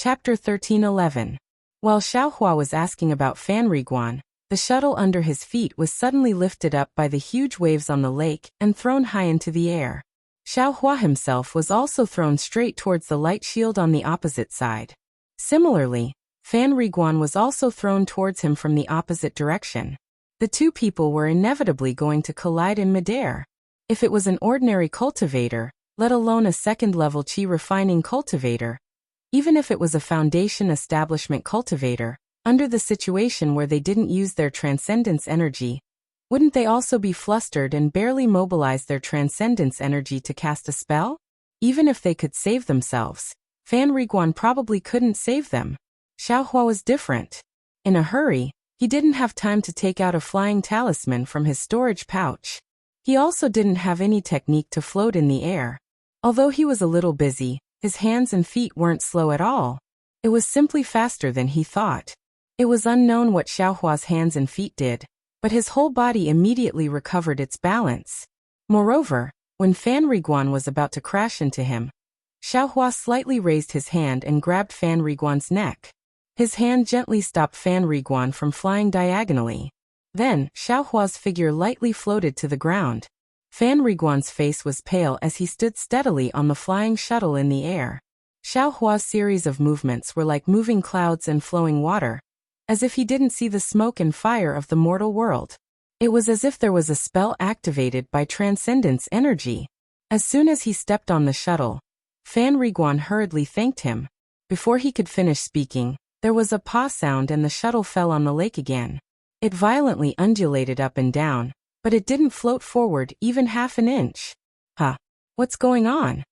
Chapter 1311. While Xiaohua was asking about Fan Riguan, the shuttle under his feet was suddenly lifted up by the huge waves on the lake and thrown high into the air. Xiaohua himself was also thrown straight towards the light shield on the opposite side. Similarly, Fan Riguan was also thrown towards him from the opposite direction. The two people were inevitably going to collide in midair. If it was an ordinary cultivator, let alone a second-level qi refining cultivator, even if it was a foundation establishment cultivator, under the situation where they didn't use their transcendence energy, wouldn't they also be flustered and barely mobilize their transcendence energy to cast a spell? Even if they could save themselves, Fan Riguan probably couldn't save them. Xiaohua was different. In a hurry, he didn't have time to take out a flying talisman from his storage pouch. He also didn't have any technique to float in the air. Although he was a little busy, his hands and feet weren't slow at all. It was simply faster than he thought. It was unknown what Xiaohua's hands and feet did, but his whole body immediately recovered its balance. Moreover, when Fan Riguan was about to crash into him, Xiaohua slightly raised his hand and grabbed Fan Riguan's neck. His hand gently stopped Fan Riguan from flying diagonally. Then, Xiaohua's figure lightly floated to the ground. Fan Riguan's face was pale as he stood steadily on the flying shuttle in the air. Xiaohua's series of movements were like moving clouds and flowing water, as if he didn't see the smoke and fire of the mortal world. It was as if there was a spell activated by transcendence energy. As soon as he stepped on the shuttle, Fan Riguan hurriedly thanked him. Before he could finish speaking, there was a paw sound and the shuttle fell on the lake again. It violently undulated up and down, but it didn't float forward even half an inch. Huh? What's going on?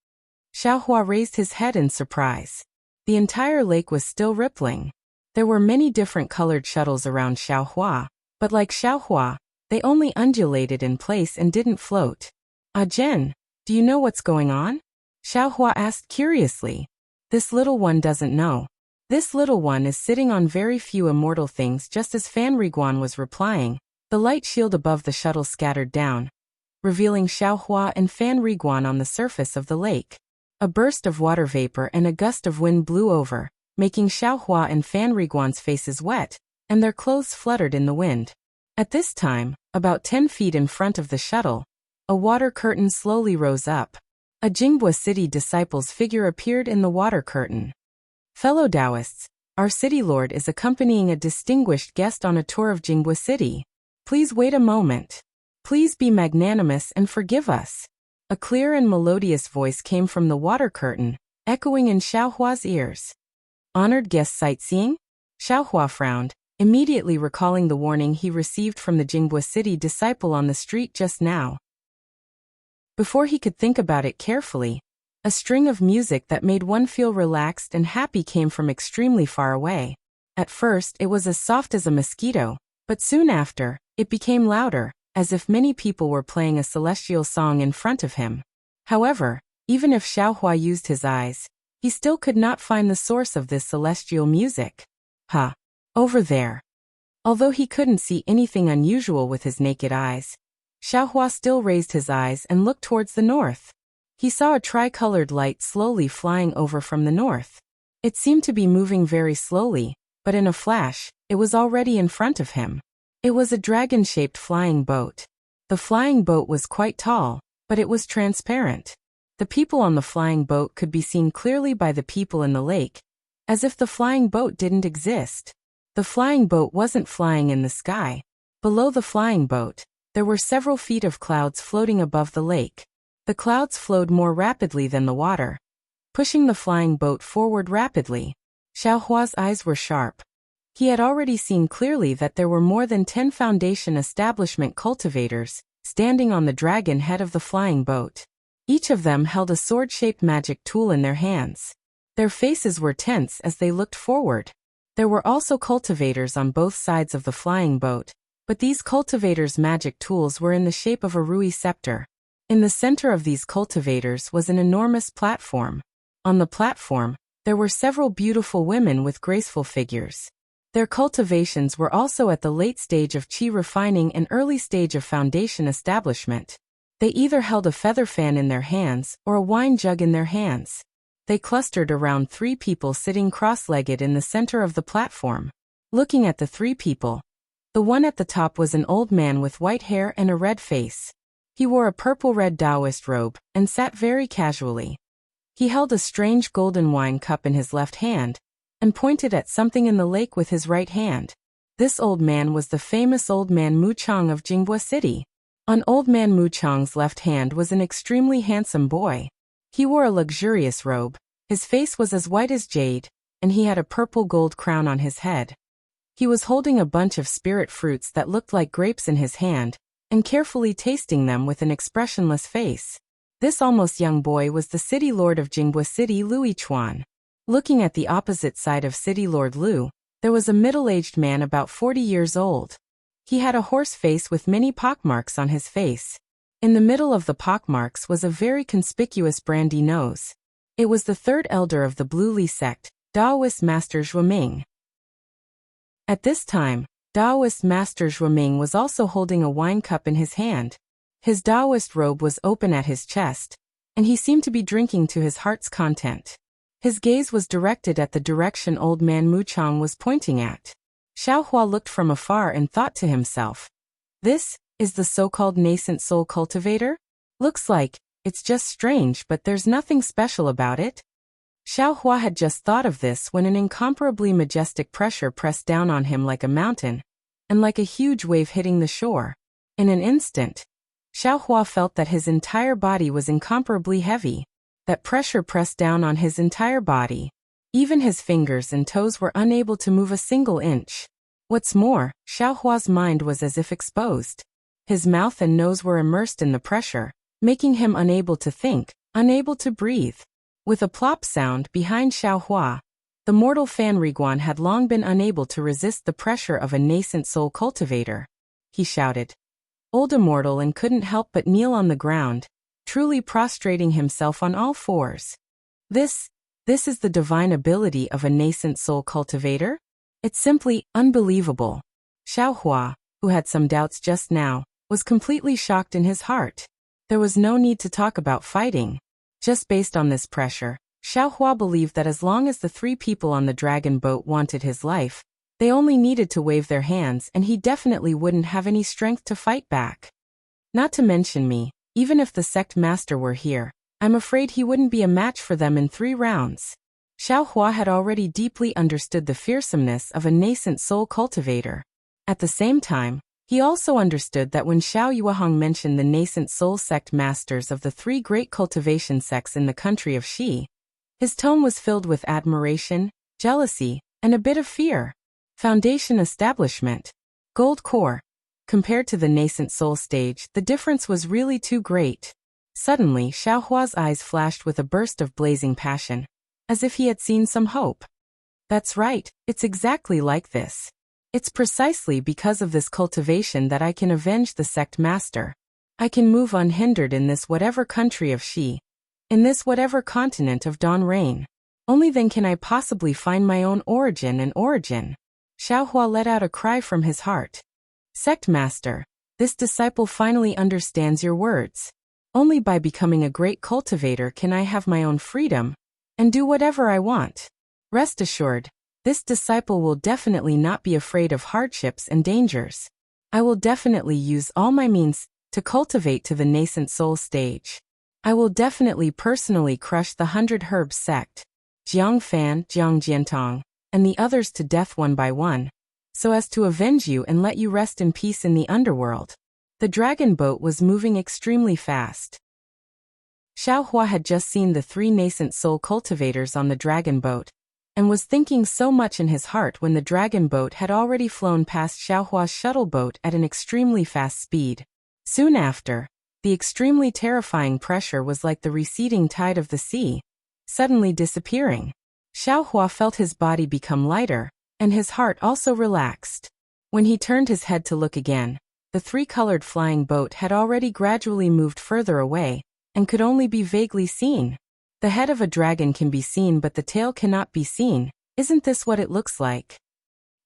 Xiaohua raised his head in surprise. The entire lake was still rippling. There were many different colored shuttles around Xiaohua, but like Xiaohua, they only undulated in place and didn't float. Zhen, do you know what's going on? Xiaohua asked curiously. This little one doesn't know. This little one is sitting on very few immortal things. Just as Fan Riguan was replying, the light shield above the shuttle scattered down, revealing Xiaohua and Fan Riguan on the surface of the lake. A burst of water vapor and a gust of wind blew over, making Xiaohua and Fan Riguan's faces wet, and their clothes fluttered in the wind. At this time, about 10 feet in front of the shuttle, a water curtain slowly rose up. A Jingbua city disciple's figure appeared in the water curtain. Fellow Taoists, our city lord is accompanying a distinguished guest on a tour of Jingbua City. Please wait a moment. Please be magnanimous and forgive us. A clear and melodious voice came from the water curtain, echoing in Xiaohua's ears. Honored guest sightseeing? Xiaohua frowned, immediately recalling the warning he received from the Jingbua City disciple on the street just now. Before he could think about it carefully, a string of music that made one feel relaxed and happy came from extremely far away. At first, it was as soft as a mosquito, but soon after, it became louder, as if many people were playing a celestial song in front of him. However, even if Xiaohua used his eyes, he still could not find the source of this celestial music. Over there. Although he couldn't see anything unusual with his naked eyes, Xiaohua still raised his eyes and looked towards the north. He saw a tricolored light slowly flying over from the north. It seemed to be moving very slowly, but in a flash, it was already in front of him. It was a dragon-shaped flying boat. The flying boat was quite tall, but it was transparent. The people on the flying boat could be seen clearly by the people in the lake, as if the flying boat didn't exist. The flying boat wasn't flying in the sky. Below the flying boat, there were several feet of clouds floating above the lake. The clouds flowed more rapidly than the water, pushing the flying boat forward rapidly. Xiaohua's eyes were sharp. He had already seen clearly that there were more than 10 foundation establishment cultivators standing on the dragon head of the flying boat. Each of them held a sword-shaped magic tool in their hands. Their faces were tense as they looked forward. There were also cultivators on both sides of the flying boat, but these cultivators' magic tools were in the shape of a Rui scepter. In the center of these cultivators was an enormous platform. On the platform, there were several beautiful women with graceful figures. Their cultivations were also at the late stage of qi refining and early stage of foundation establishment. They either held a feather fan in their hands or a wine jug in their hands. They clustered around 3 people sitting cross-legged in the center of the platform. Looking at the 3 people, the one at the top was an old man with white hair and a red face. He wore a purple-red Taoist robe and sat very casually. He held a strange golden wine cup in his left hand and pointed at something in the lake with his right hand. This old man was the famous Old Man Mu Chang of Jinghua City. On Old Man Mu Chang's left hand was an extremely handsome boy. He wore a luxurious robe, his face was as white as jade, and he had a purple gold crown on his head. He was holding a bunch of spirit fruits that looked like grapes in his hand, and carefully tasting them with an expressionless face. This almost young boy was the city lord of Jinghua City, Lu Chuan. Looking at the opposite side of City Lord Lu, there was a middle-aged man about 40 years old. He had a horse face with many pockmarks on his face. In the middle of the pockmarks was a very conspicuous brandy nose. It was the 3rd elder of the Blue Li sect, Taoist Master Zhuoming. At this time, Taoist Master Zhuoming was also holding a wine cup in his hand. His Taoist robe was open at his chest, and he seemed to be drinking to his heart's content. His gaze was directed at the direction Old Man Mu Chang was pointing at. Xiaohua looked from afar and thought to himself, "This is the so-called nascent soul cultivator? Looks like it's just strange, but there's nothing special about it." Xiaohua had just thought of this when an incomparably majestic pressure pressed down on him like a mountain, and like a huge wave hitting the shore. In an instant, Xiaohua felt that his entire body was incomparably heavy. That pressure pressed down on his entire body. Even his fingers and toes were unable to move a single inch. What's more, Xiaohua's mind was as if exposed. His mouth and nose were immersed in the pressure, making him unable to think, unable to breathe. With a plop sound behind Xiaohua, the mortal Fan Riguan had long been unable to resist the pressure of a nascent soul cultivator. He shouted, "Old immortal," and couldn't help but kneel on the ground, truly prostrating himself on all fours. This is the divine ability of a nascent soul cultivator? It's simply unbelievable. Xiaohua, who had some doubts just now, was completely shocked in his heart. There was no need to talk about fighting. Just based on this pressure, Xiaohua believed that as long as the 3 people on the dragon boat wanted his life, they only needed to wave their hands and he definitely wouldn't have any strength to fight back. Not to mention me, even if the sect master were here, I'm afraid he wouldn't be a match for them in 3 rounds. Xiaohua had already deeply understood the fearsomeness of a nascent soul cultivator. At the same time, he also understood that when Xiao Yuehong mentioned the nascent soul sect masters of the 3 great cultivation sects in the country of Xi, his tone was filled with admiration, jealousy, and a bit of fear. Foundation establishment. Gold core. Compared to the nascent soul stage, the difference was really too great. Suddenly, Xiaohua's eyes flashed with a burst of blazing passion, as if he had seen some hope. That's right, it's exactly like this. It's precisely because of this cultivation that I can avenge the sect master. I can move unhindered in this whatever country of Xi, in this whatever continent of Dawn Rain. Only then can I possibly find my own origin and origin. Xiaohua let out a cry from his heart. Sect master, this disciple finally understands your words. Only by becoming a great cultivator can I have my own freedom and do whatever I want. Rest assured, this disciple will definitely not be afraid of hardships and dangers. I will definitely use all my means to cultivate to the nascent soul stage. I will definitely personally crush the 100 Herbs sect, Jiang Fan, Jiang Jiantong, and the others to death one by one, so as to avenge you and let you rest in peace in the underworld. The dragon boat was moving extremely fast. Xiaohua had just seen the 3 nascent soul cultivators on the dragon boat, and was thinking so much in his heart when the dragon boat had already flown past Xiaohua's shuttle boat at an extremely fast speed. Soon after, the extremely terrifying pressure was like the receding tide of the sea, suddenly disappearing. Xiaohua felt his body become lighter, and his heart also relaxed. When he turned his head to look again, the 3-colored flying boat had already gradually moved further away, and could only be vaguely seen. The head of a dragon can be seen but the tail cannot be seen. Isn't this what it looks like?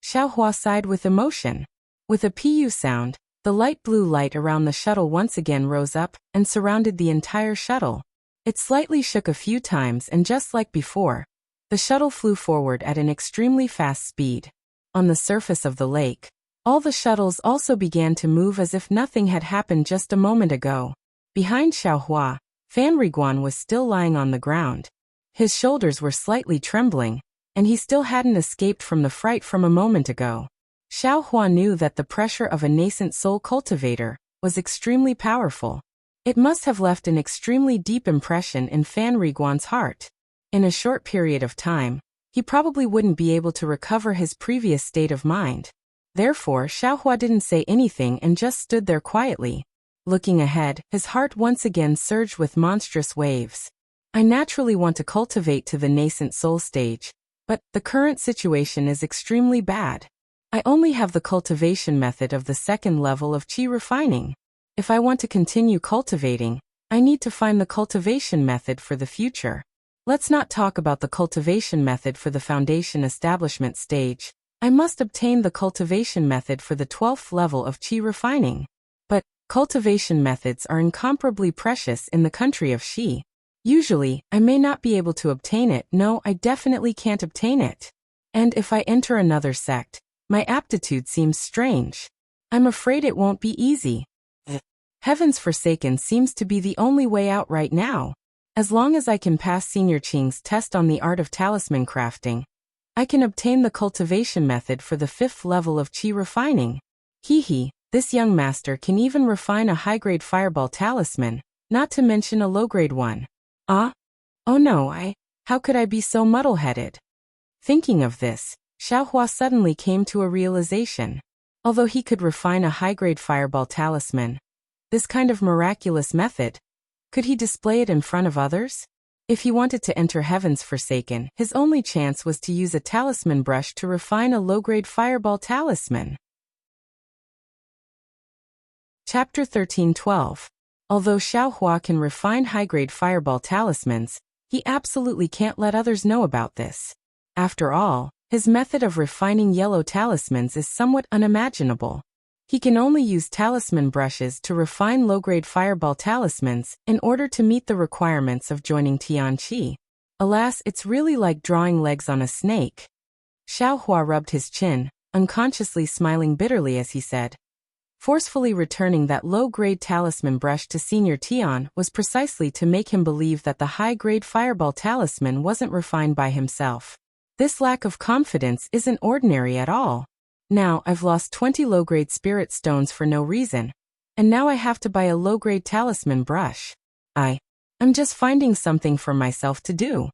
Xiaohua sighed with emotion. With a pu sound, the light blue light around the shuttle once again rose up and surrounded the entire shuttle. It slightly shook a few times and just like before, the shuttle flew forward at an extremely fast speed. On the surface of the lake, all the shuttles also began to move as if nothing had happened just a moment ago. Behind Xiaohua, Fan Riguan was still lying on the ground. His shoulders were slightly trembling, and he still hadn't escaped from the fright from a moment ago. Xiaohua knew that the pressure of a nascent soul cultivator was extremely powerful. It must have left an extremely deep impression in Fan Riguan's heart. In a short period of time, he probably wouldn't be able to recover his previous state of mind. Therefore, Xiaohua didn't say anything and just stood there quietly. Looking ahead, his heart once again surged with monstrous waves. I naturally want to cultivate to the nascent soul stage, but the current situation is extremely bad. I only have the cultivation method of the second level of qi refining. If I want to continue cultivating, I need to find the cultivation method for the future. Let's not talk about the cultivation method for the foundation establishment stage. I must obtain the cultivation method for the 12th level of qi refining. But cultivation methods are incomparably precious in the country of Xi. Usually, I may not be able to obtain it. No, I definitely can't obtain it. And if I enter another sect, my aptitude seems strange. I'm afraid it won't be easy. Heaven's Forsaken seems to be the only way out right now. As long as I can pass Senior Qing's test on the art of talisman crafting, I can obtain the cultivation method for the 5th level of qi refining. This young master can even refine a high-grade fireball talisman, not to mention a low-grade one. Oh no, how could I be so muddle-headed? Thinking of this, Xiaohua suddenly came to a realization. Although he could refine a high-grade fireball talisman, this kind of miraculous method, could he display it in front of others? If he wanted to enter Heaven's Forsaken, his only chance was to use a talisman brush to refine a low-grade fireball talisman. Chapter 13:12. Although Xiaohua can refine high-grade fireball talismans, he absolutely can't let others know about this. After all, his method of refining yellow talismans is somewhat unimaginable. He can only use talisman brushes to refine low-grade fireball talismans in order to meet the requirements of joining Tianqi. Alas, it's really like drawing legs on a snake. Xiaohua rubbed his chin, unconsciously smiling bitterly as he said. Forcefully returning that low-grade talisman brush to Senior Tian was precisely to make him believe that the high-grade fireball talisman wasn't refined by himself. This lack of confidence isn't ordinary at all. Now, I've lost 20 low-grade spirit stones for no reason, and now I have to buy a low-grade talisman brush. I'm just finding something for myself to do.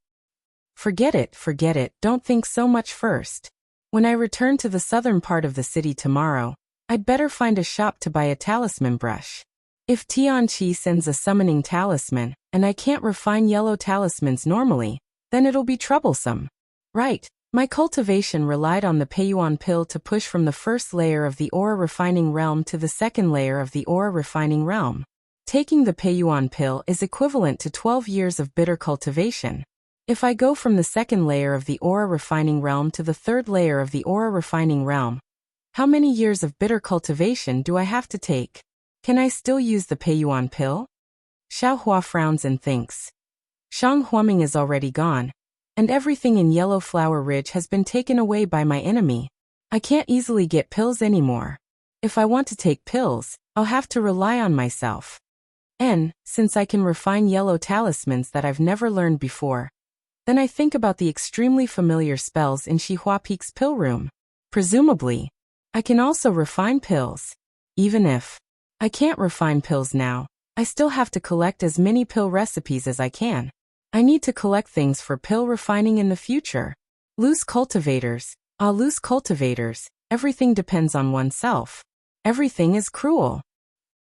Forget it, don't think so much first. When I return to the southern part of the city tomorrow, I'd better find a shop to buy a talisman brush. If Tianqi sends a summoning talisman, and I can't refine yellow talismans normally, then it'll be troublesome. Right. My cultivation relied on the Peiyuan pill to push from the first layer of the aura refining realm to the second layer of the aura refining realm. Taking the Peiyuan pill is equivalent to 12 years of bitter cultivation. If I go from the second layer of the aura refining realm to the third layer of the aura refining realm, how many years of bitter cultivation do I have to take? Can I still use the Peiyuan pill? Xiaohua frowns and thinks. Shang Huaming is already gone, and everything in Yellow Flower Ridge has been taken away by my enemy. I can't easily get pills anymore. If I want to take pills, I'll have to rely on myself. And, since I can refine yellow talismans that I've never learned before, then I think about the extremely familiar spells in Xihua Peak's pill room. Presumably, I can also refine pills. Even if I can't refine pills now, I still have to collect as many pill recipes as I can. I need to collect things for pill refining in the future. Loose cultivators, everything depends on oneself. Everything is cruel.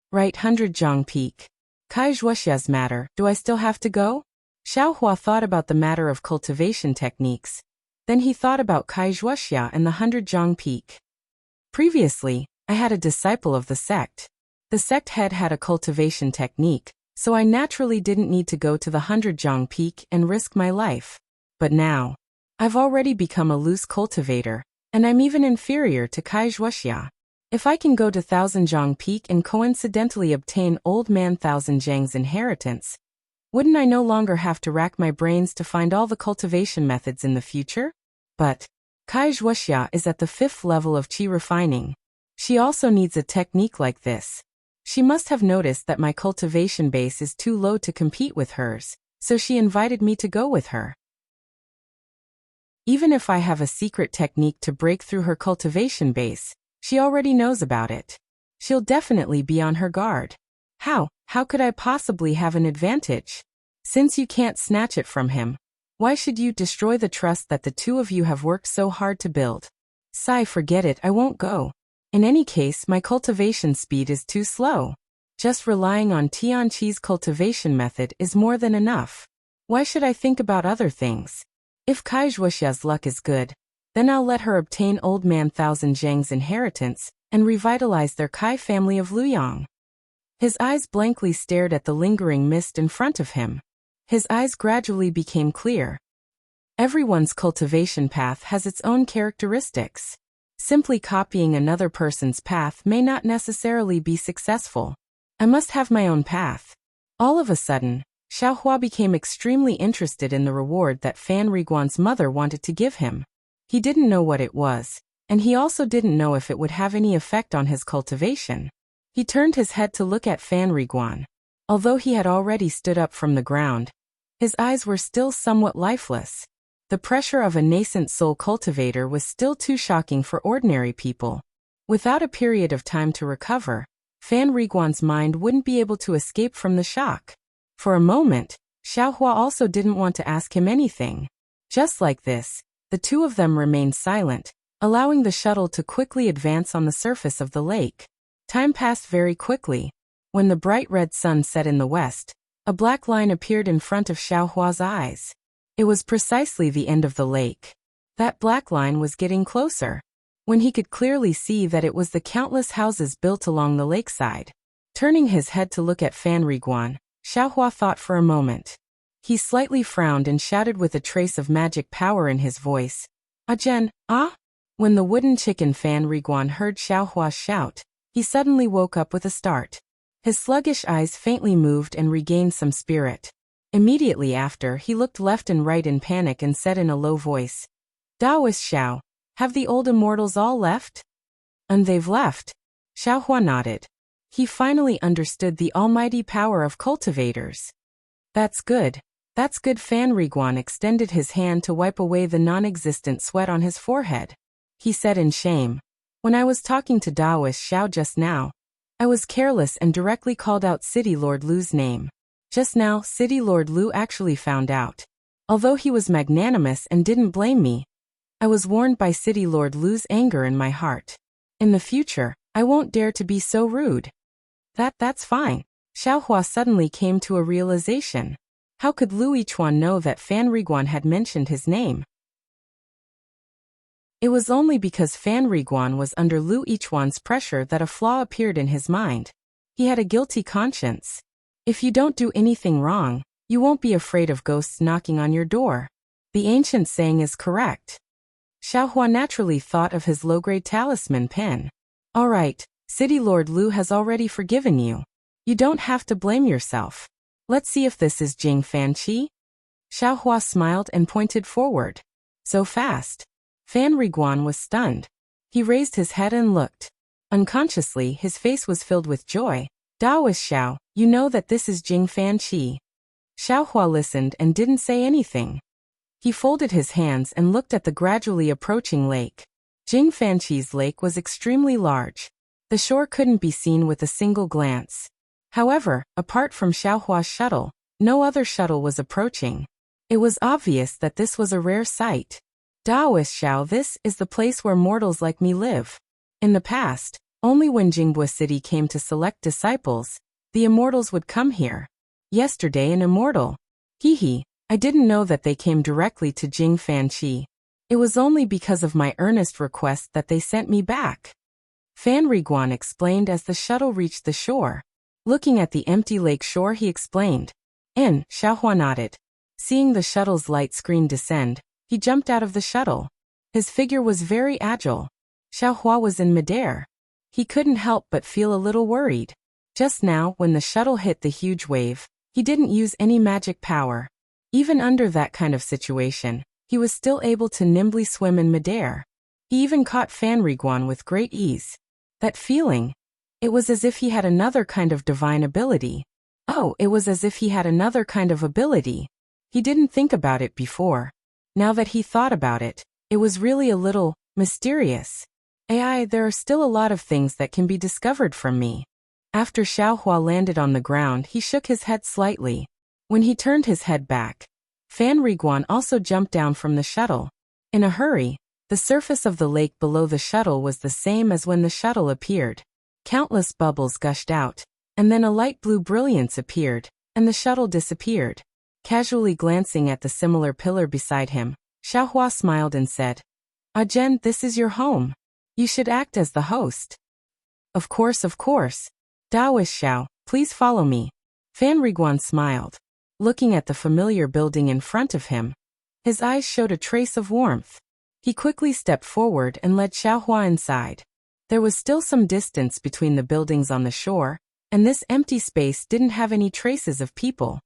Right, 100 Zhang Peak. Kai Zhuoxia's matter, do I still have to go? Xiaohua thought about the matter of cultivation techniques. Then he thought about Kai Zhuoxia and the 100 Zhang Peak. Previously, I had a disciple of the sect. The sect head had a cultivation technique, so I naturally didn't need to go to the 100 Zhang Peak and risk my life. But now, I've already become a loose cultivator, and I'm even inferior to Kai Zhuoxia. If I can go to 1000 Zhang Peak and coincidentally obtain Old Man 1000 Zhang's inheritance, Wouldn't I no longer have to rack my brains to find all the cultivation methods in the future? But Wuxia is at the 5th level of qi refining. She also needs a technique like this. She must have noticed that my cultivation base is too low to compete with hers, so she invited me to go with her. Even if I have a secret technique to break through her cultivation base, she already knows about it. She'll definitely be on her guard. How could I possibly have an advantage? Since you can't snatch it from him, why should you destroy the trust that the two of you have worked so hard to build? Sigh, forget it, I won't go. In any case, my cultivation speed is too slow. Just relying on Tianqi's cultivation method is more than enough. Why should I think about other things? If Wuxia's luck is good, then I'll let her obtain Old Man Thousand Zhang's inheritance and revitalize their Kai family of Luyang. His eyes blankly stared at the lingering mist in front of him. His eyes gradually became clear. Everyone's cultivation path has its own characteristics. Simply copying another person's path may not necessarily be successful. I must have my own path. All of a sudden, Xiaohua became extremely interested in the reward that Fan Riguan's mother wanted to give him. He didn't know what it was, and he also didn't know if it would have any effect on his cultivation. He turned his head to look at Fan Riguan. Although he had already stood up from the ground, his eyes were still somewhat lifeless. The pressure of a nascent soul cultivator was still too shocking for ordinary people. Without a period of time to recover, Fan Riguan's mind wouldn't be able to escape from the shock. For a moment, Xiaohua also didn't want to ask him anything. Just like this, the two of them remained silent, allowing the shuttle to quickly advance on the surface of the lake. Time passed very quickly. When the bright red sun set in the west, a black line appeared in front of Xiaohua's eyes. It was precisely the end of the lake. That black line was getting closer. When he could clearly see that it was the countless houses built along the lakeside. Turning his head to look at Fan Riguan, Xiaohua thought for a moment. He slightly frowned and shouted with a trace of magic power in his voice. "Ajen, ah?" When the wooden chicken Fan Riguan heard Xiaohua shout, he suddenly woke up with a start. His sluggish eyes faintly moved and regained some spirit. Immediately after, he looked left and right in panic and said in a low voice, "Daoist Xiao, have the old immortals all left?" "And they've left." Xiaohua nodded. He finally understood the almighty power of cultivators. That's good. That's good." Fan Riguan extended his hand to wipe away the non-existent sweat on his forehead. He said in shame, "When I was talking to Daoist Xiao just now, I was careless and directly called out City Lord Lu's name. Just now, City Lord Lu actually found out. Although he was magnanimous and didn't blame me, I was warned by City Lord Lu's anger in my heart. In the future, I won't dare to be so rude." That's fine. Xiaohua suddenly came to a realization. How could Lu Yichuan know that Fan Riguan had mentioned his name? It was only because Fan Riguan was under Lu Yichuan's pressure that a flaw appeared in his mind. He had a guilty conscience. If you don't do anything wrong, you won't be afraid of ghosts knocking on your door. The ancient saying is correct. Xiaohua naturally thought of his low-grade talisman pen. All right, City Lord Lu has already forgiven you. You don't have to blame yourself. Let's see if this is Jing Fanqi. Xiaohua smiled and pointed forward. So fast. Fan Riguan was stunned. He raised his head and looked. Unconsciously, his face was filled with joy. "Daoist Xiao, you know that this is Jing Fanqi." Xiaohua listened and didn't say anything. He folded his hands and looked at the gradually approaching lake. Jing Fanqi's lake was extremely large. The shore couldn't be seen with a single glance. However, apart from Xiaohua's shuttle, no other shuttle was approaching. It was obvious that this was a rare sight. "Daoist Xiao, this is the place where mortals like me live." In the past, only when Jingbua City came to select disciples, the immortals would come here. Yesterday an immortal. Hee, I didn't know that they came directly to Jing Fanqi. It was only because of my earnest request that they sent me back. Fan Riguan explained as the shuttle reached the shore. Looking at the empty lake shore, he explained. Xiaohua nodded. Seeing the shuttle's light screen descend, he jumped out of the shuttle. His figure was very agile. Xiaohua was in midair. He couldn't help but feel a little worried. Just now, when the shuttle hit the huge wave, He didn't use any magic power. Even under that kind of situation, he was still able to nimbly swim in midair. He even caught Fan Riguan with great ease. That feeling, it was as if he had another kind of divine ability. Oh, it was as if he had another kind of ability. He didn't think about it before. Now that he thought about it, it was really a little mysterious. There are still a lot of things that can be discovered from me. After Xiaohua landed on the ground, he shook his head slightly. When he turned his head back, Fan Riguan also jumped down from the shuttle. In a hurry, the surface of the lake below the shuttle was the same as when the shuttle appeared. Countless bubbles gushed out, and then a light blue brilliance appeared, and the shuttle disappeared. Casually glancing at the similar pillar beside him, Xiaohua smiled and said, "Zhen, this is your home. You should act as the host." Of course. Daoist Xiao, please follow me." Fan Riguan smiled. Looking at the familiar building in front of him, his eyes showed a trace of warmth. He quickly stepped forward and led Xiaohua inside. There was still some distance between the buildings on the shore, and this empty space didn't have any traces of people.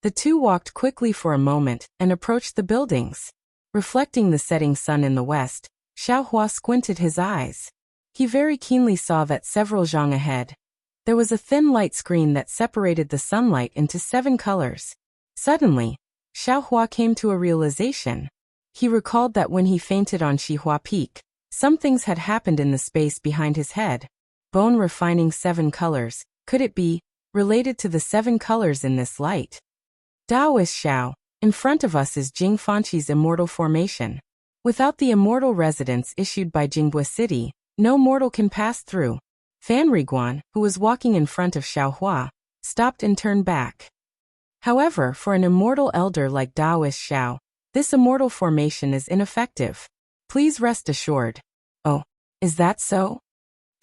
The two walked quickly for a moment and approached the buildings. Reflecting the setting sun in the west, Xiaohua squinted his eyes. He very keenly saw that several zhang ahead. There was a thin light screen that separated the sunlight into 7 colors. Suddenly, Xiaohua came to a realization. He recalled that when he fainted on Xihua Peak, some things had happened in the space behind his head. Bone refining 7 colors, could it be related to the 7 colors in this light? Daoist Xiao, in front of us is Jing Fanqi's immortal formation. Without the immortal residence issued by Jingbue City, no mortal can pass through. Fan Riguan, who was walking in front of Xiaohua, stopped and turned back. However, for an immortal elder like Daoist Xiao, this immortal formation is ineffective. Please rest assured. Oh, is that so?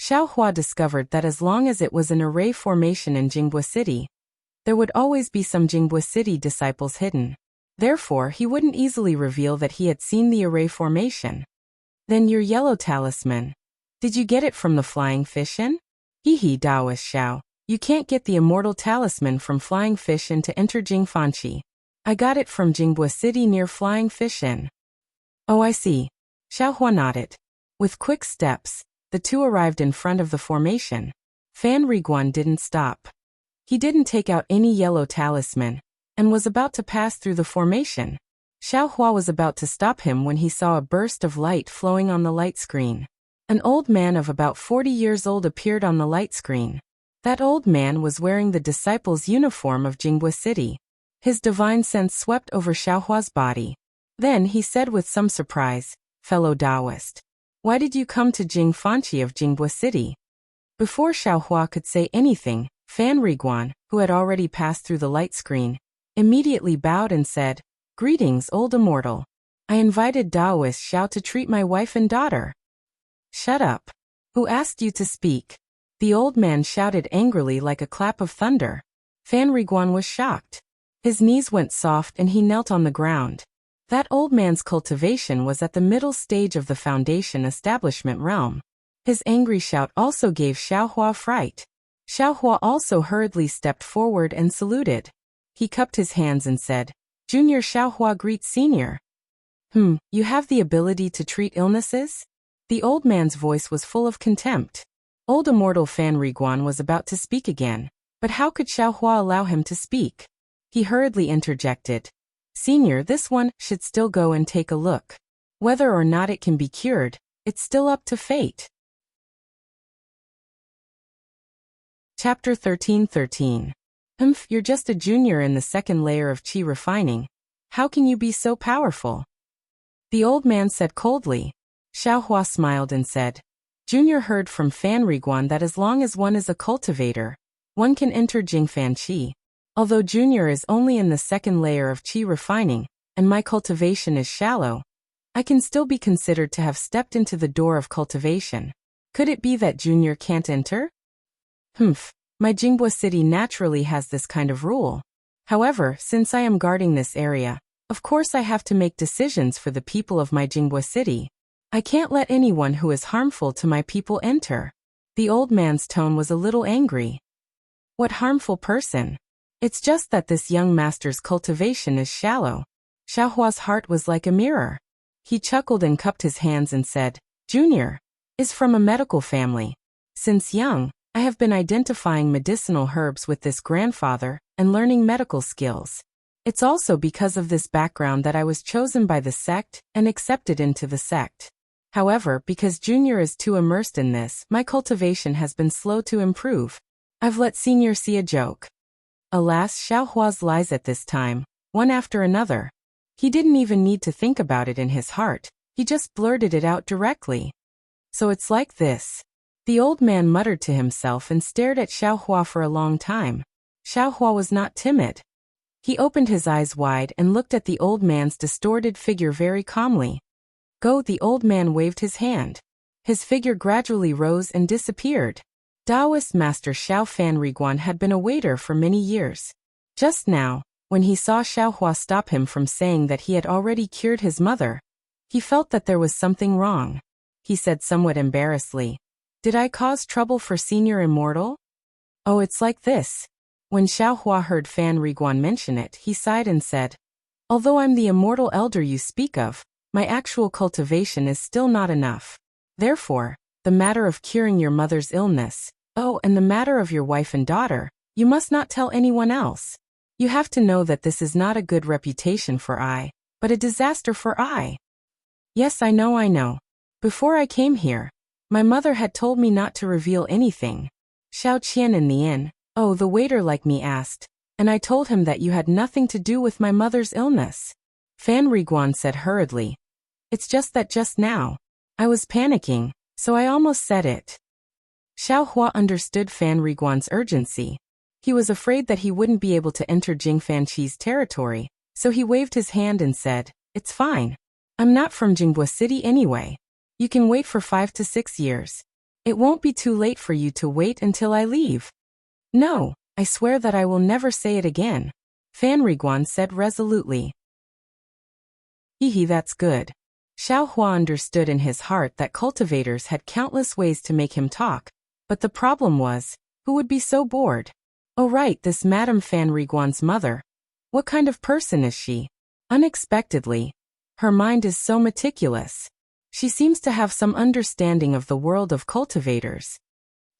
Xiaohua discovered that as long as it was an array formation in Jingbue City, there would always be some Jingbue City disciples hidden. Therefore, he wouldn't easily reveal that he had seen the array formation. Then your yellow talisman. Did you get it from the flying fish inn? Hehe, Daoist Xiao, you can't get the immortal talisman from flying fish inn to enter Jing Fanqi. I got it from Jingbue City near flying fish inn. Oh, I see. Xiaohua nodded. With quick steps, the two arrived in front of the formation. Fan Riguan didn't stop. He didn't take out any yellow talisman, and was about to pass through the formation. Xiaohua was about to stop him when he saw a burst of light flowing on the light screen. An old man of about 40 years old appeared on the light screen. That old man was wearing the disciple's uniform of Jingbue City. His divine sense swept over Xiaohua's body. Then he said with some surprise, "Fellow Taoist, why did you come to Jing Fanqi of Jingbue City?" Before Xiaohua could say anything, Fan Riguan, who had already passed through the light screen, immediately bowed and said, "Greetings, old immortal. I invited Daoist Xiao to treat my wife and daughter." "Shut up. Who asked you to speak?" The old man shouted angrily like a clap of thunder. Fan Riguan was shocked. His knees went soft and he knelt on the ground. That old man's cultivation was at the middle stage of the foundation establishment realm. His angry shout also gave Xiaohua fright. Xiaohua also hurriedly stepped forward and saluted. He cupped his hands and said, "Junior Xiaohua greets senior." You have the ability to treat illnesses?" The old man's voice was full of contempt. Old immortal Fan Riguan was about to speak again, but how could Xiaohua allow him to speak? He hurriedly interjected, "Senior, this one should still go and take a look. Whether or not it can be cured, it's still up to fate." Chapter 13:13. You're just a junior in the second layer of qi refining. How can you be so powerful?" The old man said coldly. Xiaohua smiled and said, "Junior heard from Fan Riguan that as long as one is a cultivator, one can enter Jing Fanqi. Although Junior is only in the second layer of qi refining, and my cultivation is shallow, I can still be considered to have stepped into the door of cultivation. Could it be that Junior can't enter?" My Jingbue City naturally has this kind of rule. However, since I am guarding this area, of course I have to make decisions for the people of my Jingbue City. I can't let anyone who is harmful to my people enter." The old man's tone was a little angry. What harmful person? It's just that this young master's cultivation is shallow. Xiaohua's heart was like a mirror. He chuckled and cupped his hands and said, Junior is from a medical family. Since young, I have been identifying medicinal herbs with this grandfather and learning medical skills. It's also because of this background that I was chosen by the sect and accepted into the sect. However, because Junior is too immersed in this, my cultivation has been slow to improve. I've let Senior see a joke. Alas, Xiaohua's lies at this time, one after another. He didn't even need to think about it in his heart, he just blurted it out directly. So it's like this. The old man muttered to himself and stared at Xiaohua for a long time. Xiaohua was not timid. He opened his eyes wide and looked at the old man's distorted figure very calmly. Go, the old man waved his hand. His figure gradually rose and disappeared. Taoist Master Xiao Fanriguan had been a waiter for many years. Just now, when he saw Xiaohua stop him from saying that he had already cured his mother, he felt that there was something wrong. He said somewhat embarrassedly, Did I cause trouble for Senior Immortal? Oh, it's like this. When Xiaohua heard Fanriguan mention it, he sighed and said, Although I'm the immortal elder you speak of, my actual cultivation is still not enough. Therefore, the matter of curing your mother's illness, and the matter of your wife and daughter, you must not tell anyone else. You have to know that this is not a good reputation for I, but a disaster for I. Yes, I know. Before I came here, my mother had told me not to reveal anything. Xiao Qian in the inn, the waiter like me asked, and I told him that you had nothing to do with my mother's illness. Fanriguan said hurriedly, It's just that just now, I was panicking, so I almost said it. Xiaohua understood Fanriguan's urgency. He was afraid that he wouldn't be able to enter Jingfanqi's territory, so he waved his hand and said, It's fine. I'm not from Jinghua City anyway. You can wait for 5 to 6 years. It won't be too late for you to wait until I leave. No, I swear that I will never say it again, Fanriguan said resolutely. Hehe, that's good. Xiaohua understood in his heart that cultivators had countless ways to make him talk, but the problem was, who would be so bored? Oh right, this Madame Fanriguan's mother. What kind of person is she? Unexpectedly, her mind is so meticulous. She seems to have some understanding of the world of cultivators.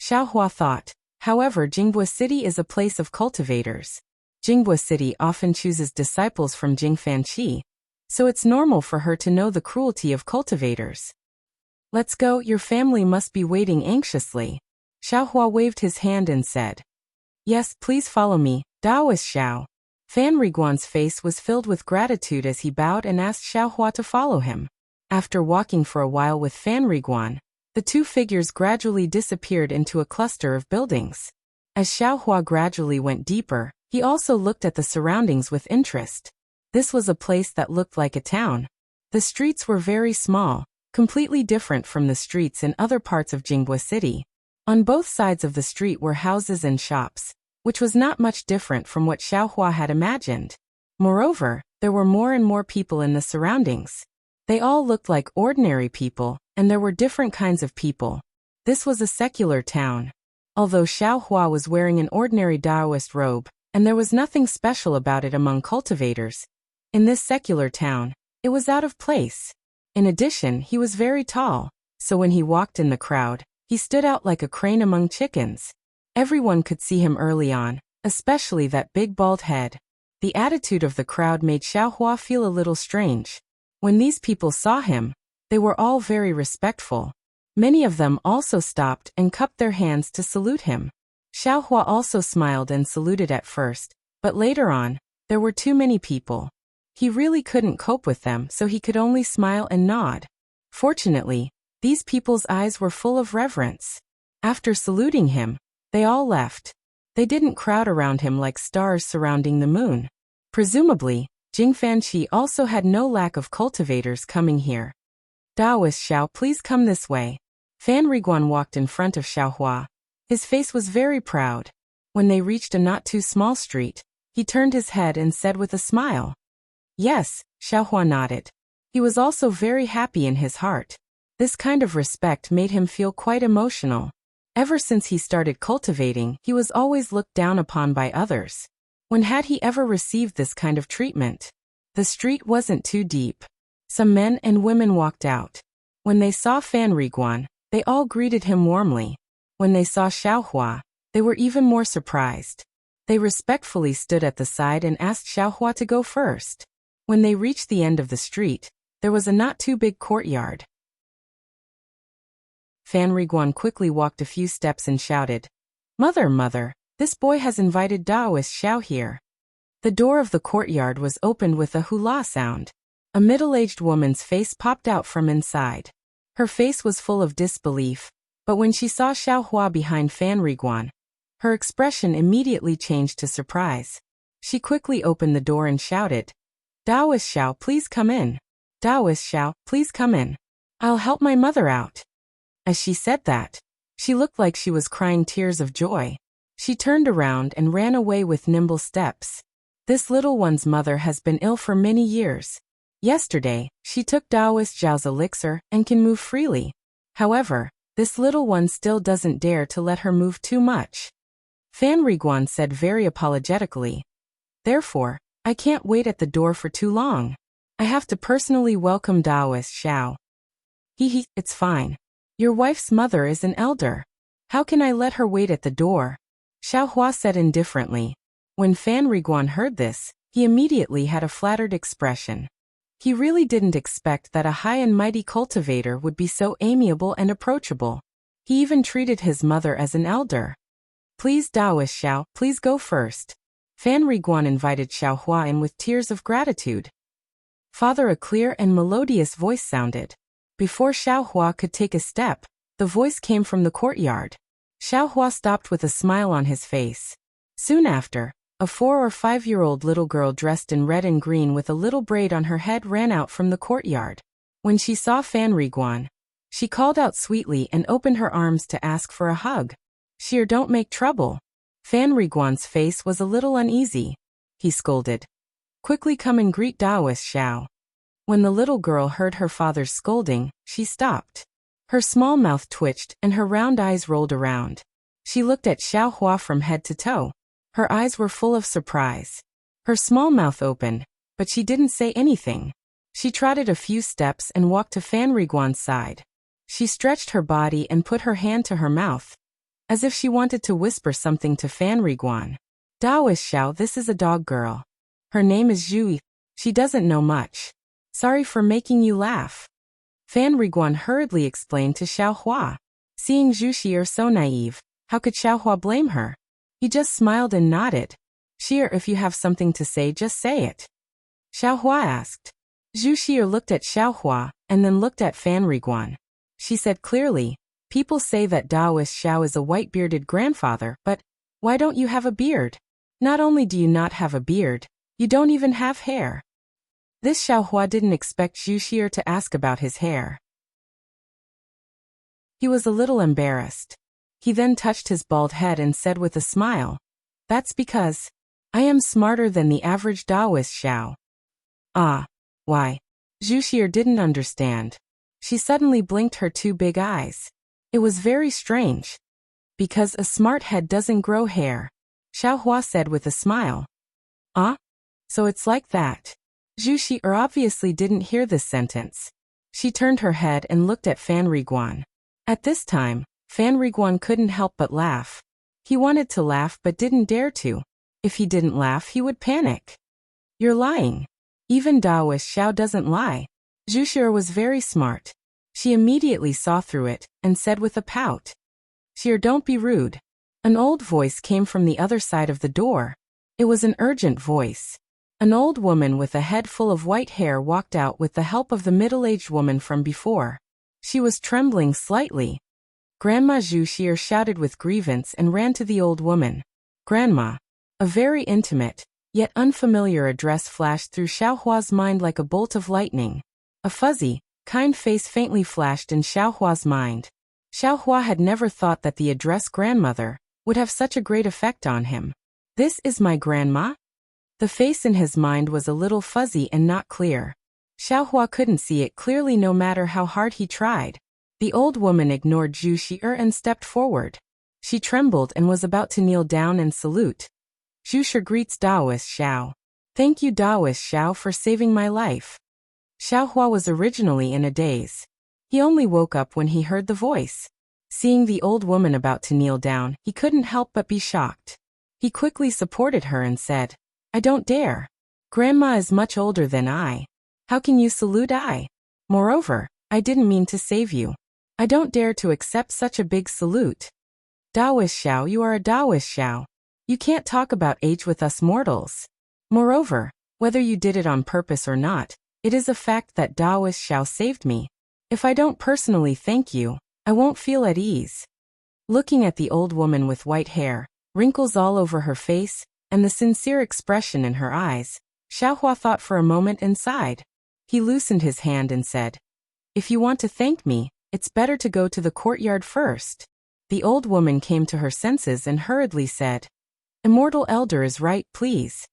Xiaohua thought, however, Jinghua City is a place of cultivators. Jinghua City often chooses disciples from Jingfanqi, so it's normal for her to know the cruelty of cultivators. Let's go, your family must be waiting anxiously. Xiaohua waved his hand and said, Yes, please follow me, Taoist Xiao. Fanriguan's face was filled with gratitude as he bowed and asked Xiaohua to follow him. After walking for a while with Fanriguan, the two figures gradually disappeared into a cluster of buildings. As Xiaohua gradually went deeper, he also looked at the surroundings with interest. This was a place that looked like a town. The streets were very small, completely different from the streets in other parts of Jinghua City. On both sides of the street were houses and shops, which was not much different from what Xiaohua had imagined. Moreover, there were more and more people in the surroundings. They all looked like ordinary people, and there were different kinds of people. This was a secular town. Although Xiaohua was wearing an ordinary Taoist robe, and there was nothing special about it among cultivators, in this secular town, it was out of place. In addition, he was very tall, so when he walked in the crowd, he stood out like a crane among chickens. Everyone could see him early on, especially that big bald head. The attitude of the crowd made Xiaohua feel a little strange. When these people saw him, they were all very respectful. Many of them also stopped and cupped their hands to salute him. Xiaohua also smiled and saluted at first, but later on, there were too many people. He really couldn't cope with them, so he could only smile and nod. Fortunately, these people's eyes were full of reverence. After saluting him, they all left. They didn't crowd around him like stars surrounding the moon. Presumably, Jingfanqi also had no lack of cultivators coming here. Taoist Xiao, please come this way. Fanriguan walked in front of Xiaohua. His face was very proud. When they reached a not too small street, he turned his head and said with a smile, Yes, Xiaohua nodded. He was also very happy in his heart. This kind of respect made him feel quite emotional. Ever since he started cultivating, he was always looked down upon by others. When had he ever received this kind of treatment? The street wasn't too deep. Some men and women walked out. When they saw Fan Riguan, they all greeted him warmly. When they saw Xiaohua, they were even more surprised. They respectfully stood at the side and asked Xiaohua to go first. When they reached the end of the street, there was a not too big courtyard. Fan Riguan quickly walked a few steps and shouted, "Mother, mother, this boy has invited Daoist Xiao here." The door of the courtyard was opened with a hula sound. A middle-aged woman's face popped out from inside. Her face was full of disbelief, but when she saw Xiaohua behind Fan Riguan, her expression immediately changed to surprise. She quickly opened the door and shouted, "Daoist Xiao, please come in. Daoist Xiao, please come in. I'll help my mother out." As she said that, she looked like she was crying tears of joy. She turned around and ran away with nimble steps. This little one's mother has been ill for many years. Yesterday, she took Daoist Xiao's elixir and can move freely. However, this little one still doesn't dare to let her move too much. Fan Riguan said very apologetically, "Therefore, I can't wait at the door for too long. I have to personally welcome Daoist Xiao." It's fine. Your wife's mother is an elder. How can I let her wait at the door?" Xiaohua said indifferently. When Fan Riguan heard this, he immediately had a flattered expression. He really didn't expect that a high and mighty cultivator would be so amiable and approachable. He even treated his mother as an elder. "Please, Daoist Xiao, please go first." Fan Riguan invited Xiaohua in with tears of gratitude. "Father," a clear and melodious voice sounded. Before Xiaohua could take a step, the voice came from the courtyard. Xiaohua stopped with a smile on his face. Soon after, a 4 or 5-year-old little girl dressed in red and green with a little braid on her head ran out from the courtyard. When she saw Fan Riguan, she called out sweetly and opened her arms to ask for a hug. "Sheer, don't make trouble." Fan Riguan's face was a little uneasy. He scolded, "Quickly come and greet Daoist Xiao." When the little girl heard her father's scolding, she stopped. Her small mouth twitched and her round eyes rolled around. She looked at Xiaohua from head to toe. Her eyes were full of surprise. Her small mouth opened, but she didn't say anything. She trotted a few steps and walked to Fan Riguan's side. She stretched her body and put her hand to her mouth, as if she wanted to whisper something to Fan Riguan. "Daoist Xiao, this is a dog girl. Her name is Zhu. She doesn't know much. Sorry for making you laugh." Fan Riguan hurriedly explained to Xiaohua. Seeing Zhu Xier so naive, how could Xiaohua blame her? He just smiled and nodded. "Xier, if you have something to say, just say it." Xiaohua asked. Zhu Xier looked at Xiaohua and then looked at Fan Riguan. She said clearly, "People say that Daoist Xiao is a white-bearded grandfather, but why don't you have a beard? Not only do you not have a beard, you don't even have hair." This Xiaohua didn't expect Zhu Xier to ask about his hair. He was a little embarrassed. He then touched his bald head and said with a smile, "That's because I am smarter than the average Daoist Xiao." "Ah, why?" Zhu Xier didn't understand. She suddenly blinked her 2 big eyes. It was very strange. "Because a smart head doesn't grow hair," Xiaohua said with a smile. "Ah? So it's like that." Zhu Xier obviously didn't hear this sentence. She turned her head and looked at Fan Riguan. At this time, Fan Riguan couldn't help but laugh. He wanted to laugh but didn't dare to. If he didn't laugh, he would panic. "You're lying. Even Daoist Xiao doesn't lie." Zhu Xier was very smart. She immediately saw through it and said with a pout, "Xier, don't be rude." An old voice came from the other side of the door. It was an urgent voice. An old woman with a head full of white hair walked out with the help of the middle-aged woman from before. She was trembling slightly. Grandma, Zhu Xier shouted with grievance and ran to the old woman. "Grandma." A very intimate, yet unfamiliar address flashed through Xiaohua's mind like a bolt of lightning. A fuzzy, kind face faintly flashed in Xiaohua's mind. Xiaohua had never thought that the address grandmother would have such a great effect on him. "This is my grandma?" The face in his mind was a little fuzzy and not clear. Xiaohua couldn't see it clearly no matter how hard he tried. The old woman ignored Zhu Shi'er and stepped forward. She trembled and was about to kneel down and salute. Zhu Shi'er greets Daoist Xiao. Thank you, Daoist Xiao, for saving my life. Xiaohua was originally in a daze. He only woke up when he heard the voice. Seeing the old woman about to kneel down, he couldn't help but be shocked. He quickly supported her and said, I don't dare. Grandma is much older than I. How can you salute I? Moreover, I didn't mean to save you. I don't dare to accept such a big salute. Daoist Xiao, you are a Daoist Xiao. You can't talk about age with us mortals. Moreover, whether you did it on purpose or not, it is a fact that Daoist Xiao saved me. If I don't personally thank you, I won't feel at ease. Looking at the old woman with white hair, wrinkles all over her face, and the sincere expression in her eyes, Xiaohua thought for a moment and sighed. He loosened his hand and said, If you want to thank me, it's better to go to the courtyard first. The old woman came to her senses and hurriedly said, Immortal Elder is right, please.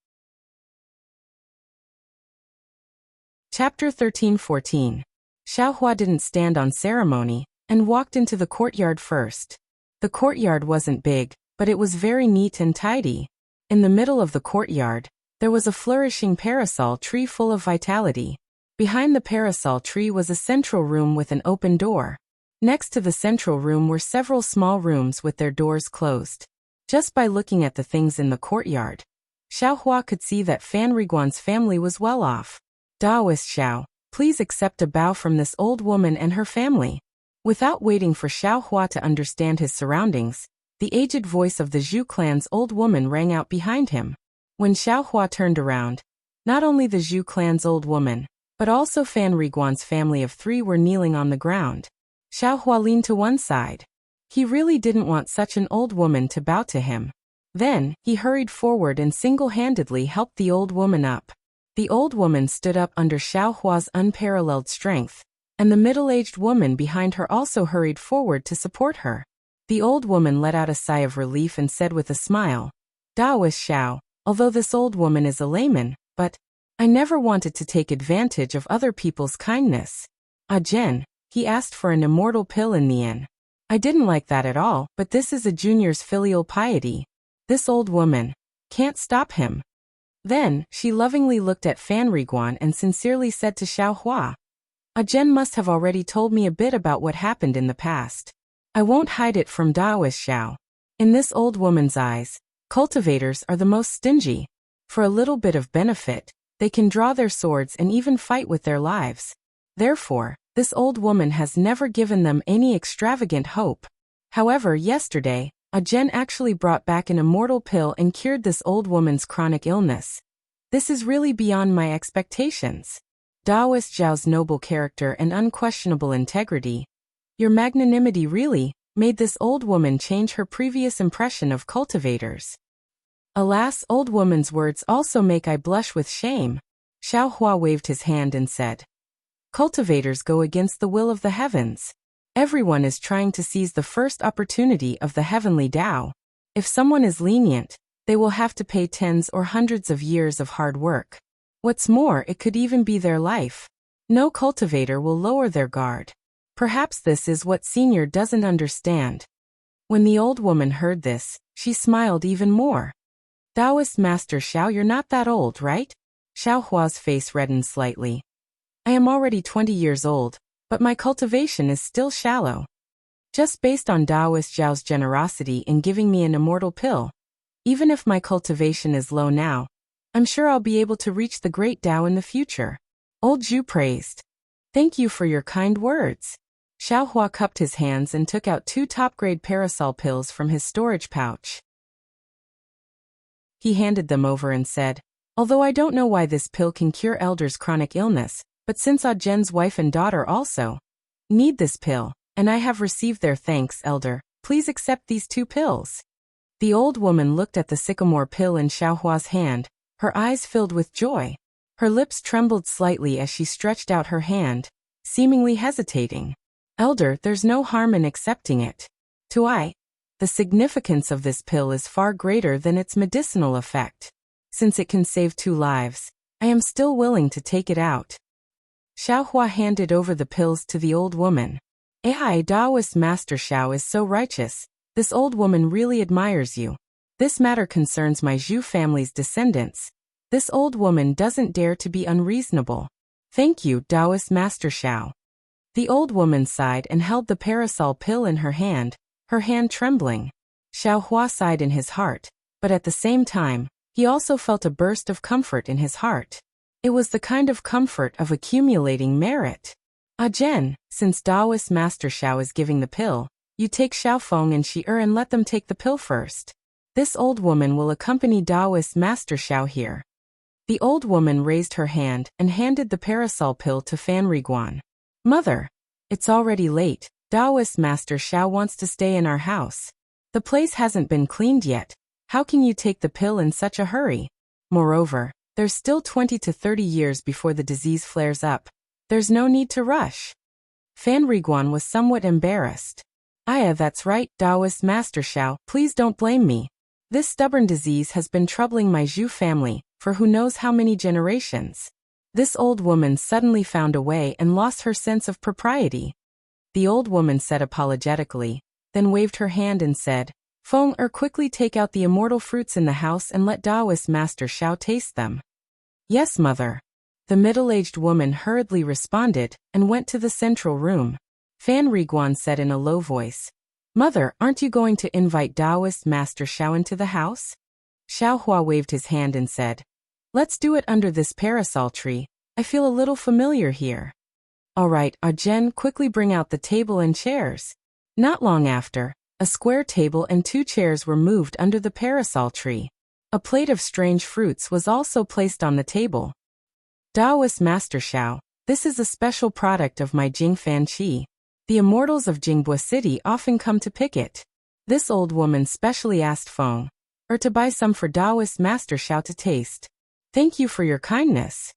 Chapter 13-14. Xiaohua didn't stand on ceremony, and walked into the courtyard first. The courtyard wasn't big, but it was very neat and tidy. In the middle of the courtyard, there was a flourishing parasol tree full of vitality. Behind the parasol tree was a central room with an open door. Next to the central room were several small rooms with their doors closed. Just by looking at the things in the courtyard, Xiaohua could see that Fan Riguan's family was well off. Daoist Xiao, please accept a bow from this old woman and her family. Without waiting for Xiaohua to understand his surroundings, the aged voice of the Zhu clan's old woman rang out behind him. When Xiaohua turned around, not only the Zhu clan's old woman, but also Fan Riguan's family of 3 were kneeling on the ground. Xiaohua leaned to one side. He really didn't want such an old woman to bow to him. Then, he hurried forward and single-handedly helped the old woman up. The old woman stood up under Xiaohua's unparalleled strength, and the middle-aged woman behind her also hurried forward to support her. The old woman let out a sigh of relief and said with a smile, Daoist Xiao, although this old woman is a layman, but I never wanted to take advantage of other people's kindness. Jen, he asked for an immortal pill in the inn. I didn't like that at all, but this is a junior's filial piety. This old woman can't stop him. Then, she lovingly looked at Fan Riguan and sincerely said to Xiaohua, Jen must have already told me a bit about what happened in the past. I won't hide it from Daoist Xiao. In this old woman's eyes, cultivators are the most stingy. For a little bit of benefit, they can draw their swords and even fight with their lives. Therefore, this old woman has never given them any extravagant hope. However, yesterday, Jen actually brought back an immortal pill and cured this old woman's chronic illness. This is really beyond my expectations. Daoist Zhao's noble character and unquestionable integrity, your magnanimity really made this old woman change her previous impression of cultivators. Alas, old woman's words also make I blush with shame. Xiaohua waved his hand and said, Cultivators go against the will of the heavens. Everyone is trying to seize the first opportunity of the heavenly Tao. If someone is lenient, they will have to pay tens or hundreds of years of hard work. What's more, it could even be their life. No cultivator will lower their guard. Perhaps this is what Senior doesn't understand. When the old woman heard this, she smiled even more. Daoist Master Xiao, you're not that old, right? Xiaohua's face reddened slightly. I am already 20 years old, but my cultivation is still shallow. Just based on Daoist Zhao's generosity in giving me an immortal pill. Even if my cultivation is low now, I'm sure I'll be able to reach the great Tao in the future. Old Zhu praised. Thank you for your kind words. Xiaohua cupped his hands and took out 2 top-grade parasol pills from his storage pouch. He handed them over and said, Although I don't know why this pill can cure Elder's chronic illness, but since Jen's wife and daughter also need this pill, and I have received their thanks, Elder, please accept these 2 pills. The old woman looked at the sycamore pill in Xiaohua's hand, her eyes filled with joy. Her lips trembled slightly as she stretched out her hand, seemingly hesitating. Elder, there's no harm in accepting it. The significance of this pill is far greater than its medicinal effect. Since it can save 2 lives, I am still willing to take it out. Xiaohua handed over the pills to the old woman. Ai, Taoist Master Xiao is so righteous. This old woman really admires you. This matter concerns my Zhu family's descendants. This old woman doesn't dare to be unreasonable. Thank you, Taoist Master Xiao. The old woman sighed and held the parasol pill in her hand trembling. Xiao Hua sighed in his heart, but at the same time, he also felt a burst of comfort in his heart. It was the kind of comfort of accumulating merit. Jen, since Taoist Master Xiao is giving the pill, you take Xiaofeng and Shi and let them take the pill first. This old woman will accompany Taoist Master Xiao here. The old woman raised her hand and handed the parasol pill to Fan Riguan. Mother, it's already late. Taoist Master Xiao wants to stay in our house. The place hasn't been cleaned yet. How can you take the pill in such a hurry? Moreover, there's still 20 to 30 years before the disease flares up. There's no need to rush. Fan Riguan was somewhat embarrassed. That's right, Taoist Master Xiao, please don't blame me. This stubborn disease has been troubling my Zhu family for who knows how many generations. This old woman suddenly found a way and lost her sense of propriety. The old woman said apologetically, then waved her hand and said, Feng quickly take out the immortal fruits in the house and let Taoist Master Xiao taste them. Yes, mother. The middle-aged woman hurriedly responded and went to the central room. Fan Riguan said in a low voice, Mother, aren't you going to invite Taoist Master Xiao into the house? Xiao Hua waved his hand and said, Let's do it under this parasol tree. I feel a little familiar here. All right, Jen, quickly bring out the table and chairs. Not long after, a square table and 2 chairs were moved under the parasol tree. A plate of strange fruits was also placed on the table. Taoist Master Xiao, this is a special product of my Jingfan Qi. The immortals of Jingbua City often come to pick it. This old woman specially asked Feng to buy some for Taoist Master Xiao to taste. Thank you for your kindness.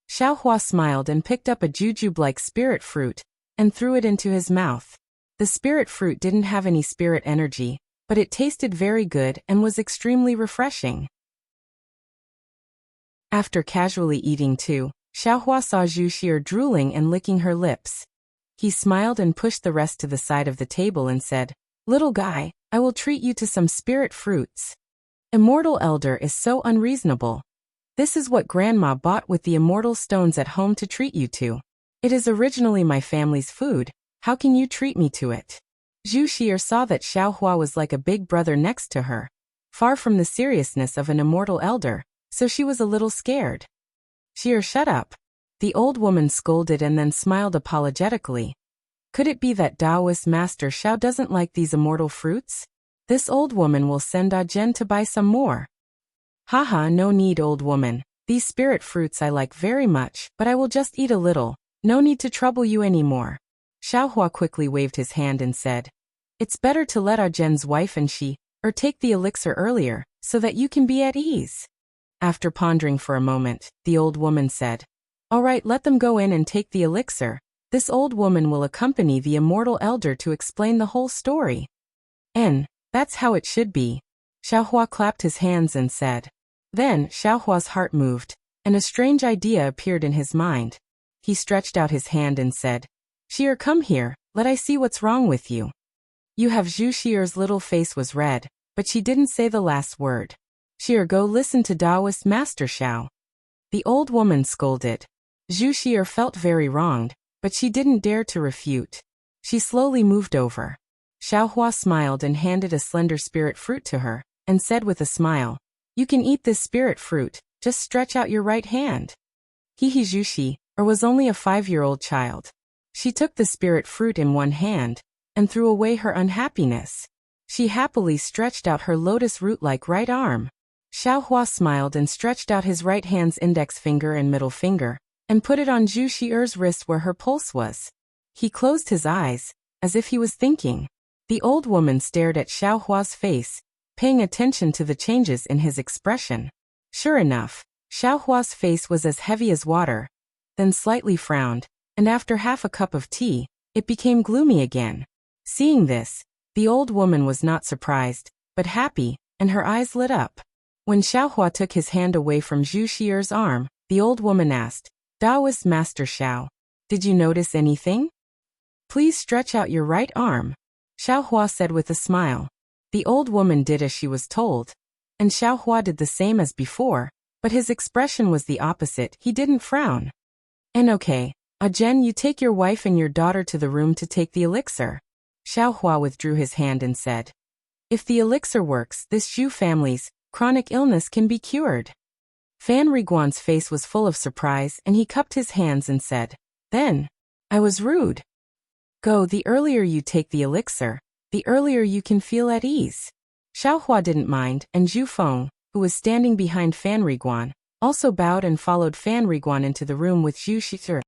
Xiao Hua smiled and picked up a jujube-like spirit fruit and threw it into his mouth. The spirit fruit didn't have any spirit energy, but it tasted very good and was extremely refreshing. After casually eating too, Xiao Hua saw Zhu Xie drooling and licking her lips. He smiled and pushed the rest to the side of the table and said, Little guy, I will treat you to some spirit fruits. Immortal Elder is so unreasonable. This is what Grandma bought with the immortal stones at home to treat you to. It is originally my family's food. How can you treat me to it? Zhu Xie saw that Xiao Hua was like a big brother next to her, far from the seriousness of an immortal elder, so she was a little scared. Xie, shut up. The old woman scolded and then smiled apologetically. Could it be that Taoist Master Xiao doesn't like these immortal fruits? This old woman will send Jen to buy some more. Haha, no need, old woman. These spirit fruits I like very much, but I will just eat a little. No need to trouble you anymore. Xiao Hua quickly waved his hand and said, It's better to let Jen's wife and she take the elixir earlier, so that you can be at ease. After pondering for a moment, the old woman said, All right, let them go in and take the elixir. This old woman will accompany the immortal elder to explain the whole story. That's how it should be. Xiao Hua clapped his hands and said. Then, Xiao Hua's heart moved, and a strange idea appeared in his mind. He stretched out his hand and said, Xie, come here, let I see what's wrong with you. You have Zhu Xie's little face was red, but she didn't say the last word. Xie, go listen to Taoist Master Xiao. The old woman scolded. Zhu Xie felt very wronged, but she didn't dare to refute. She slowly moved over. Xiao Hua smiled and handed a slender spirit fruit to her, and said with a smile, You can eat this spirit fruit, just stretch out your right hand. Zhu Xie was only a 5-year-old child. She took the spirit fruit in one hand, and threw away her unhappiness. She happily stretched out her lotus root-like right arm. Xiao Hua smiled and stretched out his right hand's index finger and middle finger, and put it on Zhu Xie's wrist where her pulse was. He closed his eyes, as if he was thinking. The old woman stared at Xiao Hua's face, paying attention to the changes in his expression. Sure enough, Xiao Hua's face was as heavy as water, then slightly frowned, and after half a cup of tea, it became gloomy again. Seeing this, the old woman was not surprised, but happy, and her eyes lit up. When Xiao Hua took his hand away from Zhu Xie's arm, the old woman asked, Taoist Master Xiao, did you notice anything? Please stretch out your right arm, Xiaohua said with a smile. The old woman did as she was told, and Xiaohua did the same as before, but his expression was the opposite. He didn't frown. And okay, Jen, you take your wife and your daughter to the room to take the elixir. Xiaohua withdrew his hand and said, if the elixir works, this Zhu family's chronic illness can be cured. Fan Riguan's face was full of surprise and he cupped his hands and said, then, I was rude. Go, the earlier you take the elixir, the earlier you can feel at ease. Xiaohua didn't mind, and Zhu Feng, who was standing behind Fan Riguan, also bowed and followed Fan Riguan into the room with Zhu Shizhi.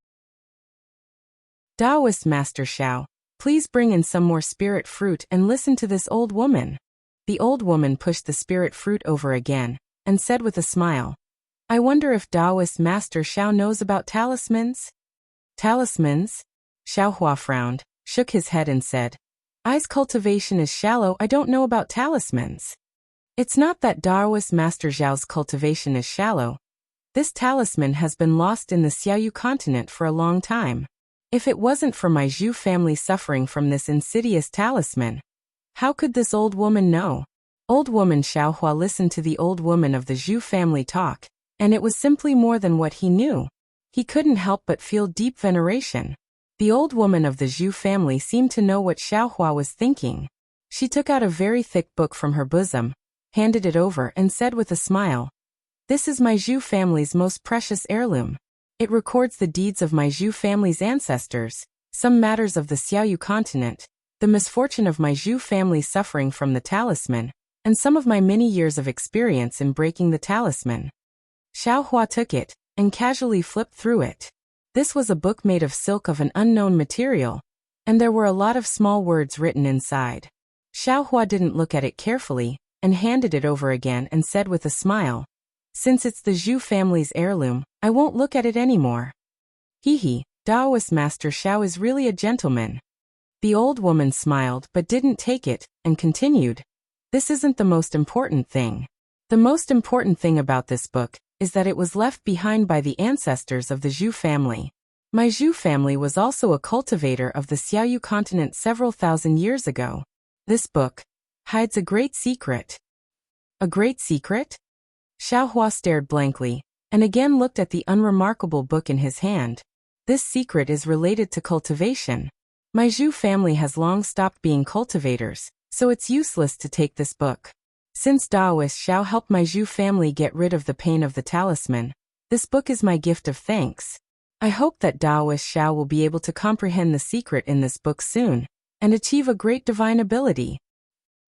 Taoist Master Xiao, please bring in some more spirit fruit and listen to this old woman. The old woman pushed the spirit fruit over again, and said with a smile, I wonder if Taoist Master Xiao knows about talismans? Talismans? Xiaohua frowned, shook his head and said, I's cultivation is shallow, I don't know about talismans. It's not that Taoist Master Xiao's cultivation is shallow. This talisman has been lost in the Xiaoyu continent for a long time. If it wasn't for my Zhu family suffering from this insidious talisman, how could this old woman know? Old woman Xiaohua listened to the old woman of the Zhu family talk, and it was simply more than what he knew. He couldn't help but feel deep veneration. The old woman of the Zhu family seemed to know what Xiaohua was thinking. She took out a very thick book from her bosom, handed it over and said with a smile, this is my Zhu family's most precious heirloom. It records the deeds of my Zhu family's ancestors, some matters of the Xiaoyu continent, the misfortune of my Zhu family suffering from the talisman, and some of my many years of experience in breaking the talisman. Xiaohua took it, and casually flipped through it. This was a book made of silk of an unknown material, and there were a lot of small words written inside. Xiaohua didn't look at it carefully, and handed it over again and said with a smile, since it's the Zhu family's heirloom, I won't look at it anymore. Hee, Taoist Master Xiao is really a gentleman. The old woman smiled but didn't take it, and continued, this isn't the most important thing. The most important thing about this book is that it was left behind by the ancestors of the Zhu family. My Zhu family was also a cultivator of the Xiaoyu continent several thousand years ago. This book hides a great secret. A great secret? Xiaohua stared blankly, and again looked at the unremarkable book in his hand. This secret is related to cultivation. My Zhu family has long stopped being cultivators, so it's useless to take this book. Since Taoist Xiao helped my Zhu family get rid of the pain of the talisman, this book is my gift of thanks. I hope that Taoist Xiao will be able to comprehend the secret in this book soon, and achieve a great divine ability.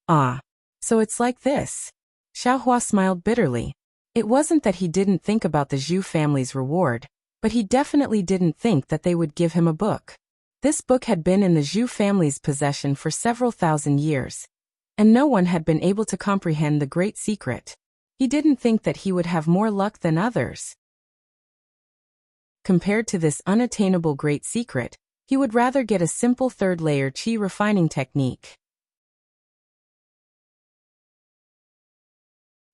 Ah, so it's like this. Xiaohua smiled bitterly. It wasn't that he didn't think about the Zhu family's reward, but he definitely didn't think that they would give him a book. This book had been in the Zhu family's possession for several thousand years, and no one had been able to comprehend the great secret. He didn't think that he would have more luck than others. Compared to this unattainable great secret, he would rather get a simple third-layer qi refining technique.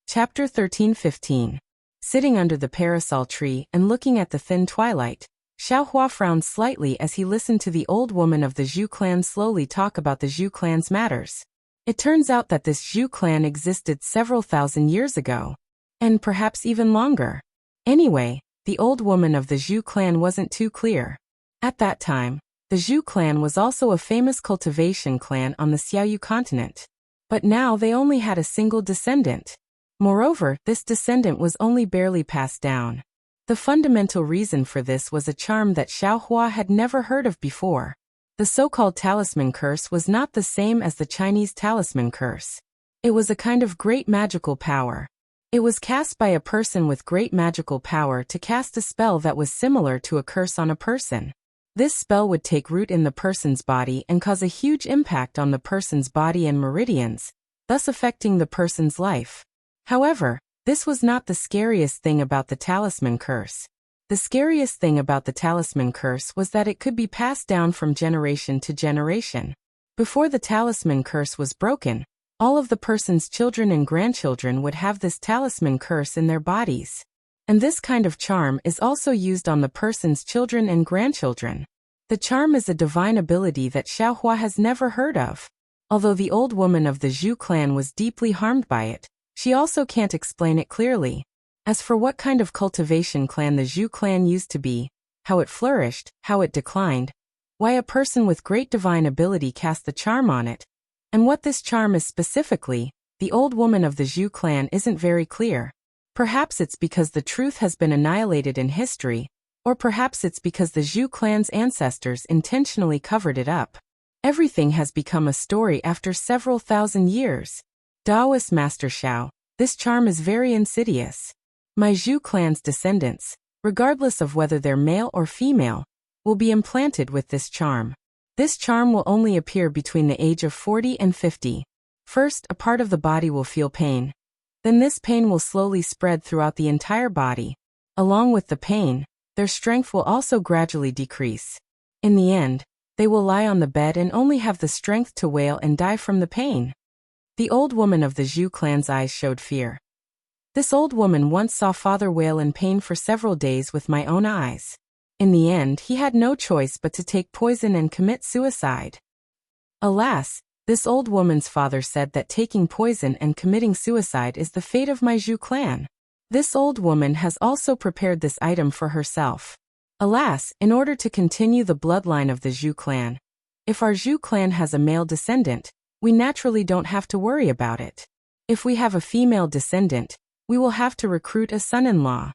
Chapter 13-15. Sitting under the parasol tree and looking at the thin twilight, Xiaohua frowned slightly as he listened to the old woman of the Zhu clan slowly talk about the Zhu clan's matters. It turns out that this Zhu clan existed several thousand years ago, and perhaps even longer. Anyway, the old woman of the Zhu clan wasn't too clear. At that time, the Zhu clan was also a famous cultivation clan on the Xiaoyu continent. But now they only had a single descendant. Moreover, this descendant was only barely passed down. The fundamental reason for this was a charm that Xiaohua had never heard of before. The so-called talisman curse was not the same as the Chinese talisman curse. It was a kind of great magical power. It was cast by a person with great magical power to cast a spell that was similar to a curse on a person. This spell would take root in the person's body and cause a huge impact on the person's body and meridians, thus affecting the person's life. However, this was not the scariest thing about the talisman curse. The scariest thing about the talisman curse was that it could be passed down from generation to generation. Before the talisman curse was broken, all of the person's children and grandchildren would have this talisman curse in their bodies. And this kind of charm is also used on the person's children and grandchildren. The charm is a divine ability that Xiaohua has never heard of. Although the old woman of the Zhu clan was deeply harmed by it, she also can't explain it clearly. As for what kind of cultivation clan the Zhu clan used to be, how it flourished, how it declined, why a person with great divine ability cast the charm on it, and what this charm is specifically, the old woman of the Zhu clan isn't very clear. Perhaps it's because the truth has been annihilated in history, or perhaps it's because the Zhu clan's ancestors intentionally covered it up. Everything has become a story after several thousand years. Taoist Master Xiao, this charm is very insidious. My Zhu clan's descendants, regardless of whether they're male or female, will be implanted with this charm. This charm will only appear between the age of 40 and 50. First, a part of the body will feel pain. Then this pain will slowly spread throughout the entire body. Along with the pain, their strength will also gradually decrease. In the end, they will lie on the bed and only have the strength to wail and die from the pain. The old woman of the Zhu clan's eyes showed fear. This old woman once saw father wail in pain for several days with my own eyes. In the end, he had no choice but to take poison and commit suicide. Alas, this old woman's father said that taking poison and committing suicide is the fate of my Zhu clan. This old woman has also prepared this item for herself. Alas, in order to continue the bloodline of the Zhu clan, if our Zhu clan has a male descendant, we naturally don't have to worry about it. If we have a female descendant, we will have to recruit a son-in-law.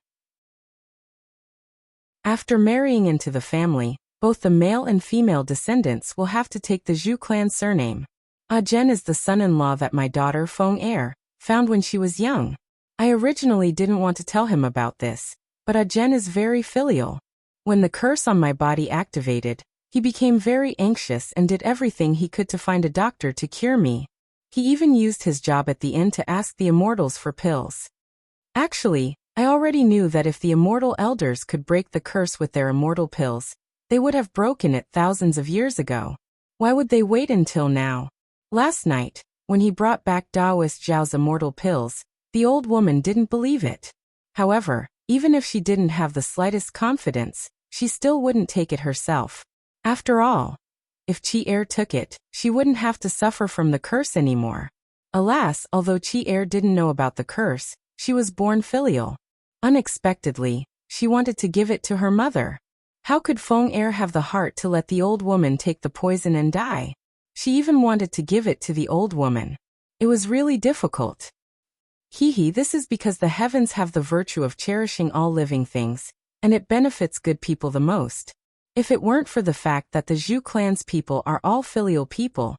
After marrying into the family, both the male and female descendants will have to take the Zhu clan surname. Zhen is the son-in-law that my daughter Feng Er found when she was young. I originally didn't want to tell him about this, but Zhen is very filial. When the curse on my body activated, he became very anxious and did everything he could to find a doctor to cure me. He even used his job at the inn to ask the immortals for pills. Actually, I already knew that if the immortal elders could break the curse with their immortal pills, they would have broken it thousands of years ago. Why would they wait until now? Last night, when he brought back Taoist Zhao's immortal pills, the old woman didn't believe it. However, even if she didn't have the slightest confidence, she still wouldn't take it herself. After all, if Qi Er took it, she wouldn't have to suffer from the curse anymore. Alas, although Qi Er didn't know about the curse, she was born filial. Unexpectedly, she wanted to give it to her mother. How could Feng Er have the heart to let the old woman take the poison and die? She even wanted to give it to the old woman. It was really difficult. This is because the heavens have the virtue of cherishing all living things, and it benefits good people the most. If it weren't for the fact that the Zhu clan's people are all filial people,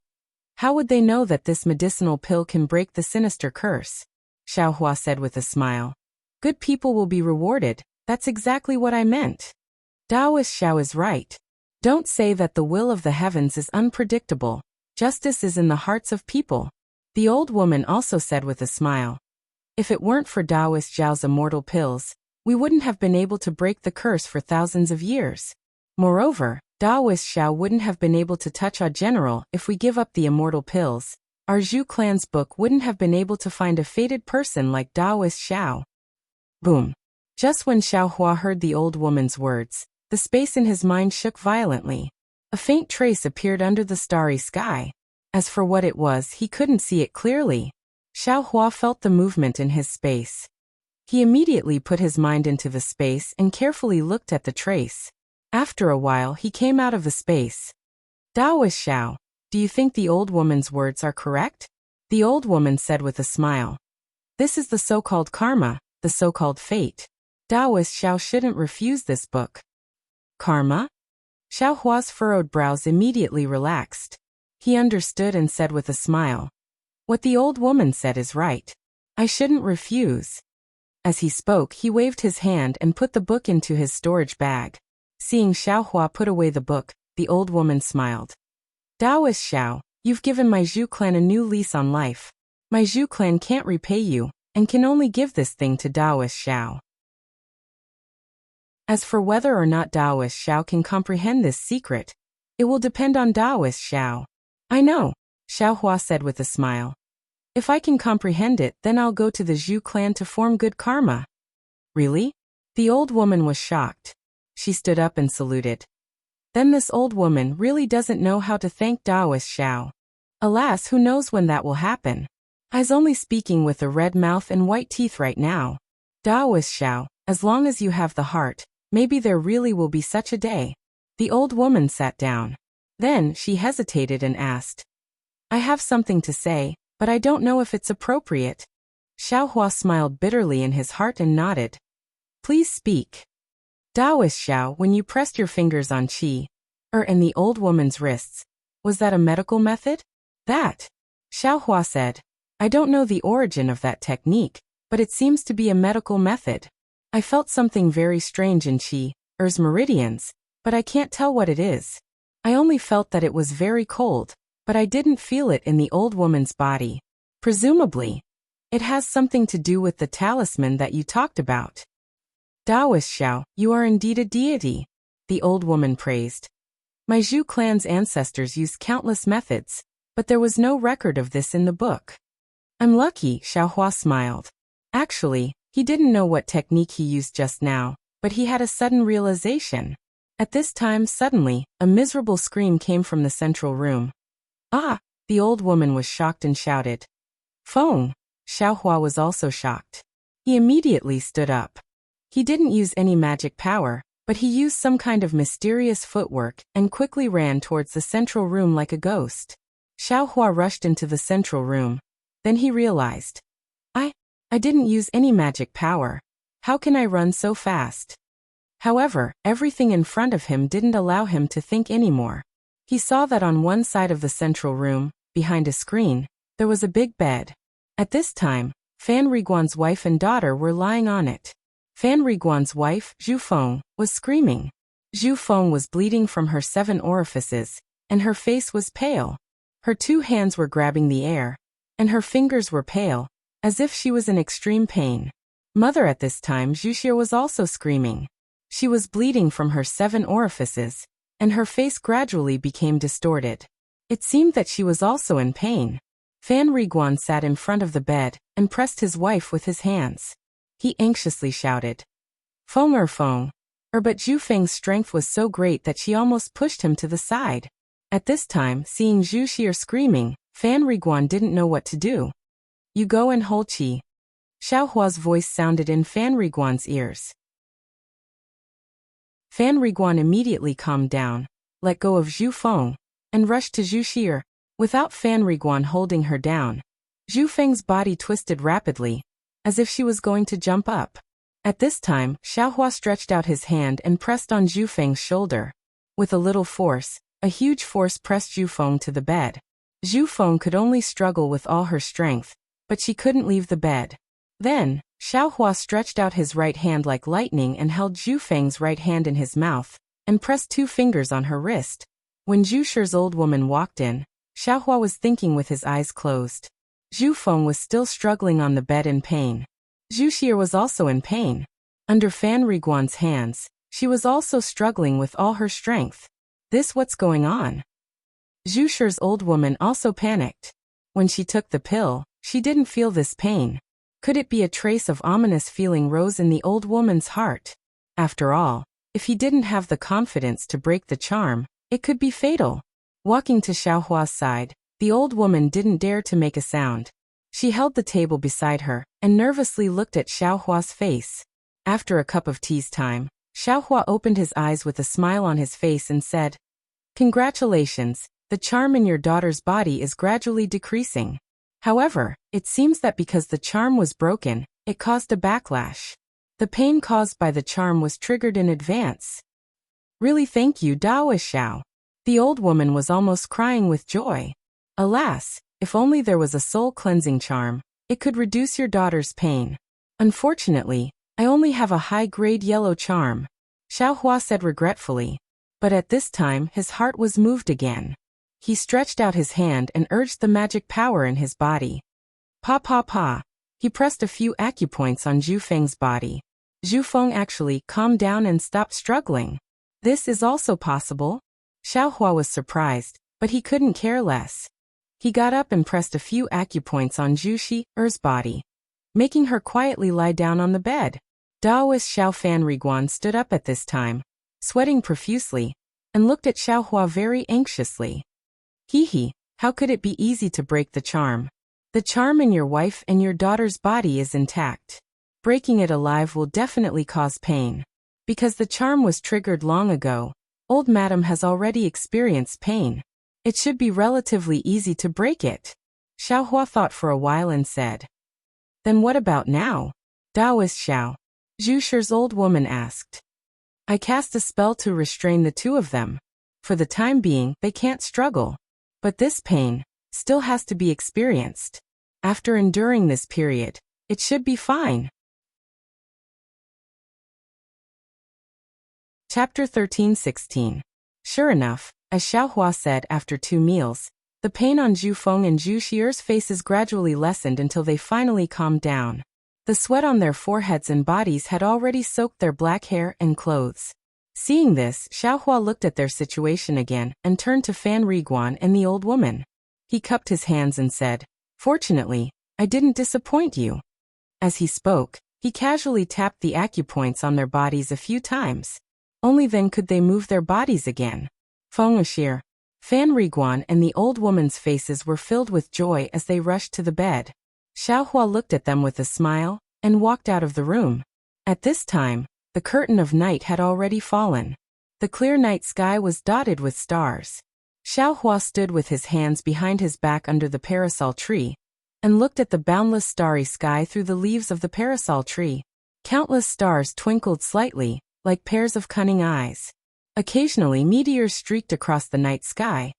how would they know that this medicinal pill can break the sinister curse? Xiaohua said with a smile. Good people will be rewarded, that's exactly what I meant. Taoist Xiao is right. Don't say that the will of the heavens is unpredictable. Justice is in the hearts of people. The old woman also said with a smile. If it weren't for Taoist Zhao's immortal pills, we wouldn't have been able to break the curse for thousands of years. Moreover, Taoist Xiao wouldn't have been able to touch our general if we give up the immortal pills. Our Zhu clan's book wouldn't have been able to find a fated person like Taoist Xiao. Boom. Just when Xiaohua heard the old woman's words, the space in his mind shook violently. A faint trace appeared under the starry sky. As for what it was, he couldn't see it clearly. Xiaohua felt the movement in his space. He immediately put his mind into the space and carefully looked at the trace. After a while, he came out of the space. Taoist Xiao, do you think the old woman's words are correct? The old woman said with a smile. This is the so-called karma, the so-called fate. Taoist Xiao shouldn't refuse this book. Karma? Xiaohua's furrowed brows immediately relaxed. He understood and said with a smile. What the old woman said is right. I shouldn't refuse. As he spoke, he waved his hand and put the book into his storage bag. Seeing Xiaohua put away the book, the old woman smiled. Taoist Xiao, you've given my Zhu clan a new lease on life. My Zhu clan can't repay you, and can only give this thing to Taoist Xiao. As for whether or not Taoist Xiao can comprehend this secret, it will depend on Taoist Xiao. I know, Xiaohua said with a smile. If I can comprehend it, then I'll go to the Zhu clan to form good karma. Really? The old woman was shocked. She stood up and saluted. Then this old woman really doesn't know how to thank Taoist Xiao. Alas, who knows when that will happen. I's only speaking with a red mouth and white teeth right now. Taoist Xiao, as long as you have the heart, maybe there really will be such a day. The old woman sat down. Then she hesitated and asked, I have something to say, but I don't know if it's appropriate. Xiaohua smiled bitterly in his heart and nodded. Please speak. Taoist Xiao, when you pressed your fingers on Qi, and the old woman's wrists, was that a medical method? That, Xiaohua said. I don't know the origin of that technique, but it seems to be a medical method. I felt something very strange in Qi's meridians, but I can't tell what it is. I only felt that it was very cold, but I didn't feel it in the old woman's body. Presumably, it has something to do with the talisman that you talked about. Taoist Xiao, you are indeed a deity, the old woman praised. My Zhu clan's ancestors used countless methods, but there was no record of this in the book. I'm lucky, Xiaohua smiled. Actually, he didn't know what technique he used just now, but he had a sudden realization. At this time, suddenly, a miserable scream came from the central room. Ah! The old woman was shocked and shouted. Feng! Xiaohua was also shocked. He immediately stood up. He didn't use any magic power, but he used some kind of mysterious footwork and quickly ran towards the central room like a ghost. Xiaohua rushed into the central room. Then he realized. I didn't use any magic power. How can I run so fast? However, everything in front of him didn't allow him to think anymore. He saw that on one side of the central room, behind a screen, there was a big bed. At this time, Fan Riguan's wife and daughter were lying on it. Fan Riguan's wife, Zhu Feng, was screaming. Zhu Feng was bleeding from her 7 orifices, and her face was pale. Her 2 hands were grabbing the air, and her fingers were pale, as if she was in extreme pain. Mother at this time, Wuxia was also screaming. She was bleeding from her 7 orifices, and her face gradually became distorted. It seemed that she was also in pain. Fan Riguan sat in front of the bed and pressed his wife with his hands. He anxiously shouted, Feng. But Zhu Feng's strength was so great that she almost pushed him to the side. At this time, seeing Zhu Xie screaming, Fan Riguan didn't know what to do. You go and hold Qi. Xiaohua's voice sounded in Fan Riguan's ears. Fan Riguan immediately calmed down, let go of Zhu Feng, and rushed to Zhu Xie. Without Fan Riguan holding her down, Zhu Feng's body twisted rapidly, as if she was going to jump up. At this time, Xiaohua stretched out his hand and pressed on Zhu Feng's shoulder. With a little force, a huge force pressed Zhu Feng to the bed. Zhu Feng could only struggle with all her strength, but she couldn't leave the bed. Then, Xiaohua stretched out his right hand like lightning and held Zhu Feng's right hand in his mouth, and pressed 2 fingers on her wrist. When Zhu Shi's old woman walked in, Xiaohua was thinking with his eyes closed. Zhu Feng was still struggling on the bed in pain. Zhu Xie was also in pain. Under Fan Riguan's hands, she was also struggling with all her strength. This what's going on? Zhu Shi's old woman also panicked. When she took the pill, she didn't feel this pain. Could it be a trace of ominous feeling rose in the old woman's heart? After all, if he didn't have the confidence to break the charm, it could be fatal. Walking to Xiaohua's side, the old woman didn't dare to make a sound. She held the table beside her and nervously looked at Xiaohua's face. After a cup of tea's time, Xiaohua opened his eyes with a smile on his face and said, Congratulations, the charm in your daughter's body is gradually decreasing. However, it seems that because the charm was broken, it caused a backlash. The pain caused by the charm was triggered in advance. Really thank you, Taoist Xiao. The old woman was almost crying with joy. Alas, if only there was a soul-cleansing charm, it could reduce your daughter's pain. Unfortunately, I only have a high-grade yellow charm, Xiaohua said regretfully. But at this time his heart was moved again. He stretched out his hand and urged the magic power in his body. Pa. He pressed a few acupoints on Zhu Feng's body. Zhu Feng actually calmed down and stopped struggling. This is also possible? Xiaohua was surprised, but he couldn't care less. He got up and pressed a few acupoints on Zhu Xie's body, making her quietly lie down on the bed. Taoist Xiao Fan Riguan stood up at this time, sweating profusely, and looked at Xiaohua very anxiously. Hee, how could it be easy to break the charm? The charm in your wife and your daughter's body is intact. Breaking it alive will definitely cause pain. Because the charm was triggered long ago, old madam has already experienced pain. It should be relatively easy to break it. Xiaohua thought for a while and said. Then what about now? Taoist Xiao. Zhu Shi's old woman asked. I cast a spell to restrain the two of them. For the time being, they can't struggle. But this pain still has to be experienced. After enduring this period, it should be fine. Chapter 13-16. Sure enough, as Xiaohua said after 2 meals, the pain on Zhu Feng and Zhu Shi's faces gradually lessened until they finally calmed down. The sweat on their foreheads and bodies had already soaked their black hair and clothes. Seeing this, Xiaohua looked at their situation again and turned to Fan Riguan and the old woman. He cupped his hands and said, Fortunately, I didn't disappoint you. As he spoke, he casually tapped the acupoints on their bodies a few times. Only then could they move their bodies again. Feng Ashir, Fan Riguan and the old woman's faces were filled with joy as they rushed to the bed. Xiaohua looked at them with a smile and walked out of the room. At this time, the curtain of night had already fallen. The clear night sky was dotted with stars. Xiaohua stood with his hands behind his back under the parasol tree and looked at the boundless starry sky through the leaves of the parasol tree. Countless stars twinkled slightly, like pairs of cunning eyes. Occasionally meteors streaked across the night sky,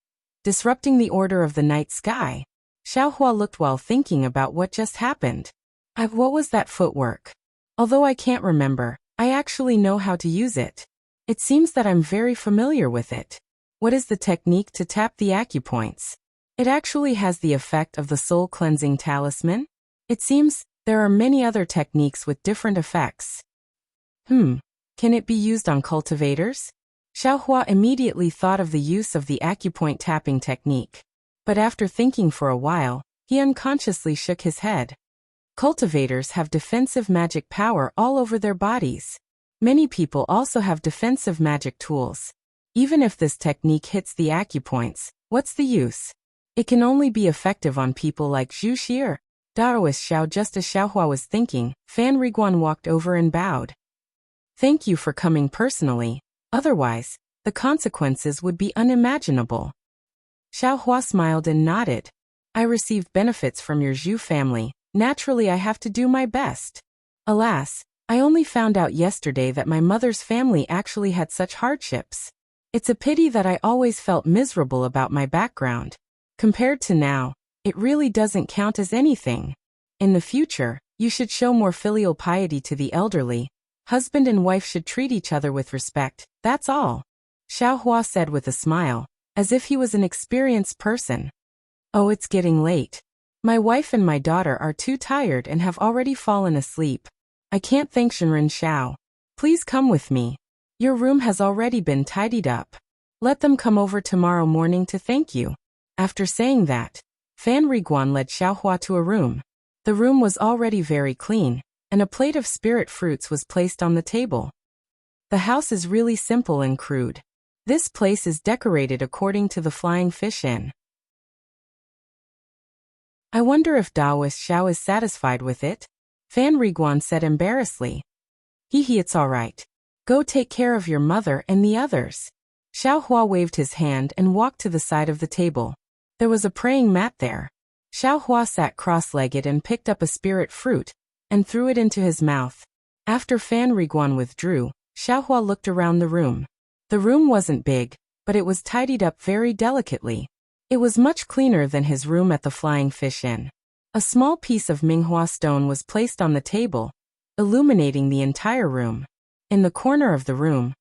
disrupting the order of the night sky. Xiaohua looked while thinking about what just happened. What was that footwork? Although I can't remember, I actually know how to use it. It seems that I'm very familiar with it. What is the technique to tap the acupoints? It actually has the effect of the soul-cleansing talisman? It seems there are many other techniques with different effects. Can it be used on cultivators? Xiaohua immediately thought of the use of the acupoint tapping technique. But after thinking for a while, he unconsciously shook his head. Cultivators have defensive magic power all over their bodies. Many people also have defensive magic tools. Even if this technique hits the acupoints, what's the use? It can only be effective on people like Zhu Shi, Taoist Xiao. Just as Xiaohua was thinking, Fan Riguan walked over and bowed. Thank you for coming personally. Otherwise, the consequences would be unimaginable. Xiaohua smiled and nodded. I received benefits from your Zhu family. Naturally, I have to do my best. Alas, I only found out yesterday that my mother's family actually had such hardships. It's a pity that I always felt miserable about my background. Compared to now, it really doesn't count as anything. In the future, you should show more filial piety to the elderly. Husband and wife should treat each other with respect, that's all. Xiaohua said with a smile, as if he was an experienced person. Oh, it's getting late. My wife and my daughter are too tired and have already fallen asleep. I can't thank Shenren Xiao. Please come with me. Your room has already been tidied up. Let them come over tomorrow morning to thank you. After saying that, Fan Riguan led Xiaohua to a room. The room was already very clean, and a plate of spirit fruits was placed on the table. The house is really simple and crude. This place is decorated according to the Flying Fish Inn. I wonder if Taoist Xiao is satisfied with it? Fan Riguan said embarrassedly. It's all right. Go take care of your mother and the others. Xiaohua waved his hand and walked to the side of the table. There was a praying mat there. Xiaohua sat cross-legged and picked up a spirit fruit and threw it into his mouth. After Fan Riguan withdrew, Xiaohua looked around the room. The room wasn't big, but it was tidied up very delicately. It was much cleaner than his room at the Flying Fish Inn. A small piece of Minghua stone was placed on the table, illuminating the entire room. In the corner of the room,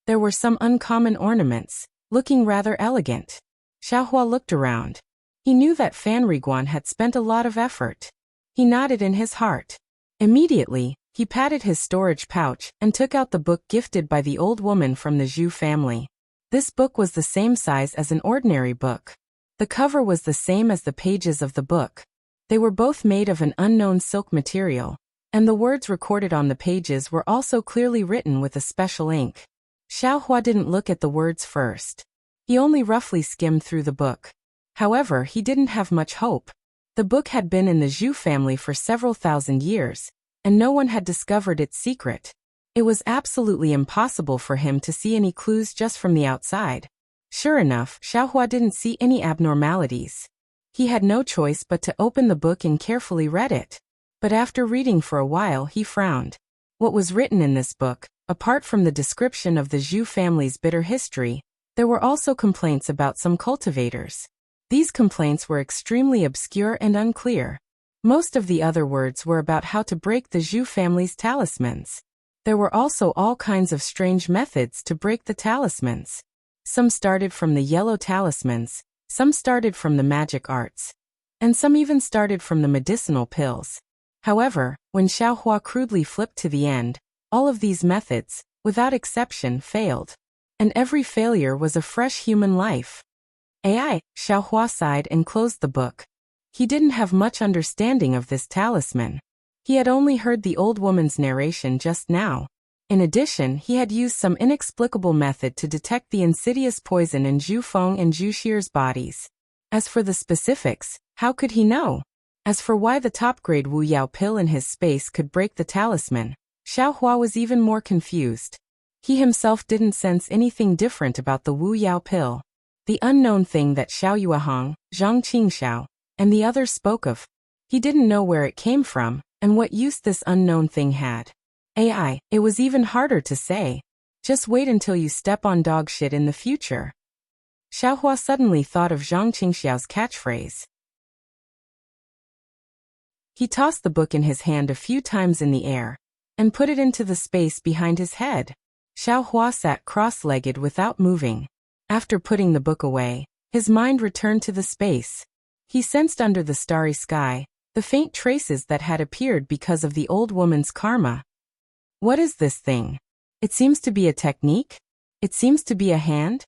there were some uncommon ornaments, looking rather elegant. Xiaohua looked around. He knew that Fan Riguan had spent a lot of effort. He nodded in his heart. Immediately, he patted his storage pouch and took out the book gifted by the old woman from the Zhu family. This book was the same size as an ordinary book. The cover was the same as the pages of the book. They were both made of an unknown silk material, and the words recorded on the pages were also clearly written with a special ink. Xiaohua didn't look at the words first. He only roughly skimmed through the book. However, he didn't have much hope. The book had been in the Zhu family for several thousand years, and no one had discovered its secret. It was absolutely impossible for him to see any clues just from the outside. Sure enough, Xiaohua didn't see any abnormalities. He had no choice but to open the book and carefully read it. But after reading for a while, he frowned. What was written in this book, apart from the description of the Zhu family's bitter history, there were also complaints about some cultivators. These complaints were extremely obscure and unclear. Most of the other words were about how to break the Zhu family's talismans. There were also all kinds of strange methods to break the talismans. Some started from the yellow talismans, some started from the magic arts, and some even started from the medicinal pills. However, when Xiaohua crudely flipped to the end, all of these methods, without exception, failed. And every failure was a fresh human life. Xiaohua sighed and closed the book. He didn't have much understanding of this talisman. He had only heard the old woman's narration just now. In addition, he had used some inexplicable method to detect the insidious poison in Zhu Feng and Zhu Xier's bodies. As for the specifics, how could he know? As for why the top-grade Wu Yao pill in his space could break the talisman, Xiaohua was even more confused. He himself didn't sense anything different about the Wu Yao pill. The unknown thing that Xiao Yuehang, Zhang Qingxiao, and the others spoke of. He didn't know where it came from, and what use this unknown thing had. It was even harder to say. Just wait until you step on dog shit in the future. Xiaohua suddenly thought of Zhang Qingxiao's catchphrase. He tossed the book in his hand a few times in the air, and put it into the space behind his head. Xiaohua sat cross-legged without moving. After putting the book away, his mind returned to the space. He sensed under the starry sky the faint traces that had appeared because of the old woman's karma. What is this thing? It seems to be a technique? It seems to be a hand?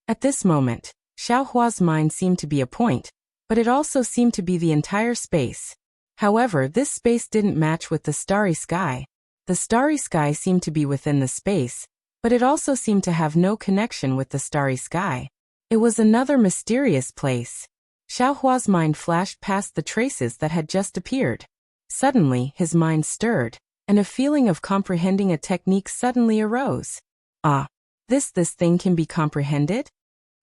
At this moment, Xiaohua's mind seemed to be a point, but it also seemed to be the entire space. However, this space didn't match with the starry sky. The starry sky seemed to be within the space, but it also seemed to have no connection with the starry sky. It was another mysterious place. Xiaohua's mind flashed past the traces that had just appeared. Suddenly, his mind stirred, and a feeling of comprehending a technique suddenly arose. This thing can be comprehended?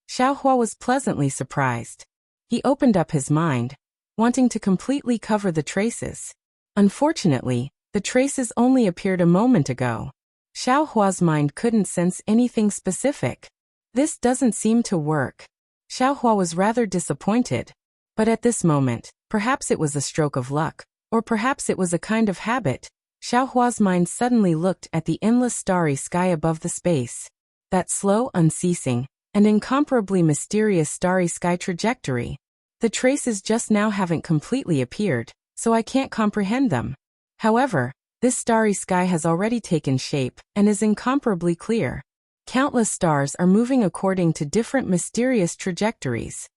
Xiaohua was pleasantly surprised. He opened up his mind, wanting to completely cover the traces. Unfortunately, the traces only appeared a moment ago. Xiaohua's mind couldn't sense anything specific. This doesn't seem to work. Xiaohua was rather disappointed. But at this moment, perhaps it was a stroke of luck, or perhaps it was a kind of habit. Xiaohua's mind suddenly looked at the endless starry sky above the space. That slow, unceasing, and incomparably mysterious starry sky trajectory. The traces just now haven't completely appeared, so I can't comprehend them. However, this starry sky has already taken shape and is incomparably clear. Countless stars are moving according to different mysterious trajectories.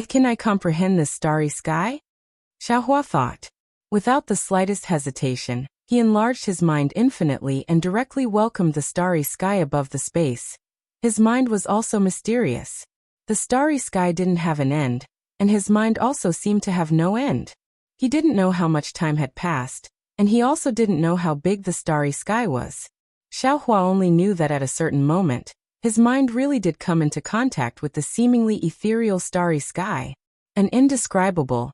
Can I comprehend this starry sky? Xiaohua thought. Without the slightest hesitation, he enlarged his mind infinitely and directly welcomed the starry sky above the space. His mind was also mysterious. The starry sky didn't have an end, and his mind also seemed to have no end. He didn't know how much time had passed, and he also didn't know how big the starry sky was. Xiaohua only knew that at a certain moment, his mind really did come into contact with the seemingly ethereal starry sky. An indescribable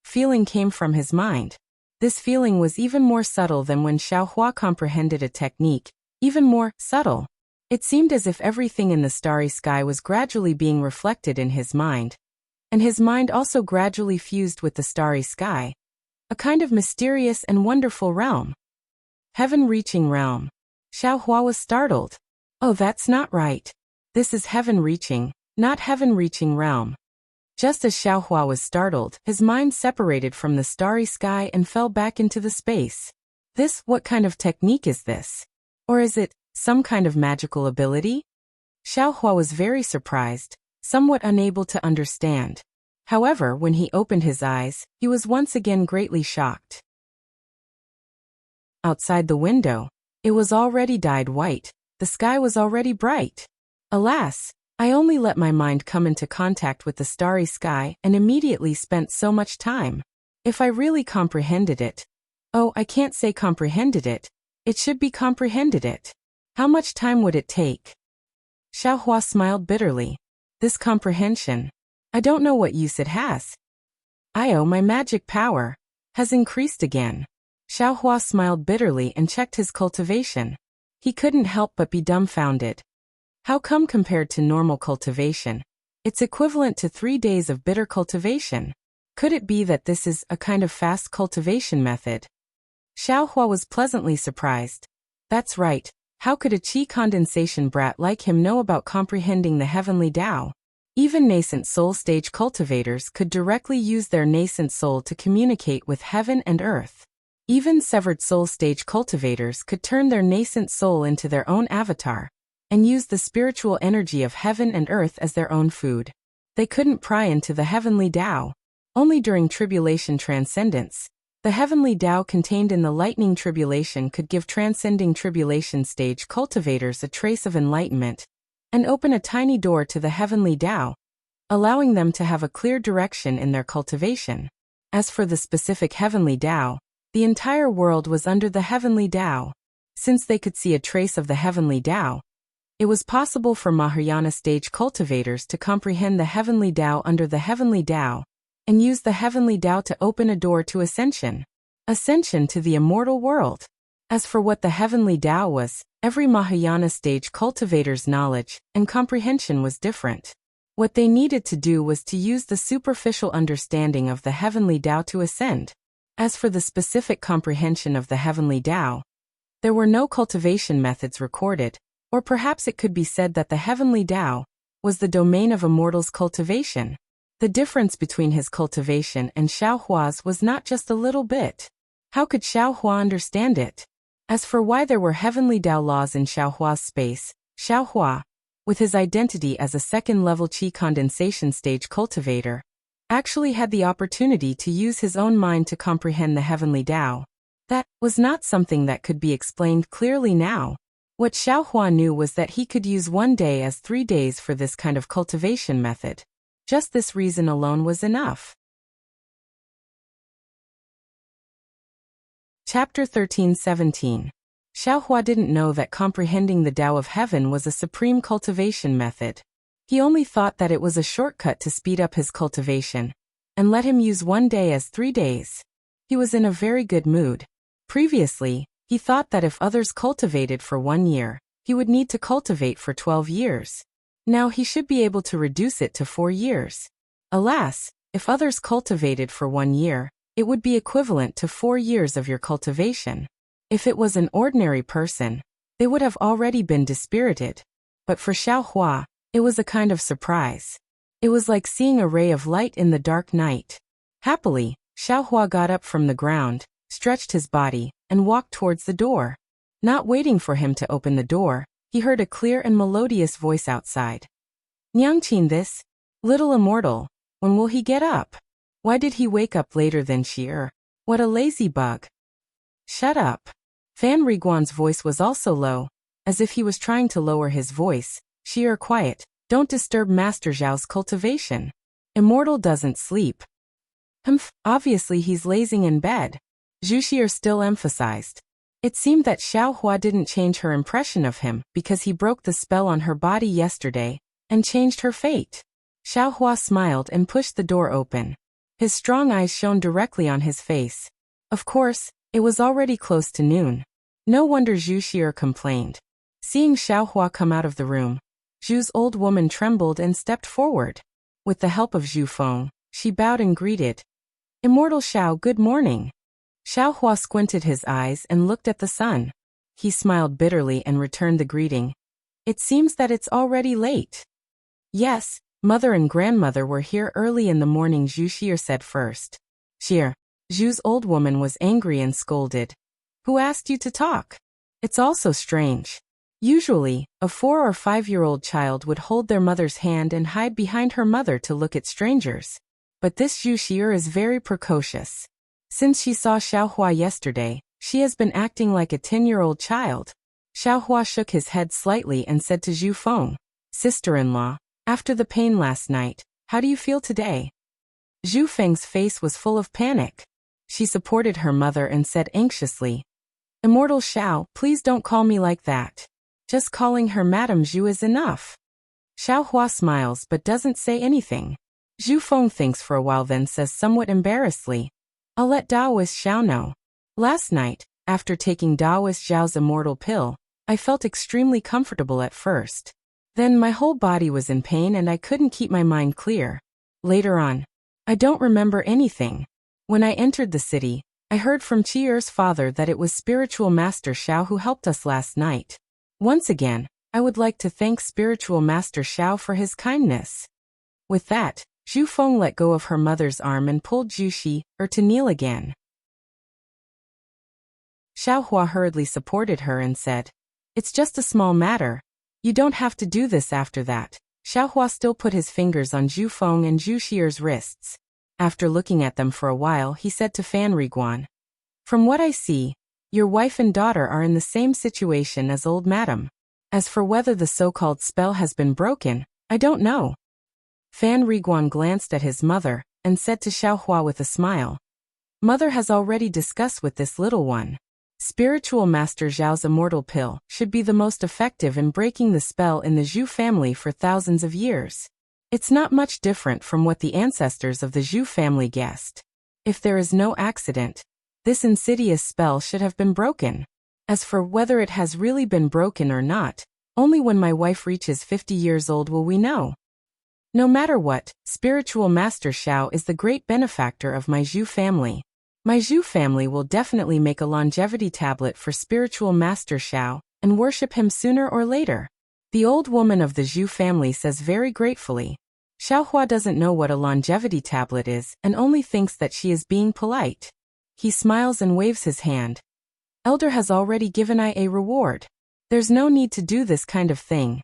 feeling came from his mind. This feeling was even more subtle than when Xiaohua comprehended a technique, even more subtle. It seemed as if everything in the starry sky was gradually being reflected in his mind, and his mind also gradually fused with the starry sky. A kind of mysterious and wonderful realm. Heaven-reaching realm. Xiaohua was startled. Oh, that's not right. This is heaven-reaching, not heaven-reaching realm. Just as Xiaohua was startled, his mind separated from the starry sky and fell back into the space. What kind of technique is this? Or is it some kind of magical ability? Xiaohua was very surprised, somewhat unable to understand. However, when he opened his eyes, he was once again greatly shocked. Outside the window, It was already dyed white. The sky was already bright. Alas, I only let my mind come into contact with the starry sky and immediately spent so much time. If I really comprehended it. Oh, I can't say comprehended it. It should be comprehended it. How much time would it take? Xiaohua smiled bitterly. This comprehension. I don't know what use it has. My magic power has increased again. Xiaohua smiled bitterly and checked his cultivation. He couldn't help but be dumbfounded. How come compared to normal cultivation, it's equivalent to 3 days of bitter cultivation? Could it be that this is a kind of fast cultivation method? Xiaohua was pleasantly surprised. That's right, how could a qi condensation brat like him know about comprehending the heavenly Tao? Even nascent soul stage cultivators could directly use their nascent soul to communicate with heaven and earth. Even severed soul stage cultivators could turn their nascent soul into their own avatar and use the spiritual energy of heaven and earth as their own food. They couldn't pry into the heavenly Tao. Only during tribulation transcendence, the heavenly Tao contained in the lightning tribulation could give transcending tribulation stage cultivators a trace of enlightenment and open a tiny door to the heavenly Tao, allowing them to have a clear direction in their cultivation. As for the specific heavenly Tao, the entire world was under the heavenly Tao. Since they could see a trace of the heavenly Tao, it was possible for Mahayana stage cultivators to comprehend the heavenly Tao under the heavenly Tao and use the heavenly Tao to open a door to ascension. Ascension to the immortal world. As for what the heavenly Tao was, every Mahayana stage cultivator's knowledge and comprehension was different. What they needed to do was to use the superficial understanding of the heavenly Tao to ascend. As for the specific comprehension of the heavenly Tao, there were no cultivation methods recorded, or perhaps it could be said that the heavenly Tao was the domain of immortals' cultivation. The difference between his cultivation and Xiaohua's was not just a little bit. How could Xiaohua understand it? As for why there were heavenly Tao laws in Xiaohua's space, Xiaohua, with his identity as a second-level qi condensation stage cultivator, actually had the opportunity to use his own mind to comprehend the heavenly Tao. That was not something that could be explained clearly now. What Xiaohua knew was that he could use 1 day as 3 days for this kind of cultivation method. Just this reason alone was enough. Chapter 13:17. Xiaohua didn't know that comprehending the Tao of Heaven was a supreme cultivation method. He only thought that it was a shortcut to speed up his cultivation and let him use 1 day as 3 days. He was in a very good mood. Previously, he thought that if others cultivated for 1 year, he would need to cultivate for 12 years. Now he should be able to reduce it to 4 years. Alas, if others cultivated for 1 year, it would be equivalent to 4 years of your cultivation. If it was an ordinary person, they would have already been dispirited. But for Xiaohua, it was a kind of surprise. It was like seeing a ray of light in the dark night. Happily, Xiaohua got up from the ground, stretched his body, and walked towards the door. Not waiting for him to open the door, he heard a clear and melodious voice outside. Niangqin this? Little immortal, when will he get up? Why did he wake up later than Shi'er? What a lazy bug. Shut up. Fan Riguan's voice was also low, as if he was trying to lower his voice. Shi'er, quiet, don't disturb Master Zhao's cultivation. Immortal doesn't sleep. Obviously he's lazing in bed. Zhu Shi'er still emphasized. It seemed that Xiaohua didn't change her impression of him because he broke the spell on her body yesterday and changed her fate. Xiaohua smiled and pushed the door open. His strong eyes shone directly on his face. Of course, it was already close to noon. No wonder Zhu Shi'er complained. Seeing Xiaohua come out of the room, Zhu's old woman trembled and stepped forward. With the help of Zhu Feng, she bowed and greeted. Immortal Xiao, good morning. Xiaohua squinted his eyes and looked at the sun. He smiled bitterly and returned the greeting. It seems that it's already late. Yes, mother and grandmother were here early in the morning, Zhu Shi'er said first. Shi'er. Zhu's old woman was angry and scolded. Who asked you to talk? It's also strange. Usually, a 4 or 5-year-old child would hold their mother's hand and hide behind her mother to look at strangers. But this Zhu Shi'er is very precocious. Since she saw Xiaohua yesterday, She has been acting like a 10-year-old child. Xiaohua shook his head slightly and said to Zhu Feng, "Sister-in-law, after the pain last night, how do you feel today?" Zhu Feng's face was full of panic. She supported her mother and said anxiously, "Immortal Xiao, please don't call me like that. Just calling her Madame Zhu is enough." Xiaohua smiles but doesn't say anything. Zhu Feng thinks for a while then says somewhat embarrassedly, "I'll let Daoist Xiao know. Last night, after taking Daoist Xiao's immortal pill, I felt extremely comfortable at first. Then my whole body was in pain and I couldn't keep my mind clear. Later on, I don't remember anything. When I entered the city, I heard from Qiyer's father that it was Spiritual Master Xiao who helped us last night. Once again, I would like to thank Spiritual Master Xiao for his kindness." With that, Zhu Feng let go of her mother's arm and pulled Zhu to kneel again. Xiaohua hurriedly supported her and said, "It's just a small matter. You don't have to do this after that." Xiaohua still put his fingers on Zhu Feng and Zhu Xier's wrists. After looking at them for a while, he said to Fan Riguan, "From what I see, your wife and daughter are in the same situation as old madam. As for whether the so-called spell has been broken, I don't know." Fan Riguan glanced at his mother and said to Xiaohua with a smile, "Mother has already discussed with this little one. Spiritual Master Zhao's immortal pill should be the most effective in breaking the spell in the Zhu family for thousands of years. It's not much different from what the ancestors of the Zhu family guessed. If there is no accident, this insidious spell should have been broken. As for whether it has really been broken or not, only when my wife reaches 50 years old will we know. No matter what, Spiritual Master Xiao is the great benefactor of my Zhu family. My Zhu family will definitely make a longevity tablet for Spiritual Master Xiao and worship him sooner or later." The old woman of the Zhu family says very gratefully. Xiaohua doesn't know what a longevity tablet is and only thinks that she is being polite. He smiles and waves his hand. "Elder has already given I a reward. There's no need to do this kind of thing."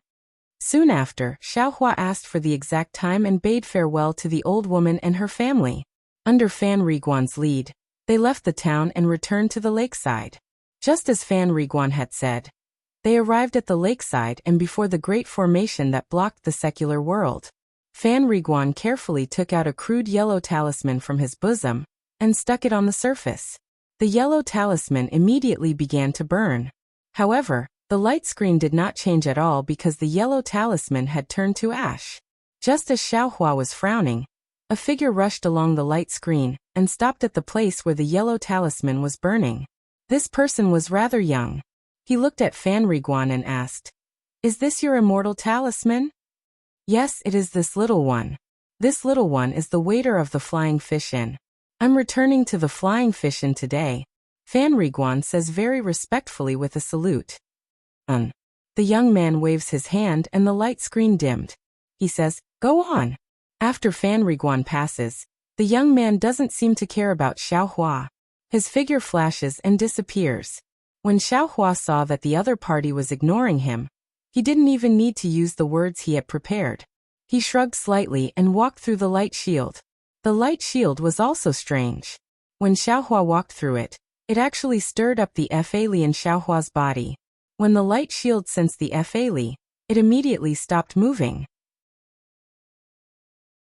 Soon after, Xiaohua asked for the exact time and bade farewell to the old woman and her family. Under Fan Riguan's lead, they left the town and returned to the lakeside. Just as Fan Riguan had said, they arrived at the lakeside and before the great formation that blocked the secular world. Fan Riguan carefully took out a crude yellow talisman from his bosom and stuck it on the surface. The yellow talisman immediately began to burn. However, the light screen did not change at all because the yellow talisman had turned to ash. Just as Xiaohua was frowning, a figure rushed along the light screen and stopped at the place where the yellow talisman was burning. This person was rather young. He looked at Fan Riguan and asked, "Is this your immortal talisman?" "Yes, it is this little one. This little one is the waiter of the Flying Fish Inn. I'm returning to the Flying Fish Inn today," Fan Riguan says very respectfully with a salute. The young man waves his hand and the light screen dimmed. He says, "Go on." After Fan Riguan passes, the young man doesn't seem to care about Xiaohua. His figure flashes and disappears. When Xiaohua saw that the other party was ignoring him, he didn't even need to use the words he had prepared. He shrugged slightly and walked through the light shield. The light shield was also strange. When Xiaohua walked through it, it actually stirred up the Fali in Xiaohua's body. When the light shield sensed the Fali, it immediately stopped moving.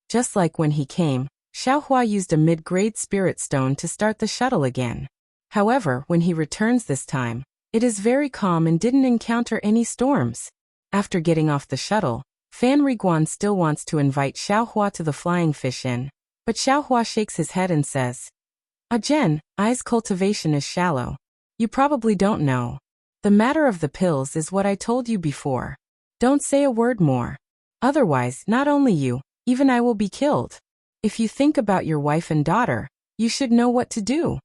Just like when he came, Xiaohua used a mid-grade spirit stone to start the shuttle again. However, when he returns this time, it is very calm and didn't encounter any storms. After getting off the shuttle, Fan Riguan still wants to invite Xiaohua to the Flying Fish Inn, but Xiaohua shakes his head and says, "Jen, I's cultivation is shallow. You probably don't know. The matter of the pills is what I told you before. Don't say a word more. Otherwise, not only you, even I will be killed. If you think about your wife and daughter, you should know what to do."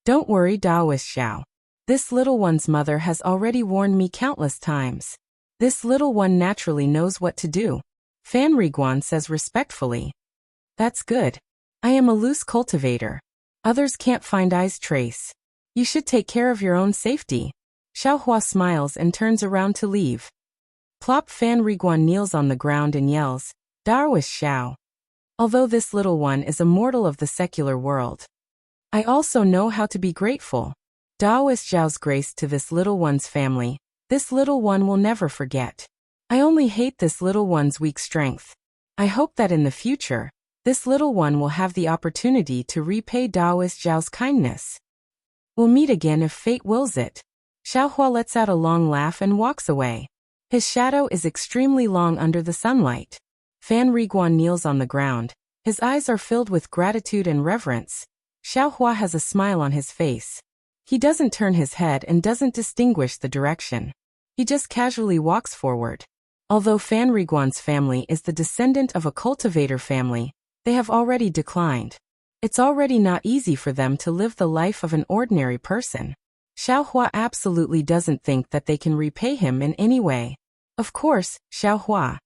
"Don't worry, Daoist Xiao. This little one's mother has already warned me countless times. This little one naturally knows what to do," Fan Riguan says respectfully. "That's good. I am a loose cultivator. Others can't find I's trace. You should take care of your own safety." Xiaohua smiles and turns around to leave. Plop. Fan Riguan kneels on the ground and yells, "Daoist Xiao. Although this little one is a mortal of the secular world, I also know how to be grateful. Daoist Zhao's grace to this little one's family. This little one will never forget. I only hate this little one's weak strength. I hope that in the future, this little one will have the opportunity to repay Daoist Zhao's kindness. We'll meet again if fate wills it. Xiaohua lets out a long laugh and walks away. His shadow is extremely long under the sunlight. Fan Riguan kneels on the ground. His eyes are filled with gratitude and reverence. Xiaohua has a smile on his face. He doesn't turn his head and doesn't distinguish the direction. He just casually walks forward. Although Fan Riguan's family is the descendant of a cultivator family, they have already declined. It's already not easy for them to live the life of an ordinary person. Xiaohua absolutely doesn't think that they can repay him in any way. Of course, Xiaohua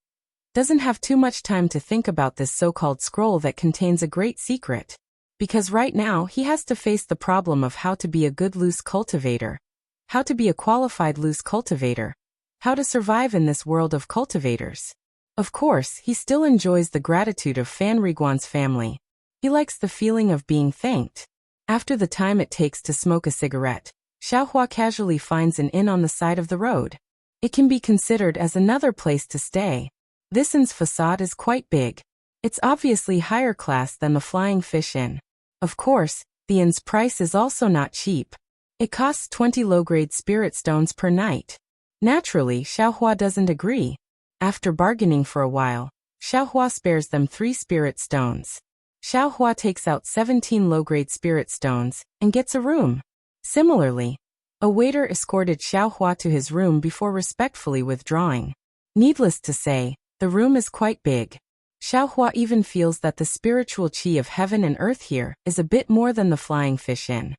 doesn't have too much time to think about this so-called scroll that contains a great secret. Because right now he has to face the problem of how to be a good loose cultivator, how to be a qualified loose cultivator, how to survive in this world of cultivators. Of course, he still enjoys the gratitude of Fan Riguan's family. He likes the feeling of being thanked. After the time it takes to smoke a cigarette, Xiaohua casually finds an inn on the side of the road. It can be considered as another place to stay. This inn's facade is quite big. It's obviously higher class than the Flying Fish Inn. Of course, the inn's price is also not cheap. It costs 20 low-grade spirit stones per night. Naturally, Xiaohua doesn't agree. After bargaining for a while, Xiaohua spares them 3 spirit stones. Xiaohua takes out 17 low-grade spirit stones and gets a room. Similarly, a waiter escorted Xiaohua to his room before respectfully withdrawing. Needless to say, the room is quite big. Xiaohua even feels that the spiritual qi of heaven and earth here is a bit more than the Flying Fish Inn.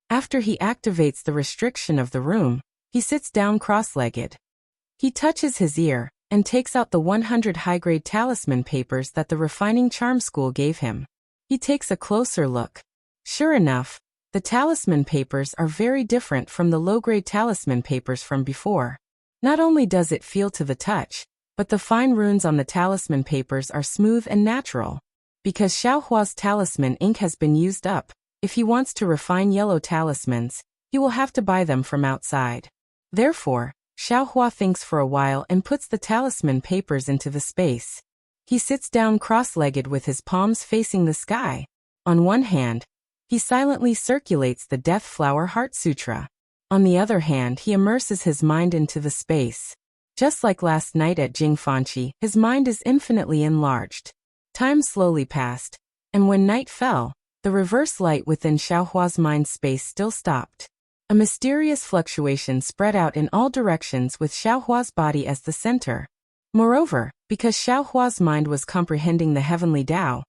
After he activates the restriction of the room, he sits down cross-legged. He touches his ear and takes out the 100 high-grade talisman papers that the refining charm school gave him. He takes a closer look. Sure enough, the talisman papers are very different from the low-grade talisman papers from before. Not only does it feel to the touch, but the fine runes on the talisman papers are smooth and natural. Because Xiaohua's talisman ink has been used up, if he wants to refine yellow talismans, he will have to buy them from outside. Therefore, Xiaohua thinks for a while and puts the talisman papers into the space. He sits down cross-legged with his palms facing the sky. On one hand, he silently circulates the Death Flower Heart Sutra. On the other hand, he immerses his mind into the space. Just like last night at Jingfanqi, his mind is infinitely enlarged. Time slowly passed, and when night fell, the reverse light within Xiaohua's mind space still stopped. A mysterious fluctuation spread out in all directions with Xiaohua's body as the center. Moreover, because Xiaohua's mind was comprehending the heavenly Tao,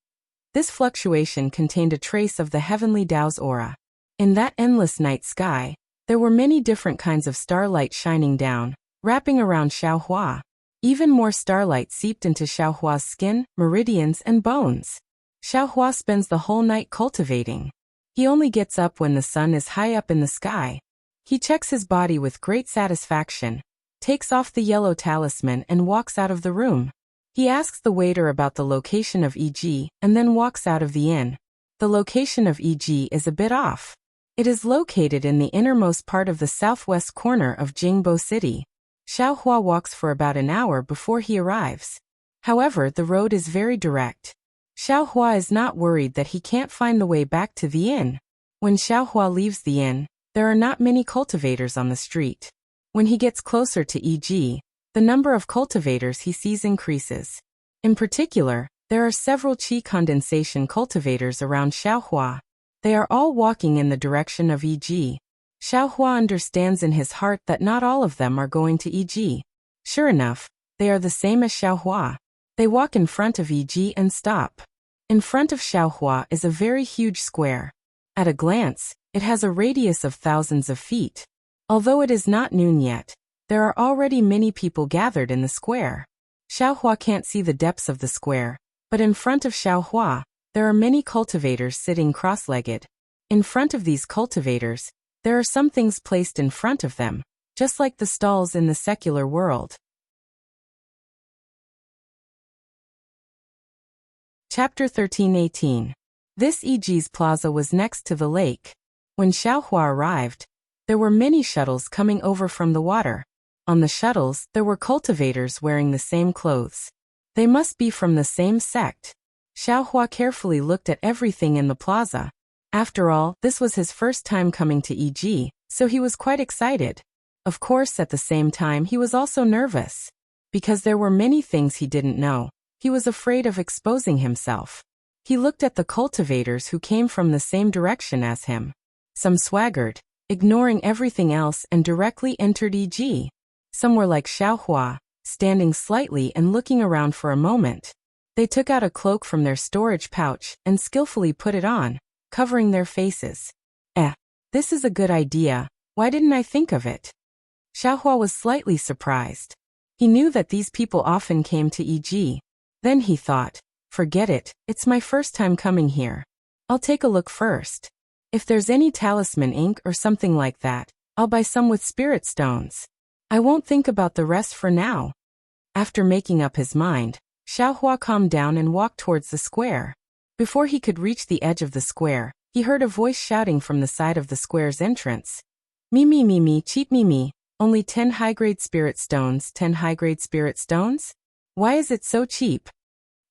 this fluctuation contained a trace of the heavenly Tao's aura. In that endless night sky, there were many different kinds of starlight shining down, wrapping around Xiaohua. Even more starlight seeped into Xiaohua's skin, meridians, and bones. Xiaohua spends the whole night cultivating. He only gets up when the sun is high up in the sky. He checks his body with great satisfaction, takes off the yellow talisman and walks out of the room. He asks the waiter about the location of EG and then walks out of the inn. The location of EG is a bit off. It is located in the innermost part of the southwest corner of Jingbo City. Xiaohua walks for about an hour before he arrives. However, the road is very direct. Xiaohua is not worried that he can't find the way back to the inn. When Xiaohua leaves the inn, there are not many cultivators on the street. When he gets closer to EG, the number of cultivators he sees increases. In particular, there are several qi condensation cultivators around Xiaohua. They are all walking in the direction of EG. Xiaohua understands in his heart that not all of them are going to EG. Sure enough, they are the same as Xiaohua. They walk in front of EG and stop. In front of Xiaohua is a very huge square. At a glance, it has a radius of thousands of feet. Although it is not noon yet, there are already many people gathered in the square. Xiaohua can't see the depths of the square, but in front of Xiaohua, there are many cultivators sitting cross-legged. In front of these cultivators, there are some things placed in front of them, just like the stalls in the secular world. Chapter 13:18. This EG's plaza was next to the lake. When Xiaohua arrived, there were many shuttles coming over from the water. On the shuttles, there were cultivators wearing the same clothes. They must be from the same sect. Xiaohua carefully looked at everything in the plaza. After all, this was his first time coming to EG, so he was quite excited. Of course, at the same time he was also nervous. Because there were many things he didn't know, he was afraid of exposing himself. He looked at the cultivators who came from the same direction as him. Some swaggered, ignoring everything else, and directly entered EG. Some were like Xiaohua, standing slightly and looking around for a moment. They took out a cloak from their storage pouch and skillfully put it on, covering their faces. This is a good idea. Why didn't I think of it? Xiaohua was slightly surprised. He knew that these people often came to EG. Then he thought, forget it, it's my first time coming here. I'll take a look first. If there's any talisman ink or something like that, I'll buy some with spirit stones. I won't think about the rest for now. After making up his mind, Xiaohua calmed down and walked towards the square. Before he could reach the edge of the square, he heard a voice shouting from the side of the square's entrance. Me, cheap me, only 10 high-grade spirit stones, 10 high-grade spirit stones? Why is it so cheap?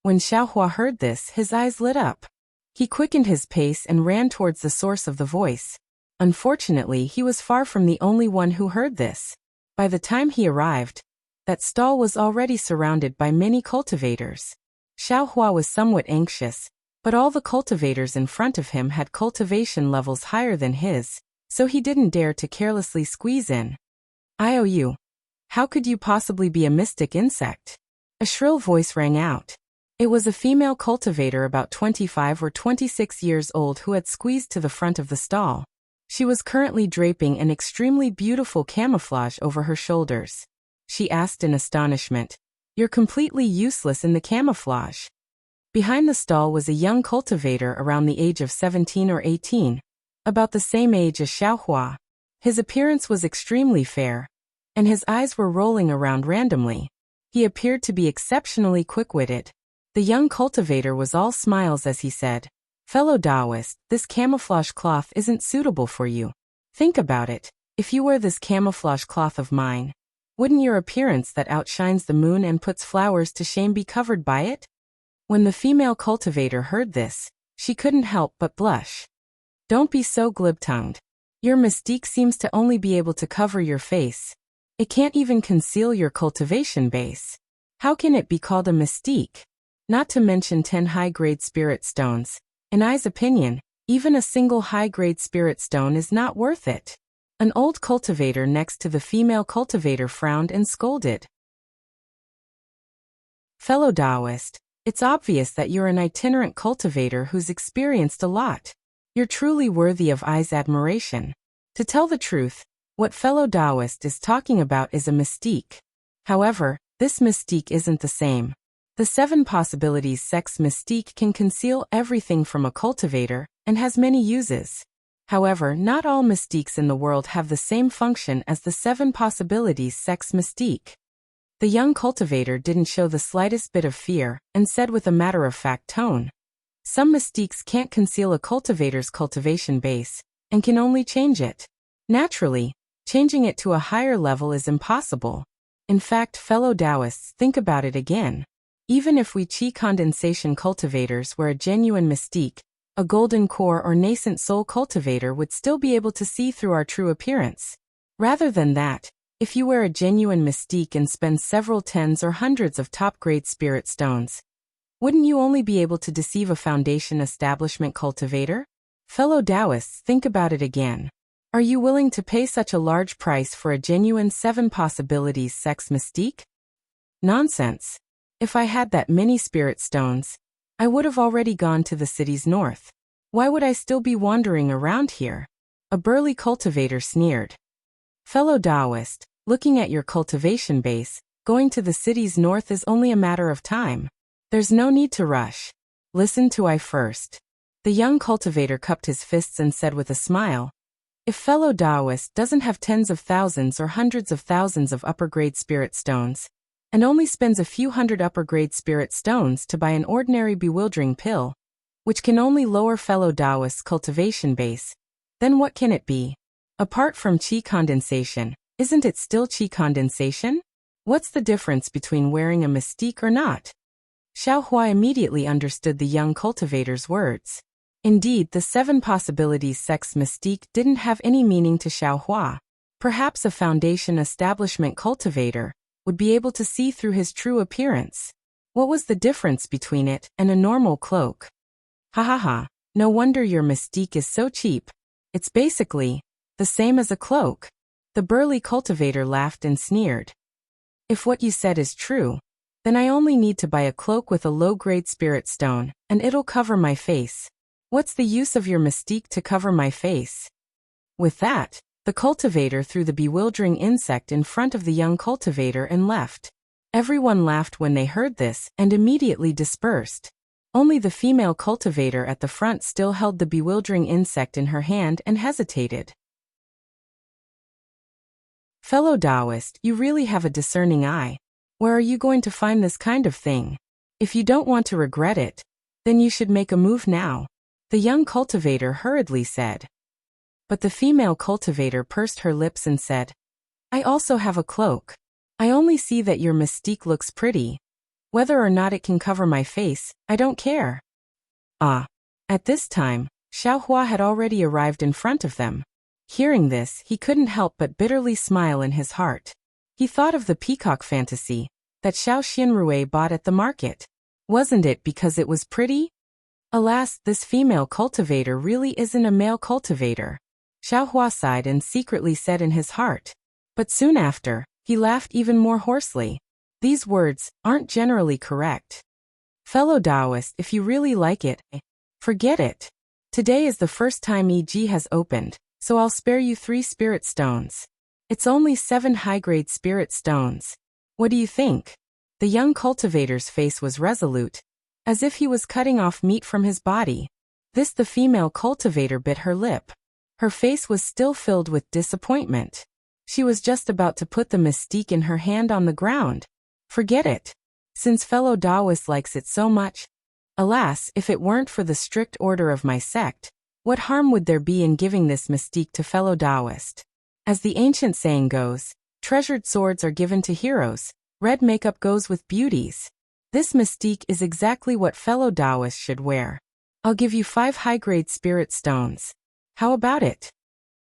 When Xiaohua heard this, his eyes lit up. He quickened his pace and ran towards the source of the voice. Unfortunately, he was far from the only one who heard this. By the time he arrived, that stall was already surrounded by many cultivators. Xiaohua was somewhat anxious, but all the cultivators in front of him had cultivation levels higher than his, so he didn't dare to carelessly squeeze in. IOU. How could you possibly be a mystic insect? A shrill voice rang out. It was a female cultivator about 25 or 26 years old who had squeezed to the front of the stall. She was currently draping an extremely beautiful camouflage over her shoulders. She asked in astonishment, "You're completely useless in the camouflage." Behind the stall was a young cultivator around the age of 17 or 18, about the same age as Xiaohua. His appearance was extremely fair, and his eyes were rolling around randomly. He appeared to be exceptionally quick-witted. The young cultivator was all smiles as he said, "Fellow Taoist, this camouflage cloth isn't suitable for you. Think about it. If you wear this camouflage cloth of mine, wouldn't your appearance that outshines the moon and puts flowers to shame be covered by it?" When the female cultivator heard this, she couldn't help but blush. "Don't be so glib-tongued. Your mystique seems to only be able to cover your face. It can't even conceal your cultivation base. How can it be called a mystique? Not to mention 10 high-grade spirit stones. In I's opinion, even a single high-grade spirit stone is not worth it." An old cultivator next to the female cultivator frowned and scolded. "Fellow Taoist, it's obvious that you're an itinerant cultivator who's experienced a lot. You're truly worthy of I's admiration. To tell the truth, what fellow Taoist is talking about is a mystique. However, this mystique isn't the same. The 7 possibilities sex mystique can conceal everything from a cultivator and has many uses. However, not all mystiques in the world have the same function as the 7 possibilities sex mystique." The young cultivator didn't show the slightest bit of fear and said with a matter-of-fact tone, "Some mystiques can't conceal a cultivator's cultivation base and can only change it. Naturally, changing it to a higher level is impossible. In fact, fellow Taoists, think about it again. Even if we Qi condensation cultivators were a genuine mystique, a golden core or nascent soul cultivator would still be able to see through our true appearance. Rather than that, if you wear a genuine mystique and spend several tens or hundreds of top-grade spirit stones, wouldn't you only be able to deceive a foundation establishment cultivator? Fellow Taoists, think about it again. Are you willing to pay such a large price for a genuine 7 possibilities sex mystique? Nonsense. If I had that many spirit stones, I would have already gone to the city's north. Why would I still be wandering around here?" A burly cultivator sneered. "Fellow Taoist, looking at your cultivation base, going to the city's north is only a matter of time. There's no need to rush. Listen to I first." The young cultivator cupped his fists and said with a smile, "If fellow Taoist doesn't have tens of thousands or hundreds of thousands of upper-grade spirit stones, and only spends a few hundred upper-grade spirit stones to buy an ordinary bewildering pill, which can only lower fellow Taoist's cultivation base, Then what can it be? Apart from qi condensation, isn't it still qi condensation? What's the difference between wearing a mystique or not? Xiaohua immediately understood the young cultivator's words. Indeed, the 7 possibilities sex mystique didn't have any meaning to Xiaohua. Perhaps a foundation establishment cultivator would be able to see through his true appearance. What was the difference between it and a normal cloak? Ha ha ha, no wonder your mystique is so cheap. It's basically the same as a cloak. The burly cultivator laughed and sneered. If what you said is true, then I only need to buy a cloak with a low-grade spirit stone, and it'll cover my face. What's the use of your mystique to cover my face? With that, the cultivator threw the bewildering insect in front of the young cultivator and left. Everyone laughed when they heard this and immediately dispersed. Only the female cultivator at the front still held the bewildering insect in her hand and hesitated. Fellow Taoist, you really have a discerning eye. Where are you going to find this kind of thing? If you don't want to regret it, then you should make a move now, the young cultivator hurriedly said. But the female cultivator pursed her lips and said, I also have a cloak. I only see that your mystique looks pretty. Whether or not it can cover my face, I don't care. Ah. At this time, Xiaohua had already arrived in front of them. Hearing this, he couldn't help but bitterly smile in his heart. He thought of the peacock fantasy that Xiao Xinrui bought at the market. Wasn't it because it was pretty? Alas, this female cultivator really isn't a male cultivator. Xiaohua sighed and secretly said in his heart. But soon after, he laughed even more hoarsely. These words aren't generally correct. Fellow Taoist, if you really like it, forget it. Today is the first time EG has opened, so I'll spare you 3 spirit stones. It's only 7 high-grade spirit stones. What do you think? The young cultivator's face was resolute, as if he was cutting off meat from his body. The female cultivator bit her lip. Her face was still filled with disappointment. She was just about to put the mystique in her hand on the ground. Forget it. Since fellow Taoist likes it so much. Alas, if it weren't for the strict order of my sect, what harm would there be in giving this mystique to fellow Taoist? As the ancient saying goes, treasured swords are given to heroes, red makeup goes with beauties. This mystique is exactly what fellow Taoist should wear. I'll give you 5 high-grade spirit stones. How about it?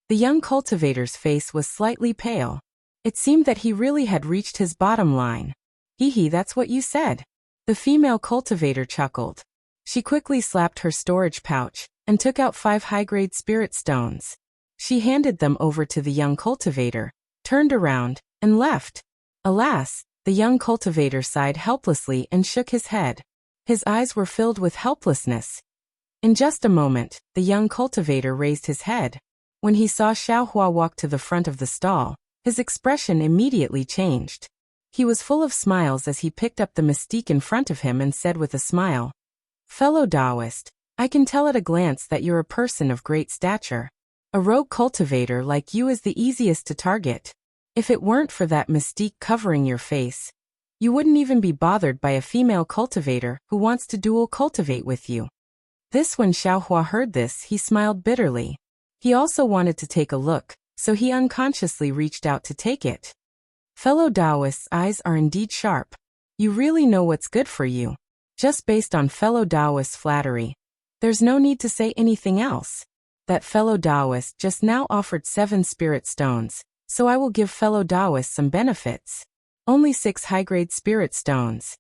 The young cultivator's face was slightly pale. It seemed that he really had reached his bottom line. Hee, that's what you said. The female cultivator chuckled. She quickly slapped her storage pouch and took out 5 high-grade spirit stones. She handed them over to the young cultivator, turned around, and left. Alas, the young cultivator sighed helplessly and shook his head. His eyes were filled with helplessness. In just a moment, the young cultivator raised his head. When he saw Xiaohua walk to the front of the stall, his expression immediately changed. He was full of smiles as he picked up the mystique in front of him and said with a smile, Fellow Taoist, I can tell at a glance that you're a person of great stature. A rogue cultivator like you is the easiest to target. If it weren't for that mystique covering your face, you wouldn't even be bothered by a female cultivator who wants to dual cultivate with you. When Xiaohua heard this, he smiled bitterly. He also wanted to take a look, so he unconsciously reached out to take it. Fellow Taoist's eyes are indeed sharp. You really know what's good for you. Just based on fellow Taoist's flattery, there's no need to say anything else. That fellow Taoist just now offered 7 spirit stones, so I will give fellow Taoist some benefits. Only 6 high-grade spirit stones.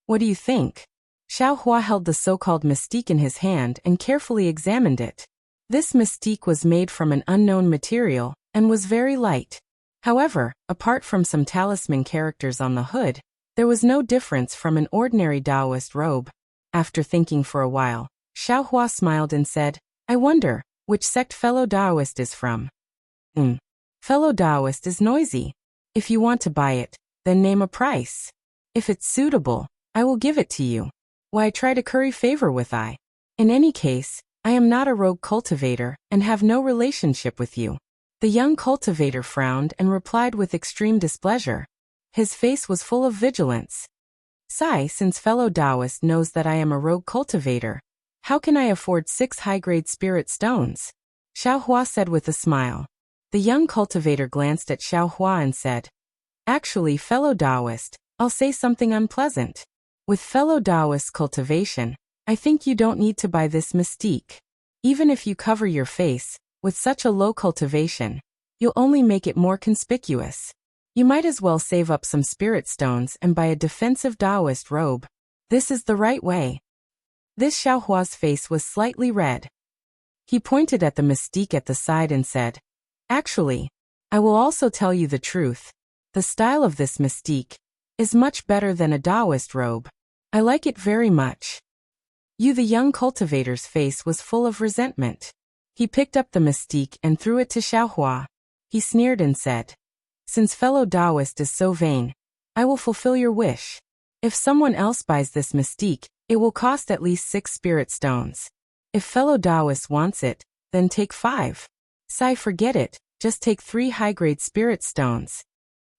What do you think? Xiaohua held the so-called mystique in his hand and carefully examined it. This mystique was made from an unknown material and was very light. However, apart from some talisman characters on the hood, there was no difference from an ordinary Taoist robe. After thinking for a while, Xiaohua smiled and said, I wonder which sect fellow Taoist is from. Fellow Taoist is noisy. If you want to buy it, then name a price. If it's suitable, I will give it to you. Why try to curry favor with I? In any case, I am not a rogue cultivator and have no relationship with you. The young cultivator frowned and replied with extreme displeasure. His face was full of vigilance. Since fellow Taoist knows that I am a rogue cultivator, How can I afford 6 high-grade spirit stones? Xiaohua said with a smile. The young cultivator glanced at Xiaohua and said, Actually, fellow Taoist, I'll say something unpleasant. With fellow Taoist cultivation, I think you don't need to buy this mystique. Even if you cover your face, with such a low cultivation, you'll only make it more conspicuous. You might as well save up some spirit stones and buy a defensive Taoist robe. This is the right way. This Xiaohua's face was slightly red. He pointed at the mystique at the side and said, Actually, I will also tell you the truth. The style of this mystique is much better than a Taoist robe. I like it very much. The young cultivator's face was full of resentment. He picked up the mystique and threw it to Xiaohua. He sneered and said, Since fellow Taoist is so vain, I will fulfill your wish. If someone else buys this mystique, it will cost at least 6 spirit stones. If fellow Taoist wants it, then take 5. Sai, forget it, just take 3 high-grade spirit stones.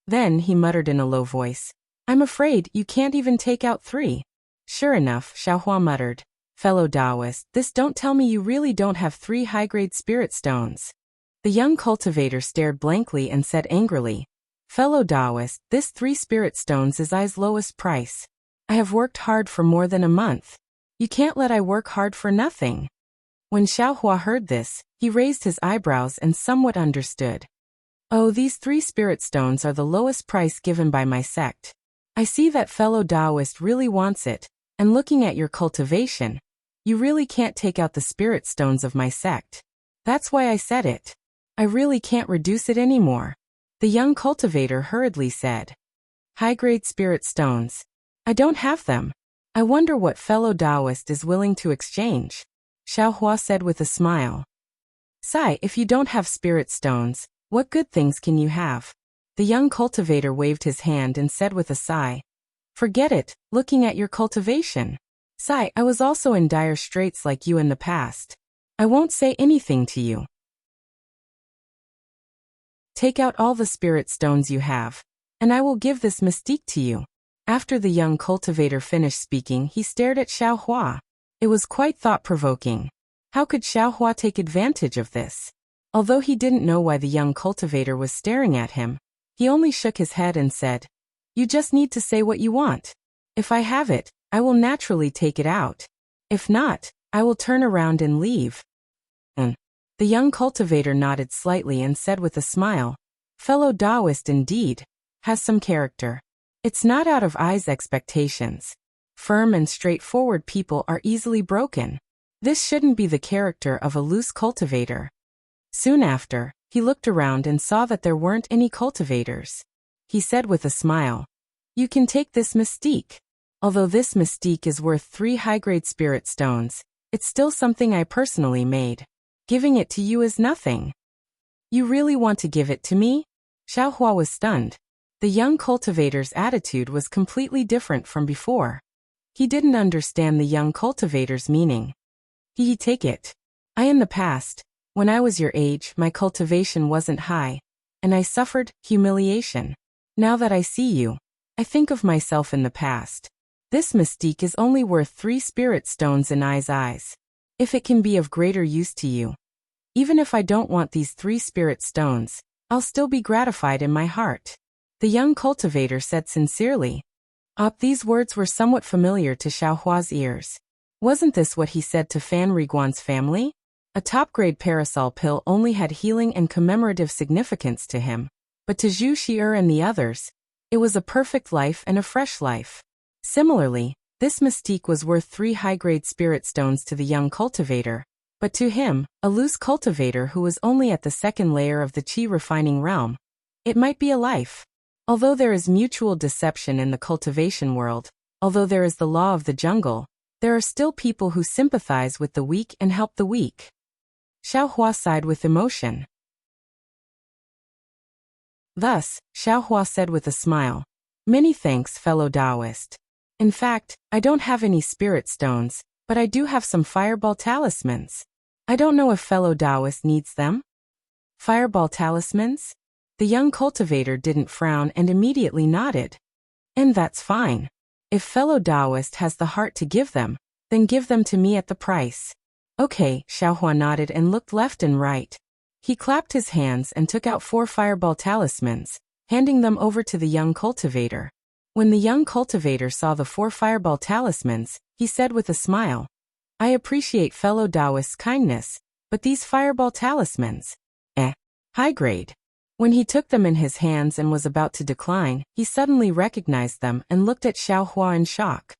Then he muttered in a low voice, I'm afraid you can't even take out 3. Sure enough, Xiaohua muttered, Fellow Taoist, don't tell me you really don't have 3 high-grade spirit stones. The young cultivator stared blankly and said angrily, Fellow Taoist, this 3 spirit stones is I's lowest price. I have worked hard for more than a month. You can't let I work hard for nothing. When Xiaohua heard this, he raised his eyebrows and somewhat understood. Oh, these 3 spirit stones are the lowest price given by my sect. I see that fellow Taoist really wants it, and looking at your cultivation, you really can't take out the spirit stones of my sect. That's why I said it. I really can't reduce it anymore. The young cultivator hurriedly said. High-grade spirit stones. I don't have them. I wonder what fellow Taoist is willing to exchange. Xiaohua said with a smile. Sai, if you don't have spirit stones, what good things can you have? The young cultivator waved his hand and said with a sigh. Forget it, looking at your cultivation. Sai, I was also in dire straits like you in the past. I won't say anything to you. Take out all the spirit stones you have, and I will give this mystique to you. After the young cultivator finished speaking, he stared at Xiaohua. It was quite thought-provoking. How could Xiaohua take advantage of this? Although he didn't know why the young cultivator was staring at him, he only shook his head and said, You just need to say what you want. If I have it, I will naturally take it out. If not, I will turn around and leave. The young cultivator nodded slightly and said with a smile, Fellow Taoist indeed. Has some character. It's not out of I's expectations. Firm and straightforward people are easily broken. This shouldn't be the character of a loose cultivator. Soon after, he looked around and saw that there weren't any cultivators. He said with a smile, You can take this mystique. Although this mystique is worth 3 high-grade spirit stones, it's still something I personally made. Giving it to you is nothing. You really want to give it to me? Xiaohua was stunned. The young cultivator's attitude was completely different from before. He didn't understand the young cultivator's meaning. Take it. In the past, when I was your age, my cultivation wasn't high, and I suffered humiliation. Now that I see you, I think of myself in the past. This mystique is only worth 3 spirit stones in I's eyes. If it can be of greater use to you. Even if I don't want these 3 spirit stones, I'll still be gratified in my heart. The young cultivator said sincerely. These words were somewhat familiar to Xiaohua's ears. Wasn't this what he said to Fan Riguan's family? A top-grade parasol pill only had healing and commemorative significance to him, but to Zhu Xi'er and the others, it was a perfect life and a fresh life. Similarly, this mystique was worth 3 high-grade spirit stones to the young cultivator, but to him, a loose cultivator who was only at the 2nd layer of the qi refining realm, it might be a life. Although there is mutual deception in the cultivation world, although there is the law of the jungle, there are still people who sympathize with the weak and help the weak. Xiaohua sighed with emotion. Thus, Xiaohua said with a smile, Many thanks, fellow Taoist. In fact, I don't have any spirit stones, but I do have some fireball talismans. I don't know if fellow Taoist needs them. Fireball talismans? The young cultivator didn't frown and immediately nodded. And that's fine. If fellow Taoist has the heart to give them, Then give them to me at the price. Okay, Xiaohua nodded and looked left and right. He clapped his hands and took out 4 fireball talismans, handing them over to the young cultivator. When the young cultivator saw the 4 fireball talismans, he said with a smile, I appreciate fellow Taoist's kindness, but these fireball talismans, high grade. When he took them in his hands and was about to decline, he suddenly recognized them and looked at Xiaohua in shock.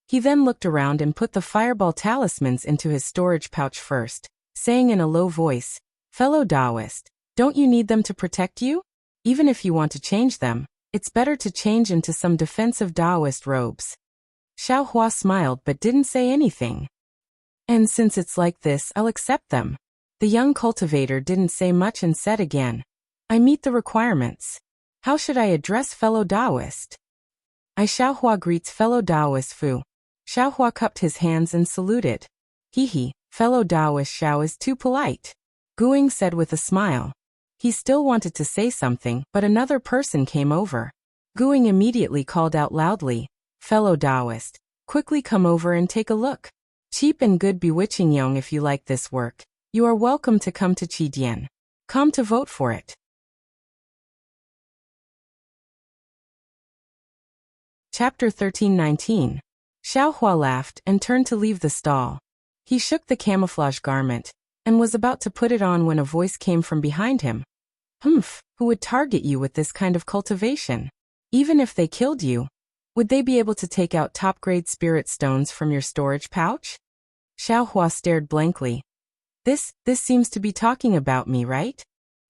He then looked around and put the fireball talismans into his storage pouch first, saying in a low voice, Fellow Taoist, don't you need them to protect you? Even if you want to change them, it's better to change into some defensive Taoist robes. Xiaohua smiled but didn't say anything. And since it's like this, I'll accept them. The young cultivator didn't say much and said again, I meet the requirements. How should I address fellow Taoist? I Xiaohua greets fellow Taoist Fu. Xiaohua cupped his hands and saluted. Fellow Taoist Xiao is too polite. Guing said with a smile. He still wanted to say something, but another person came over. Guing immediately called out loudly, Fellow Taoist, quickly come over and take a look. Cheap and good bewitching Yong, if you like this work, you are welcome to come to Qidian. Come to vote for it. Chapter 13:19. Xiaohua laughed and turned to leave the stall. He shook the camouflage garment and was about to put it on when a voice came from behind him. Who would target you with this kind of cultivation? Even if they killed you, would they be able to take out top-grade spirit stones from your storage pouch? Xiaohua stared blankly. This seems to be talking about me, right?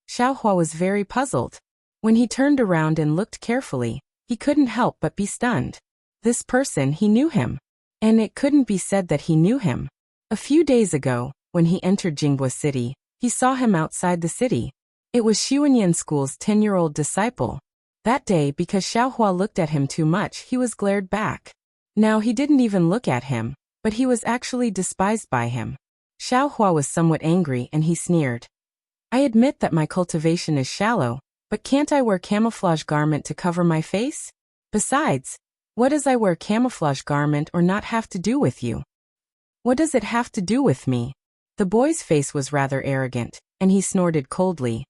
Xiaohua was very puzzled. When he turned around and looked carefully, he couldn't help but be stunned. This person, he knew him. And it couldn't be said that he knew him. A few days ago, when he entered Jinghua City, he saw him outside the city. It was Xuanyan School's 10-year-old disciple. That day, because Xiaohua looked at him too much, he was glared back. Now he didn't even look at him, but he was actually despised by him. Xiaohua was somewhat angry and he sneered. I admit that my cultivation is shallow, but can't I wear camouflage garment to cover my face? Besides, what does I wear camouflage garment or not have to do with you? What does it have to do with me? The boy's face was rather arrogant, and he snorted coldly.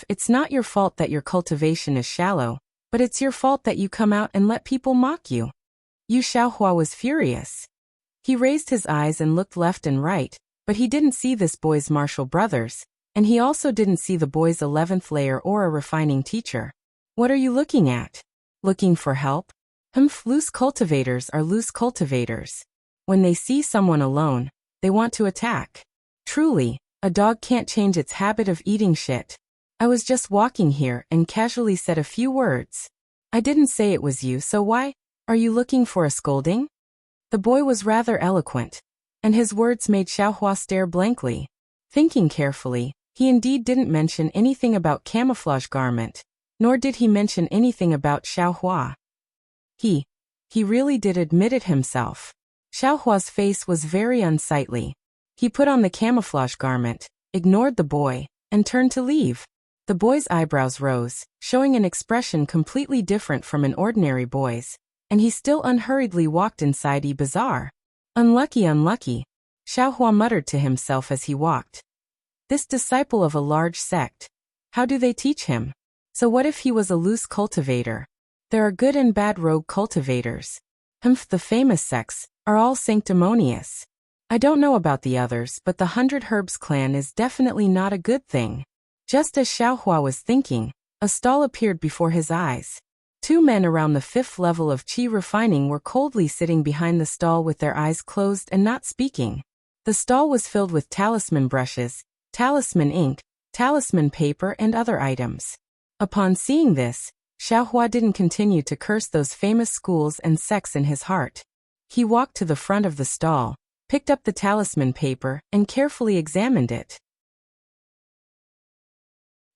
It's not your fault that your cultivation is shallow, but it's your fault that you come out and let people mock you. Yu Xiaohua was furious. He raised his eyes and looked left and right, but he didn't see this boy's martial brothers, and he also didn't see the boy's 11th layer or a refining teacher. What are you looking at? Looking for help? Loose cultivators are loose cultivators. When they see someone alone, they want to attack. Truly, a dog can't change its habit of eating shit. I was just walking here and casually said a few words. I didn't say it was you, so why? Are you looking for a scolding? The boy was rather eloquent, and his words made Xiaohua stare blankly. Thinking carefully, he indeed didn't mention anything about camouflage garment, nor did he mention anything about Xiaohua. He really did admit it himself. Xiaohua's face was very unsightly. He put on the camouflage garment, ignored the boy, and turned to leave. The boy's eyebrows rose, showing an expression completely different from an ordinary boy's, and he still unhurriedly walked inside the bazaar. Unlucky, unlucky, Xiaohua muttered to himself as he walked. This disciple of a large sect. How do they teach him? So what if he was a loose cultivator? There are good and bad rogue cultivators. The famous sects are all sanctimonious. I don't know about the others, but the 100 Herbs clan is definitely not a good thing. Just as Xiaohua was thinking, a stall appeared before his eyes. 2 men around the 5th level of qi refining were coldly sitting behind the stall with their eyes closed and not speaking. The stall was filled with talisman brushes, talisman ink, talisman paper and other items. Upon seeing this, Xiaohua didn't continue to curse those famous schools and sects in his heart. He walked to the front of the stall, picked up the talisman paper, and carefully examined it.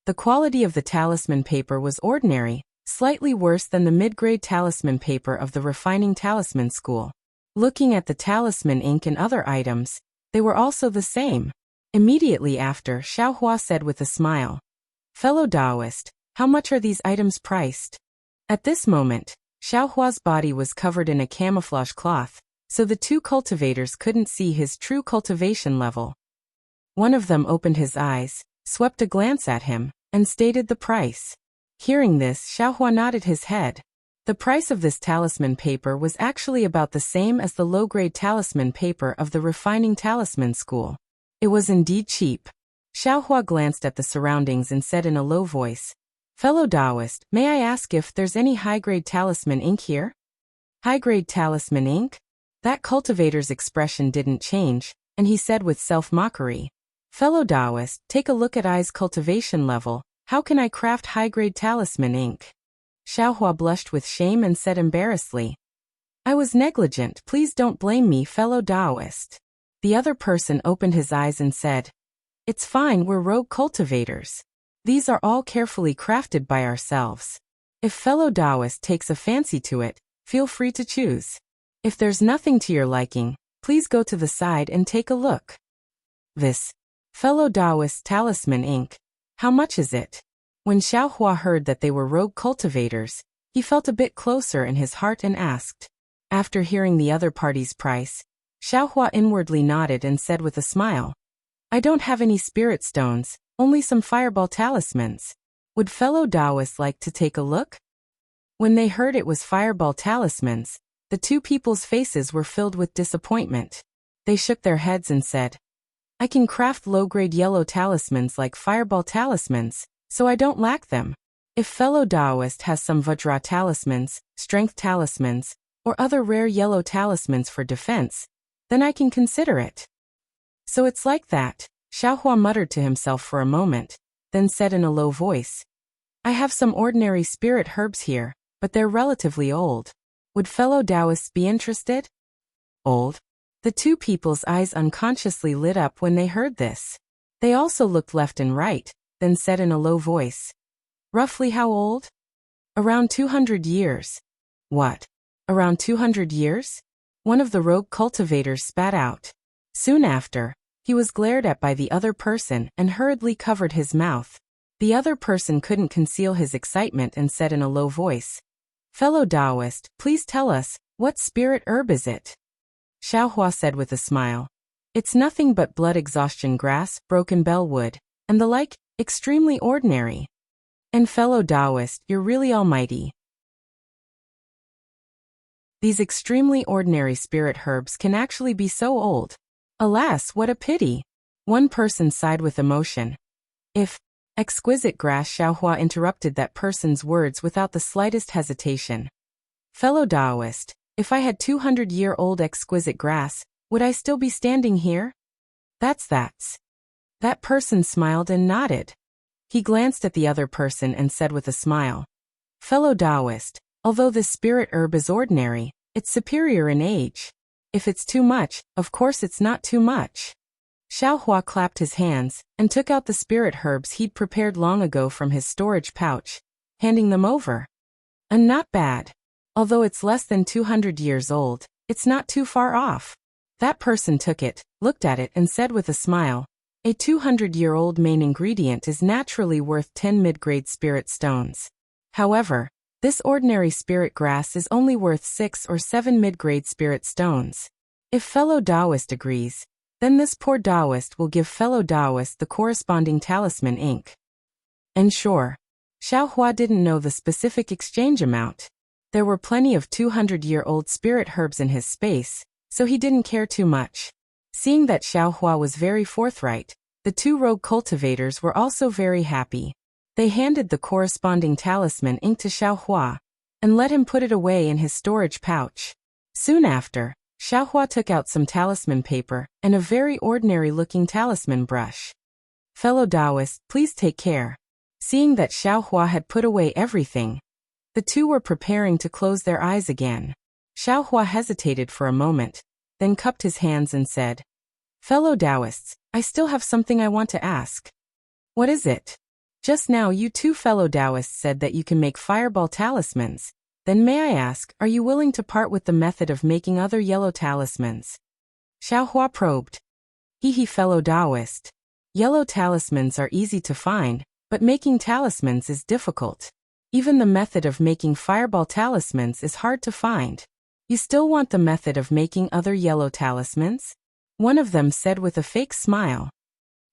The quality of the talisman paper was ordinary, slightly worse than the mid-grade talisman paper of the refining talisman school. Looking at the talisman ink and other items, they were also the same. Immediately after, Xiaohua said with a smile, Fellow Taoist, how much are these items priced? At this moment, Xiaohua's body was covered in a camouflage cloth, so the two cultivators couldn't see his true cultivation level. One of them opened his eyes, swept a glance at him, and stated the price. Hearing this, Xiaohua nodded his head. The price of this talisman paper was actually about the same as the low-grade talisman paper of the refining talisman school. It was indeed cheap. Xiaohua glanced at the surroundings and said in a low voice, "Fellow Taoist, may I ask if there's any high-grade talisman ink here?" High-grade talisman ink? That cultivator's expression didn't change, and he said with self-mockery, "Fellow Taoist, take a look at I's cultivation level. How can I craft high-grade talisman ink?" Xiaohua blushed with shame and said embarrassedly, "I was negligent, please don't blame me, fellow Taoist." The other person opened his eyes and said, "It's fine, we're rogue cultivators. These are all carefully crafted by ourselves. If fellow Taoist takes a fancy to it, feel free to choose. If there's nothing to your liking, please go to the side and take a look." This fellow Taoist talisman ink, how much is it? When Xiaohua heard that they were rogue cultivators, he felt a bit closer in his heart and asked. After hearing the other party's price, Xiaohua inwardly nodded and said with a smile, "I don't have any spirit stones, only some fireball talismans. Would fellow Taoists like to take a look?" When they heard it was fireball talismans, the two people's faces were filled with disappointment. They shook their heads and said, "I can craft low-grade yellow talismans like fireball talismans, so I don't lack them. If fellow Taoist has some Vajra talismans, strength talismans, or other rare yellow talismans for defense, then I can consider it." "So it's like that," Xiaohua muttered to himself for a moment, then said in a low voice, "I have some ordinary spirit herbs here, but they're relatively old. Would fellow Taoists be interested?" Old? The two people's eyes unconsciously lit up when they heard this. They also looked left and right, then said in a low voice, "Roughly how old?" "Around 200 years. "What? Around 200 years?" One of the rogue cultivators spat out. Soon after, he was glared at by the other person and hurriedly covered his mouth. The other person couldn't conceal his excitement and said in a low voice, "Fellow Taoist, please tell us, what spirit herb is it?" Xiaohua said with a smile, "It's nothing but blood exhaustion grass, broken bell wood, and the like, extremely ordinary." "And fellow Taoist, you're really almighty. These extremely ordinary spirit herbs can actually be so old. Alas, what a pity." One person sighed with emotion. "If exquisite grass," Xiaohua interrupted that person's words without the slightest hesitation. "Fellow Taoist, if I had 200-year-old exquisite grass, would I still be standing here?" That's. That person smiled and nodded. He glanced at the other person and said with a smile, "Fellow Taoist, although this spirit herb is ordinary, it's superior in age. If it's too much, of course it's not too much." Xiaohua clapped his hands and took out the spirit herbs he'd prepared long ago from his storage pouch, handing them over. "And not bad. Although it's less than 200 years old, it's not too far off." That person took it, looked at it and said with a smile, "A 200-year-old main ingredient is naturally worth 10 mid-grade spirit stones. However, this ordinary spirit grass is only worth 6 or 7 mid-grade spirit stones. If fellow Taoist agrees, then this poor Taoist will give fellow Taoist the corresponding talisman ink." And sure, Xiaohua didn't know the specific exchange amount. There were plenty of 200-year-old spirit herbs in his space, so he didn't care too much. Seeing that Xiaohua was very forthright, the two rogue cultivators were also very happy. They handed the corresponding talisman ink to Xiaohua, and let him put it away in his storage pouch. Soon after, Xiaohua took out some talisman paper and a very ordinary-looking talisman brush. "Fellow Taoist, please take care." Seeing that Xiaohua had put away everything, the two were preparing to close their eyes again. Xiaohua hesitated for a moment, then cupped his hands and said, "Fellow Taoists, I still have something I want to ask." "What is it?" "Just now you two fellow Taoists said that you can make fireball talismans. Then may I ask, are you willing to part with the method of making other yellow talismans?" Xiaohua probed. Fellow Taoist. Yellow talismans are easy to find, but making talismans is difficult. Even the method of making fireball talismans is hard to find. You still want the method of making other yellow talismans? One of them said with a fake smile.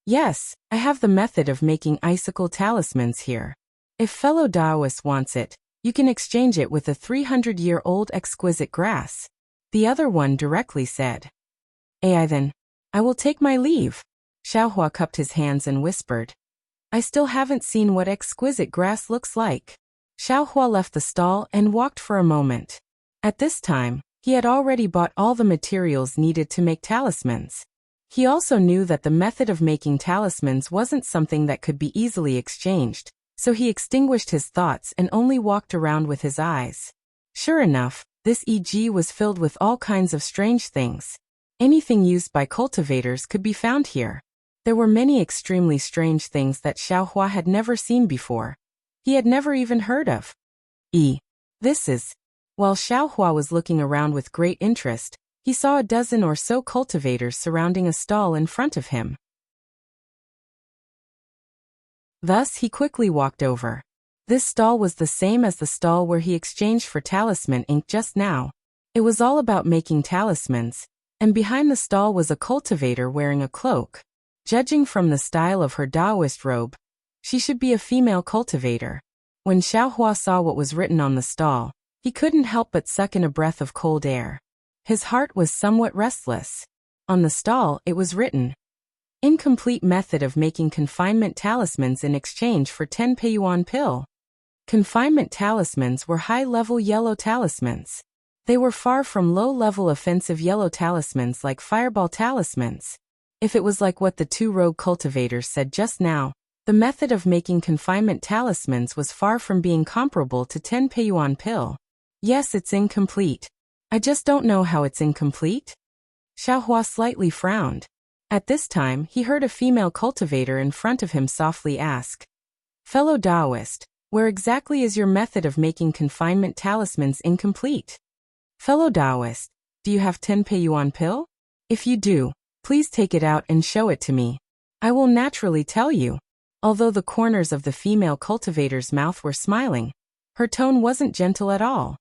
Yes, I have the method of making icicle talismans here. If fellow Taoist wants it, you can exchange it with a 300-year-old exquisite grass. The other one directly said. Ai then, I will take my leave. Xiaohua cupped his hands and whispered. I still haven't seen what exquisite grass looks like. Xiaohua left the stall and walked for a moment. At this time, he had already bought all the materials needed to make talismans. He also knew that the method of making talismans wasn't something that could be easily exchanged, so he extinguished his thoughts and only walked around with his eyes. Sure enough, this EG was filled with all kinds of strange things. Anything used by cultivators could be found here. There were many extremely strange things that Xiaohua had never seen before. He had never even heard of. This is. While Xiaohua was looking around with great interest, he saw a dozen or so cultivators surrounding a stall in front of him. Thus he quickly walked over. This stall was the same as the stall where he exchanged for talisman ink just now. It was all about making talismans, and behind the stall was a cultivator wearing a cloak. Judging from the style of her Taoist robe, she should be a female cultivator. When Xiaohua saw what was written on the stall, he couldn't help but suck in a breath of cold air. His heart was somewhat restless. On the stall, it was written, Incomplete method of making confinement talismans in exchange for 10 peiyuan pill. Confinement talismans were high-level yellow talismans. They were far from low-level offensive yellow talismans like fireball talismans. If it was like what the two rogue cultivators said just now, the method of making confinement talismans was far from being comparable to 10 peiyuan pill. Yes, it's incomplete. I just don't know how it's incomplete. Xiaohua slightly frowned. At this time, he heard a female cultivator in front of him softly ask, Fellow Taoist, where exactly is your method of making confinement talismans incomplete? Fellow Taoist, do you have 10 peiyuan pill? If you do, please take it out and show it to me. I will naturally tell you. Although the corners of the female cultivator's mouth were smiling, her tone wasn't gentle at all.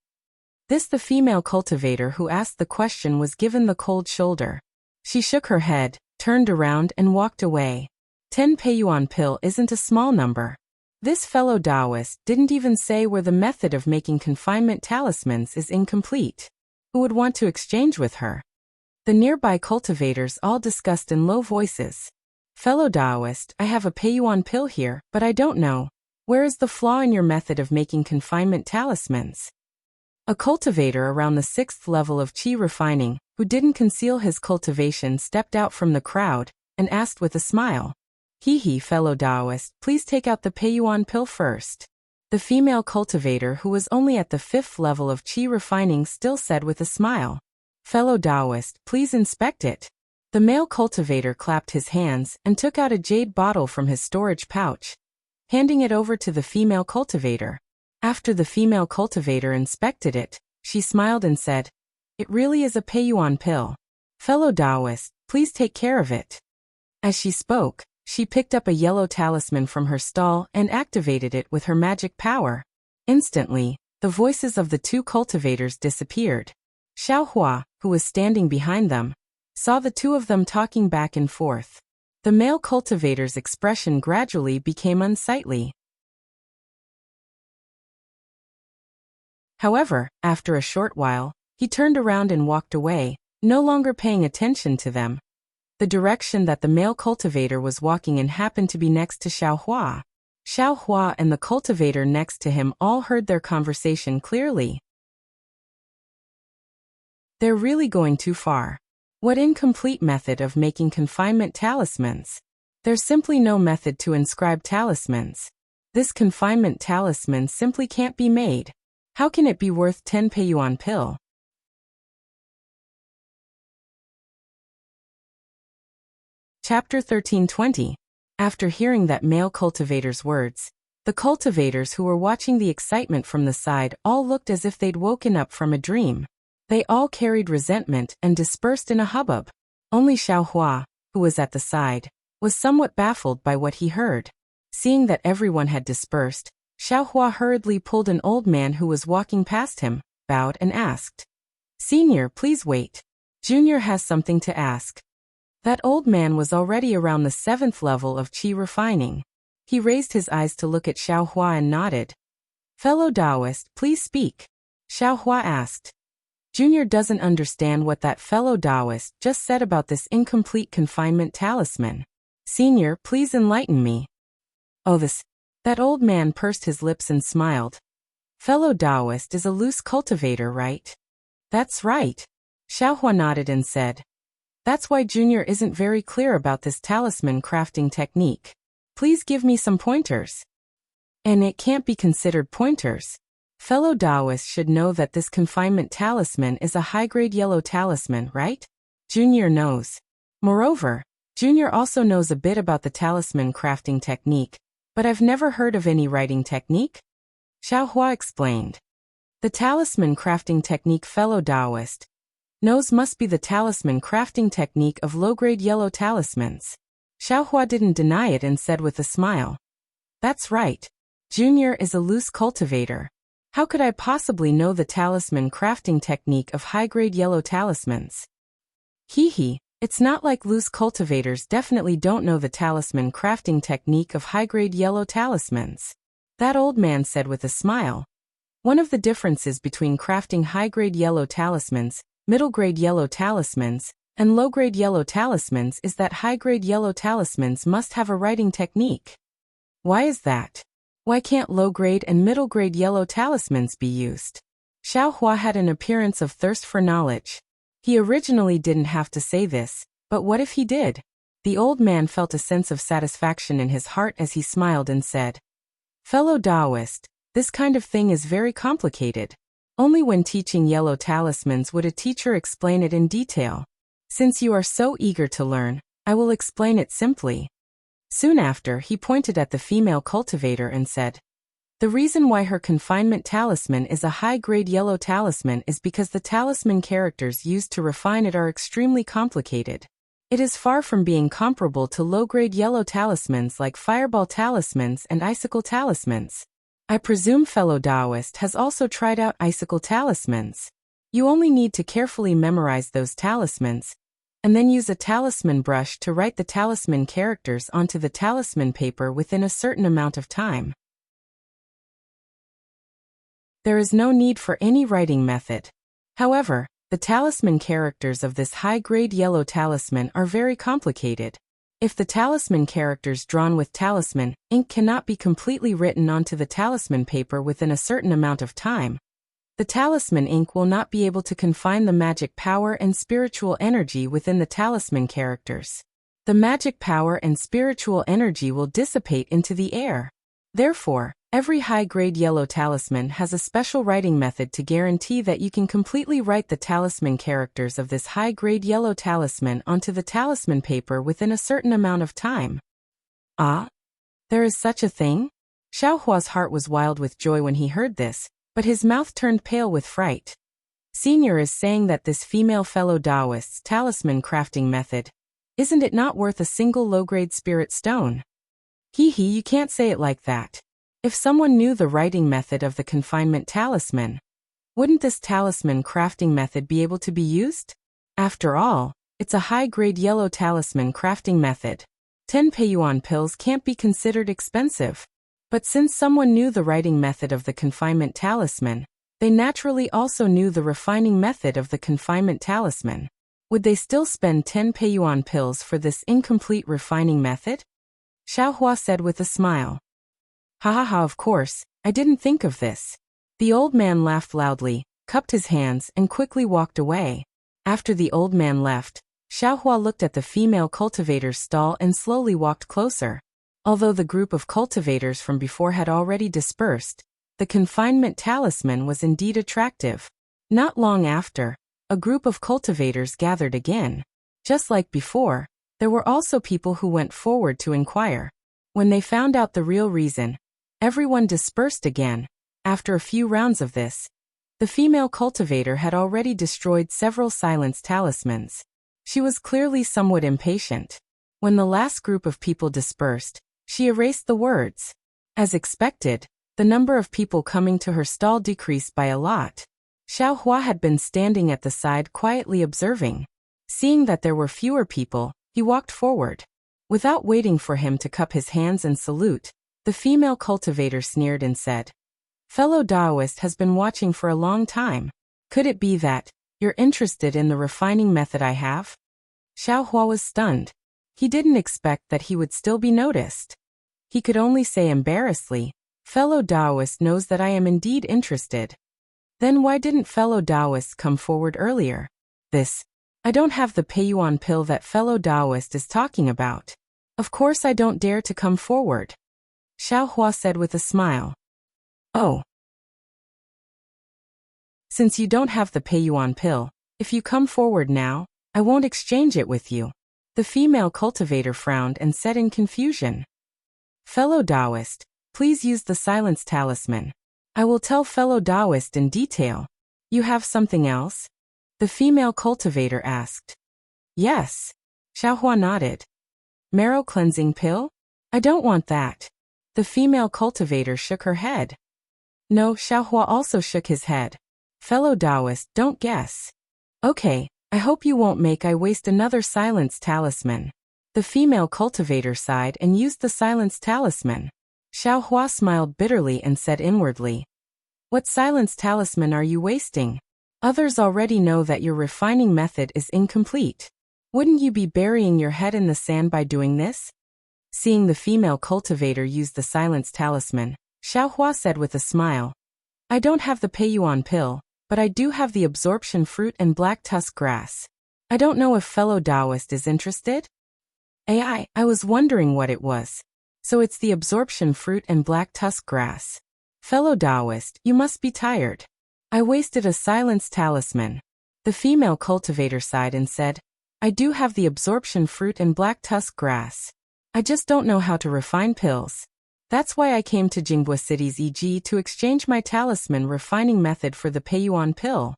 The female cultivator who asked the question was given the cold shoulder. She shook her head, turned around and walked away. 10 peiyuan pill isn't a small number. This fellow Taoist didn't even say where the method of making confinement talismans is incomplete. Who would want to exchange with her? The nearby cultivators all discussed in low voices. Fellow Taoist, I have a peiyuan pill here, but I don't know. Where is the flaw in your method of making confinement talismans? A cultivator around the 6th level of qi refining, who didn't conceal his cultivation, stepped out from the crowd and asked with a smile. Fellow Taoist, please take out the peiyuan pill first. The female cultivator who was only at the 5th level of qi refining still said with a smile. Fellow Taoist, please inspect it. The male cultivator clapped his hands and took out a jade bottle from his storage pouch, handing it over to the female cultivator. After the female cultivator inspected it, she smiled and said, It really is a peiyuan pill. Fellow Taoist, please take care of it. As she spoke, she picked up a yellow talisman from her stall and activated it with her magic power. Instantly, the voices of the two cultivators disappeared. Xiaohua, who was standing behind them, saw the two of them talking back and forth. The male cultivator's expression gradually became unsightly. However, after a short while, he turned around and walked away, no longer paying attention to them. The direction that the male cultivator was walking in happened to be next to Xiaohua. Xiaohua and the cultivator next to him all heard their conversation clearly. They're really going too far. What incomplete method of making confinement talismans? There's simply no method to inscribe talismans. This confinement talisman simply can't be made. How can it be worth 10 peiyuan pill? Chapter 1320. After hearing that male cultivator's words, the cultivators who were watching the excitement from the side all looked as if they'd woken up from a dream. They all carried resentment and dispersed in a hubbub. Only Xiaohua, who was at the side, was somewhat baffled by what he heard. Seeing that everyone had dispersed, Xiaohua hurriedly pulled an old man who was walking past him, bowed and asked, Senior, please wait. Junior has something to ask. That old man was already around the 7th level of qi refining. He raised his eyes to look at Xiaohua and nodded. Fellow Taoist, please speak. Xiaohua asked. Junior doesn't understand what that fellow Taoist just said about this incomplete confinement talisman. Senior, please enlighten me. Oh, that old man pursed his lips and smiled. Fellow Taoist is a loose cultivator, right? That's right. Xiaohua nodded and said. That's why Junior isn't very clear about this talisman crafting technique. Please give me some pointers. And it can't be considered pointers. Fellow Taoists should know that this confinement talisman is a high-grade yellow talisman, right? Junior knows. Moreover, Junior also knows a bit about the talisman crafting technique, but I've never heard of any writing technique. Xiaohua explained. The talisman crafting technique fellow Taoist knows must be the talisman crafting technique of low-grade yellow talismans. Xiaohua didn't deny it and said with a smile. That's right. Junior is a loose cultivator. How could I possibly know the talisman crafting technique of high-grade yellow talismans? Hee, it's not like loose cultivators definitely don't know the talisman crafting technique of high-grade yellow talismans. That old man said with a smile. One of the differences between crafting high-grade yellow talismans, middle-grade yellow talismans, and low-grade yellow talismans is that high-grade yellow talismans must have a writing technique. Why is that? Why can't low-grade and middle-grade yellow talismans be used? Xiaohua had an appearance of thirst for knowledge. He originally didn't have to say this, but what if he did? The old man felt a sense of satisfaction in his heart as he smiled and said, Fellow Taoist, this kind of thing is very complicated. Only when teaching yellow talismans would a teacher explain it in detail. Since you are so eager to learn, I will explain it simply. Soon after, he pointed at the female cultivator and said, The reason why her confinement talisman is a high-grade yellow talisman is because the talisman characters used to refine it are extremely complicated. It is far from being comparable to low-grade yellow talismans like fireball talismans and icicle talismans. I presume fellow Taoist has also tried out icicle talismans. You only need to carefully memorize those talismans, and then use a talisman brush to write the talisman characters onto the talisman paper within a certain amount of time. There is no need for any writing method. However, the talisman characters of this high-grade yellow talisman are very complicated. If the talisman characters drawn with talisman ink cannot be completely written onto the talisman paper within a certain amount of time, the talisman ink will not be able to confine the magic power and spiritual energy within the talisman characters. The magic power and spiritual energy will dissipate into the air. Therefore, every high-grade yellow talisman has a special writing method to guarantee that you can completely write the talisman characters of this high-grade yellow talisman onto the talisman paper within a certain amount of time. Ah? There is such a thing? Xiaohua's heart was wild with joy when he heard this, but his mouth turned pale with fright. Senior is saying that this female fellow Taoist's talisman crafting method, isn't it not worth a single low-grade spirit stone? You can't say it like that. If someone knew the writing method of the confinement talisman, wouldn't this talisman crafting method be able to be used? After all, it's a high-grade yellow talisman crafting method. 10 peiyuan pills can't be considered expensive. But since someone knew the writing method of the confinement talisman, they naturally also knew the refining method of the confinement talisman. Would they still spend 10 peiyuan pills for this incomplete refining method? Xiaohua said with a smile. Of course, I didn't think of this. The old man laughed loudly, cupped his hands, and quickly walked away. After the old man left, Xiaohua looked at the female cultivator's stall and slowly walked closer. Although the group of cultivators from before had already dispersed, the confinement talisman was indeed attractive. Not long after, a group of cultivators gathered again. Just like before, there were also people who went forward to inquire. When they found out the real reason, everyone dispersed again. After a few rounds of this, the female cultivator had already destroyed several silence talismans. She was clearly somewhat impatient. When the last group of people dispersed, she erased the words. As expected, the number of people coming to her stall decreased by a lot. Xiaohua had been standing at the side quietly observing. Seeing that there were fewer people, he walked forward. Without waiting for him to cup his hands and salute, the female cultivator sneered and said, "Fellow Taoist has been watching for a long time. Could it be that you're interested in the refining method I have?" Xiaohua was stunned. He didn't expect that he would still be noticed. He could only say embarrassedly, "Fellow Taoist knows that I am indeed interested." Then why didn't fellow Taoist come forward earlier? I don't have the Peiyuan pill that fellow Taoist is talking about. Of course I don't dare to come forward. Xiaohua said with a smile. Oh. Since you don't have the Peiyuan pill, if you come forward now, I won't exchange it with you. The female cultivator frowned and said in confusion. Fellow Taoist, please use the silence talisman. I will tell fellow Taoist in detail. You have something else? The female cultivator asked. Yes. Xiaohua nodded. Marrow cleansing pill? I don't want that. The female cultivator shook her head. No, Xiaohua also shook his head. Fellow Taoist, don't guess. Okay, I hope you won't make I waste another silence talisman. The female cultivator sighed and used the silence talisman. Xiaohua smiled bitterly and said inwardly, "What silence talisman are you wasting? Others already know that your refining method is incomplete. Wouldn't you be burying your head in the sand by doing this?" Seeing the female cultivator use the silence talisman, Xiaohua said with a smile, "I don't have the Peiyuan pill, but I do have the absorption fruit and black tusk grass. I don't know if fellow Taoist is interested?" I was wondering what it was. So it's the absorption fruit and black tusk grass. Fellow Taoist, you must be tired. I wasted a silence talisman. The female cultivator sighed and said, I do have the absorption fruit and black tusk grass. I just don't know how to refine pills. That's why I came to Jinghua City's EG to exchange my talisman refining method for the Peiyuan pill.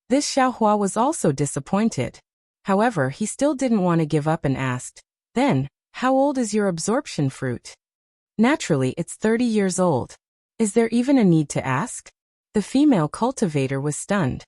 This Xiaohua was also disappointed. However, he still didn't want to give up and asked, Then, how old is your absorption fruit? Naturally, it's 30 years old. Is there even a need to ask? The female cultivator was stunned.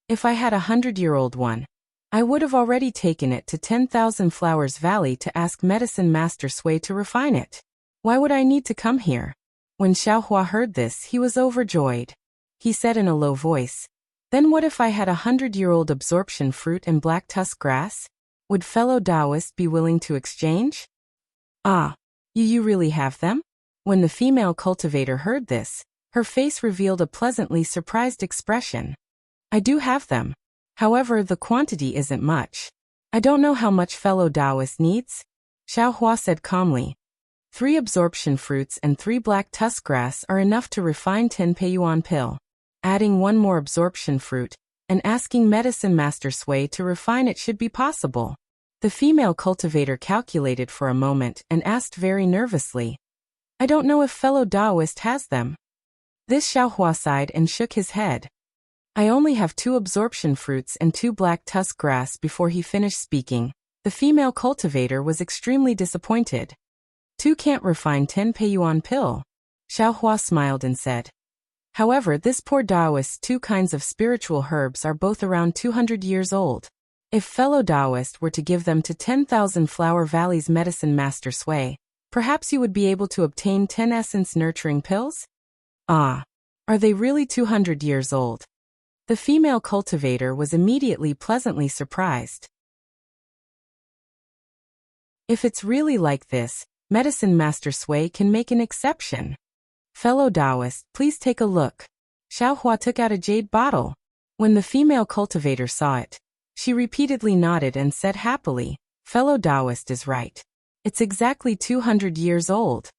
If I had 100-year-old one, I would have already taken it to 10,000 Flowers Valley to ask Medicine Master Sui to refine it. Why would I need to come here? When Xiaohua heard this, he was overjoyed. He said in a low voice, Then what if I had 100-year-old absorption fruit and black tusk grass? Would fellow Taoist be willing to exchange? Ah, you really have them? When the female cultivator heard this, her face revealed a pleasantly surprised expression. I do have them. However, the quantity isn't much. I don't know how much fellow Taoist needs. Xiaohua said calmly. 3 absorption fruits and 3 black tusk grass are enough to refine 10 Peiyuan pill. Adding 1 more absorption fruit, and asking Medicine Master Sui to refine it should be possible. The female cultivator calculated for a moment and asked very nervously. I don't know if fellow Taoist has them. This Xiaohua sighed and shook his head. I only have 2 absorption fruits and 2 black tusk grass. Before he finished speaking, the female cultivator was extremely disappointed. 2 can't refine 10 Peiyuan pill. Xiaohua smiled and said. However, this poor Taoist's 2 kinds of spiritual herbs are both around 200 years old. If fellow Taoist were to give them to 10,000 Flower Valley's Medicine Master Sui, perhaps you would be able to obtain 10 essence nurturing pills? Ah, are they really 200 years old? The female cultivator was immediately pleasantly surprised. If it's really like this, Medicine Master Sui can make an exception. Fellow Taoist, please take a look. Xiaohua took out a jade bottle. When the female cultivator saw it, she repeatedly nodded and said happily, Fellow Taoist is right. It's exactly 200 years old.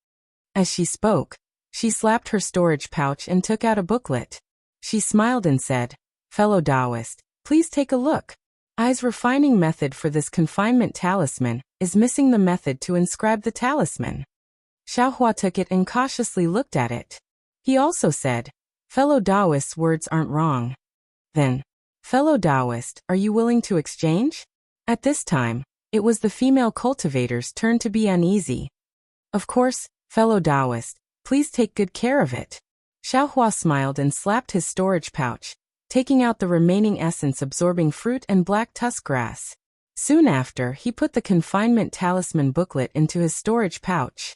As she spoke, she slapped her storage pouch and took out a booklet. She smiled and said, Fellow Taoist, please take a look. I's refining method for this confinement talisman is missing the method to inscribe the talisman. Xiaohua took it and cautiously looked at it. He also said, Fellow Taoist's words aren't wrong. Then, Fellow Taoist, are you willing to exchange? At this time, it was the female cultivator's turn to be uneasy. Of course, fellow Taoist, please take good care of it. Xiaohua smiled and slapped his storage pouch. taking out the remaining essence-absorbing fruit and black tusk grass. Soon after, he put the confinement talisman booklet into his storage pouch.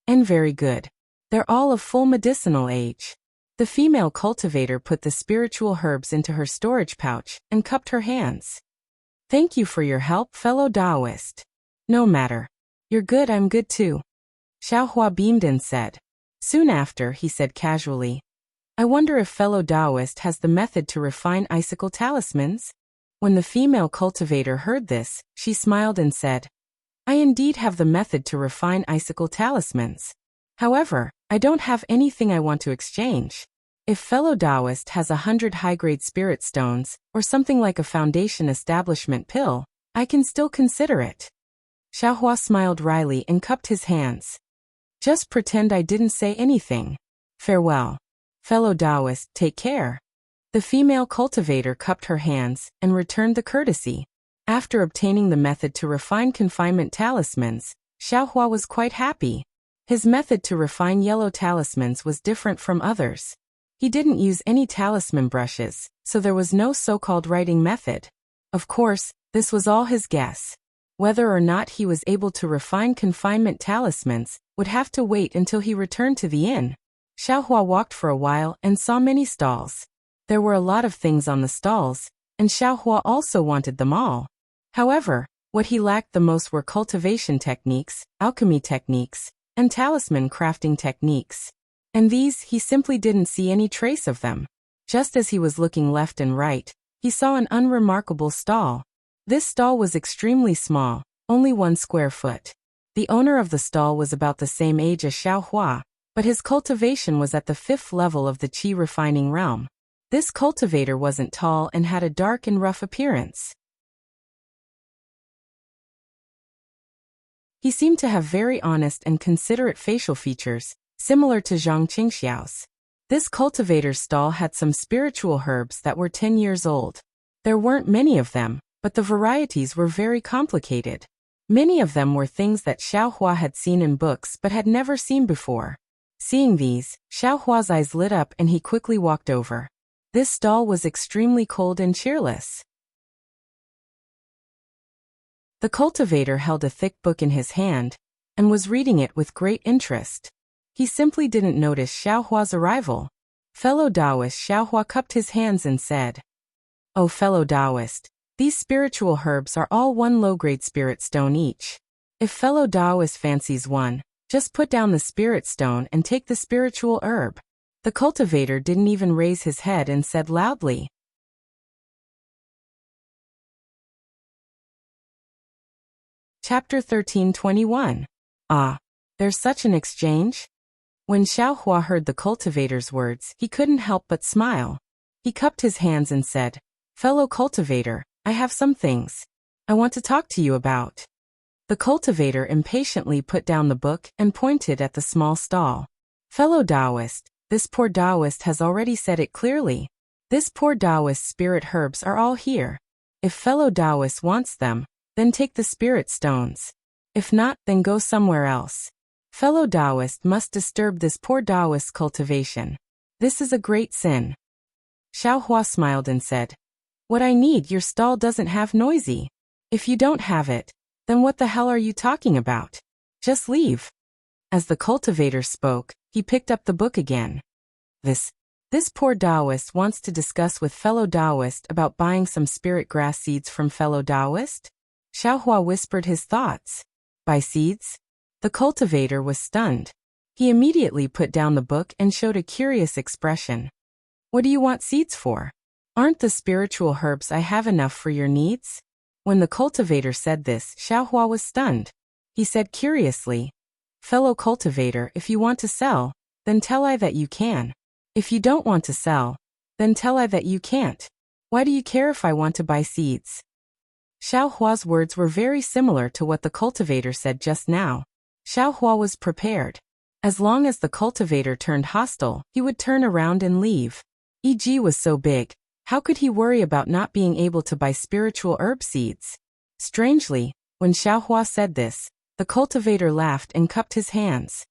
And very good. They're all of full medicinal age. The female cultivator put the spiritual herbs into her storage pouch and cupped her hands. Thank you for your help, fellow Taoist. No matter. You're good, I'm good too. Xiaohua beamed and said. Soon after, he said casually, I wonder if fellow Taoist has the method to refine icicle talismans? When the female cultivator heard this, she smiled and said, I indeed have the method to refine icicle talismans. However, I don't have anything I want to exchange. If fellow Taoist has 100 high-grade spirit stones, or something like a foundation establishment pill, I can still consider it. Xiaohua smiled wryly and cupped his hands. Just pretend I didn't say anything. Farewell. Fellow Taoist, take care. The female cultivator cupped her hands and returned the courtesy. After obtaining the method to refine confinement talismans, Xiaohua was quite happy. His method to refine yellow talismans was different from others. He didn't use any talisman brushes, so there was no so-called writing method. Of course, this was all his guess. Whether or not he was able to refine confinement talismans would have to wait until he returned to the inn. Xiaohua walked for a while and saw many stalls. There were a lot of things on the stalls, and Xiaohua also wanted them all. However, what he lacked the most were cultivation techniques, alchemy techniques, and talisman crafting techniques. And these, he simply didn't see any trace of them. Just as he was looking left and right, he saw an unremarkable stall. This stall was extremely small, only 1 square foot. The owner of the stall was about the same age as Xiaohua, but his cultivation was at the 5th level of the qi refining realm. This cultivator wasn't tall and had a dark and rough appearance. He seemed to have very honest and considerate facial features, similar to Zhang Qingxiao's. This cultivator's stall had some spiritual herbs that were 10 years old. There weren't many of them, but the varieties were very complicated. Many of them were things that Xiaohua had seen in books but had never seen before. Seeing these, Xiaohua's eyes lit up and he quickly walked over. This stall was extremely cold and cheerless. The cultivator held a thick book in his hand and was reading it with great interest. He simply didn't notice Xiaohua's arrival. Fellow Taoist, Xiaohua cupped his hands and said, Oh, fellow Taoist, these spiritual herbs are all 1 low-grade spirit stone each. If fellow Taoist fancies one, just put down the spirit stone and take the spiritual herb. The cultivator didn't even raise his head and said loudly. Chapter 13:21. Ah, there's such an exchange? When Xiaohua heard the cultivator's words, he couldn't help but smile. He cupped his hands and said, Fellow cultivator, I have some things I want to talk to you about. The cultivator impatiently put down the book and pointed at the small stall. Fellow Taoist, this poor Taoist has already said it clearly. This poor Taoist's spirit herbs are all here. If fellow Taoist wants them, then take the spirit stones. If not, then go somewhere else. Fellow Taoist must disturb this poor Taoist's cultivation. This is a great sin. Xiaohua smiled and said, What I need your stall doesn't have noisy. If you don't have it, then what the hell are you talking about? Just leave. As the cultivator spoke, he picked up the book again. This poor Taoist wants to discuss with fellow Taoist about buying some spirit grass seeds from fellow Taoist? Xiaohua whispered his thoughts. Buy seeds? The cultivator was stunned. He immediately put down the book and showed a curious expression. What do you want seeds for? Aren't the spiritual herbs I have enough for your needs? When the cultivator said this, Xiaohua was stunned. He said curiously, Fellow cultivator, if you want to sell, then tell I that you can. If you don't want to sell, then tell I that you can't. Why do you care if I want to buy seeds? Xiaohua's words were very similar to what the cultivator said just now. Xiaohua was prepared. As long as the cultivator turned hostile, he would turn around and leave. E.g. was so big, how could he worry about not being able to buy spiritual herb seeds? Strangely, when Xiaohua said this, the cultivator laughed and cupped his hands.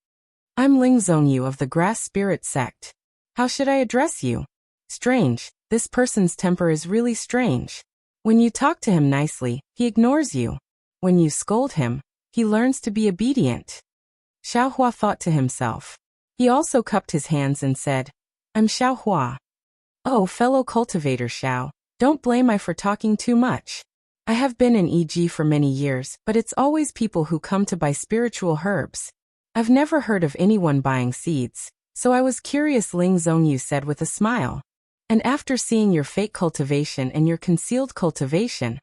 I'm Ling Zhongyu of the Grass Spirit Sect. How should I address you? Strange, This person's temper is really strange. When you talk to him nicely, he ignores you. When you scold him, he learns to be obedient. Xiaohua thought to himself. He also cupped his hands and said, I'm Xiaohua. Oh, fellow cultivator Xiao, don't blame I for talking too much. I have been in EG for many years, but it's always people who come to buy spiritual herbs. I've never heard of anyone buying seeds, so I was curious, Ling Zhongyu said with a smile. And after seeing your fake cultivation and your concealed cultivation,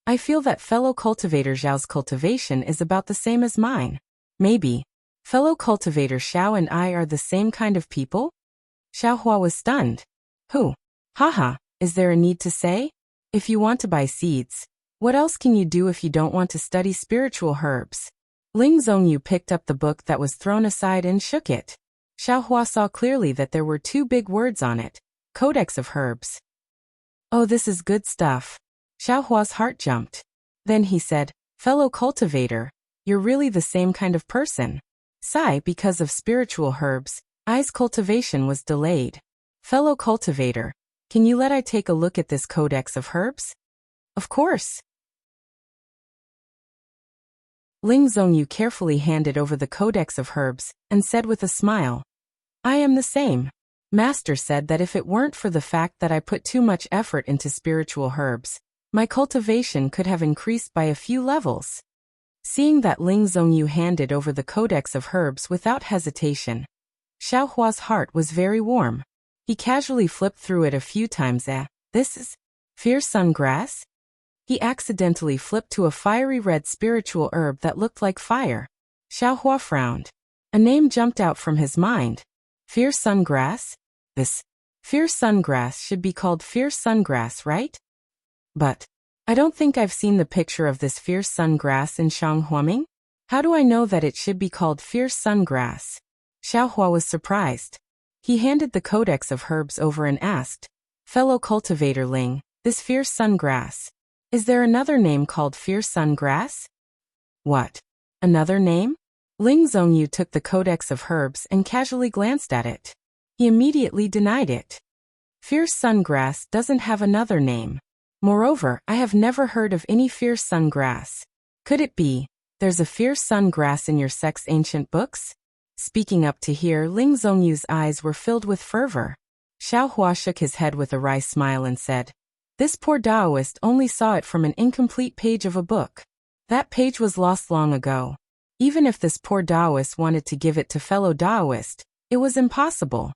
I feel that fellow cultivator Xiao's cultivation is about the same as mine. Maybe. Fellow cultivator Xiao and I are the same kind of people? Xiaohua was stunned. Who? Haha, is there a need to say? If you want to buy seeds, what else can you do if you don't want to study spiritual herbs? Ling Zhongyu picked up the book that was thrown aside and shook it. Xiaohua saw clearly that there were two big words on it. Codex of Herbs. Oh, this is good stuff. Xiaohua's heart jumped. Then he said, fellow cultivator, you're really the same kind of person. Sigh, because of spiritual herbs, I's cultivation was delayed. Fellow cultivator, can you let I take a look at this Codex of Herbs? Of course. Ling Zhongyu carefully handed over the Codex of Herbs and said with a smile, I am the same. Master said that if it weren't for the fact that I put too much effort into spiritual herbs, my cultivation could have increased by a few levels. Seeing that Ling Zhongyu handed over the Codex of Herbs without hesitation, Xiaohua's heart was very warm. He casually flipped through it a few times. This is fierce sungrass? He accidentally flipped to a fiery red spiritual herb that looked like fire. Xiaohua frowned. A name jumped out from his mind. Fierce sungrass? This fierce sungrass should be called fierce sungrass, right? But I don't think I've seen the picture of this fierce sungrass in Shanghuaming. How do I know that it should be called fierce sungrass? Xiaohua was surprised. He handed the Codex of Herbs over and asked, fellow cultivator Ling, this fierce sungrass, is there another name called fierce sungrass? What? Another name? Ling Zhongyu took the Codex of Herbs and casually glanced at it. He immediately denied it. Fierce sungrass doesn't have another name. Moreover, I have never heard of any fierce sungrass. Could it be, there's a fierce sungrass in your sect's ancient books? Speaking up to hear, Ling Zhongyu's eyes were filled with fervor. Xiaohua shook his head with a wry smile and said, this poor Taoist only saw it from an incomplete page of a book. That page was lost long ago. Even if this poor Taoist wanted to give it to fellow Taoist, it was impossible.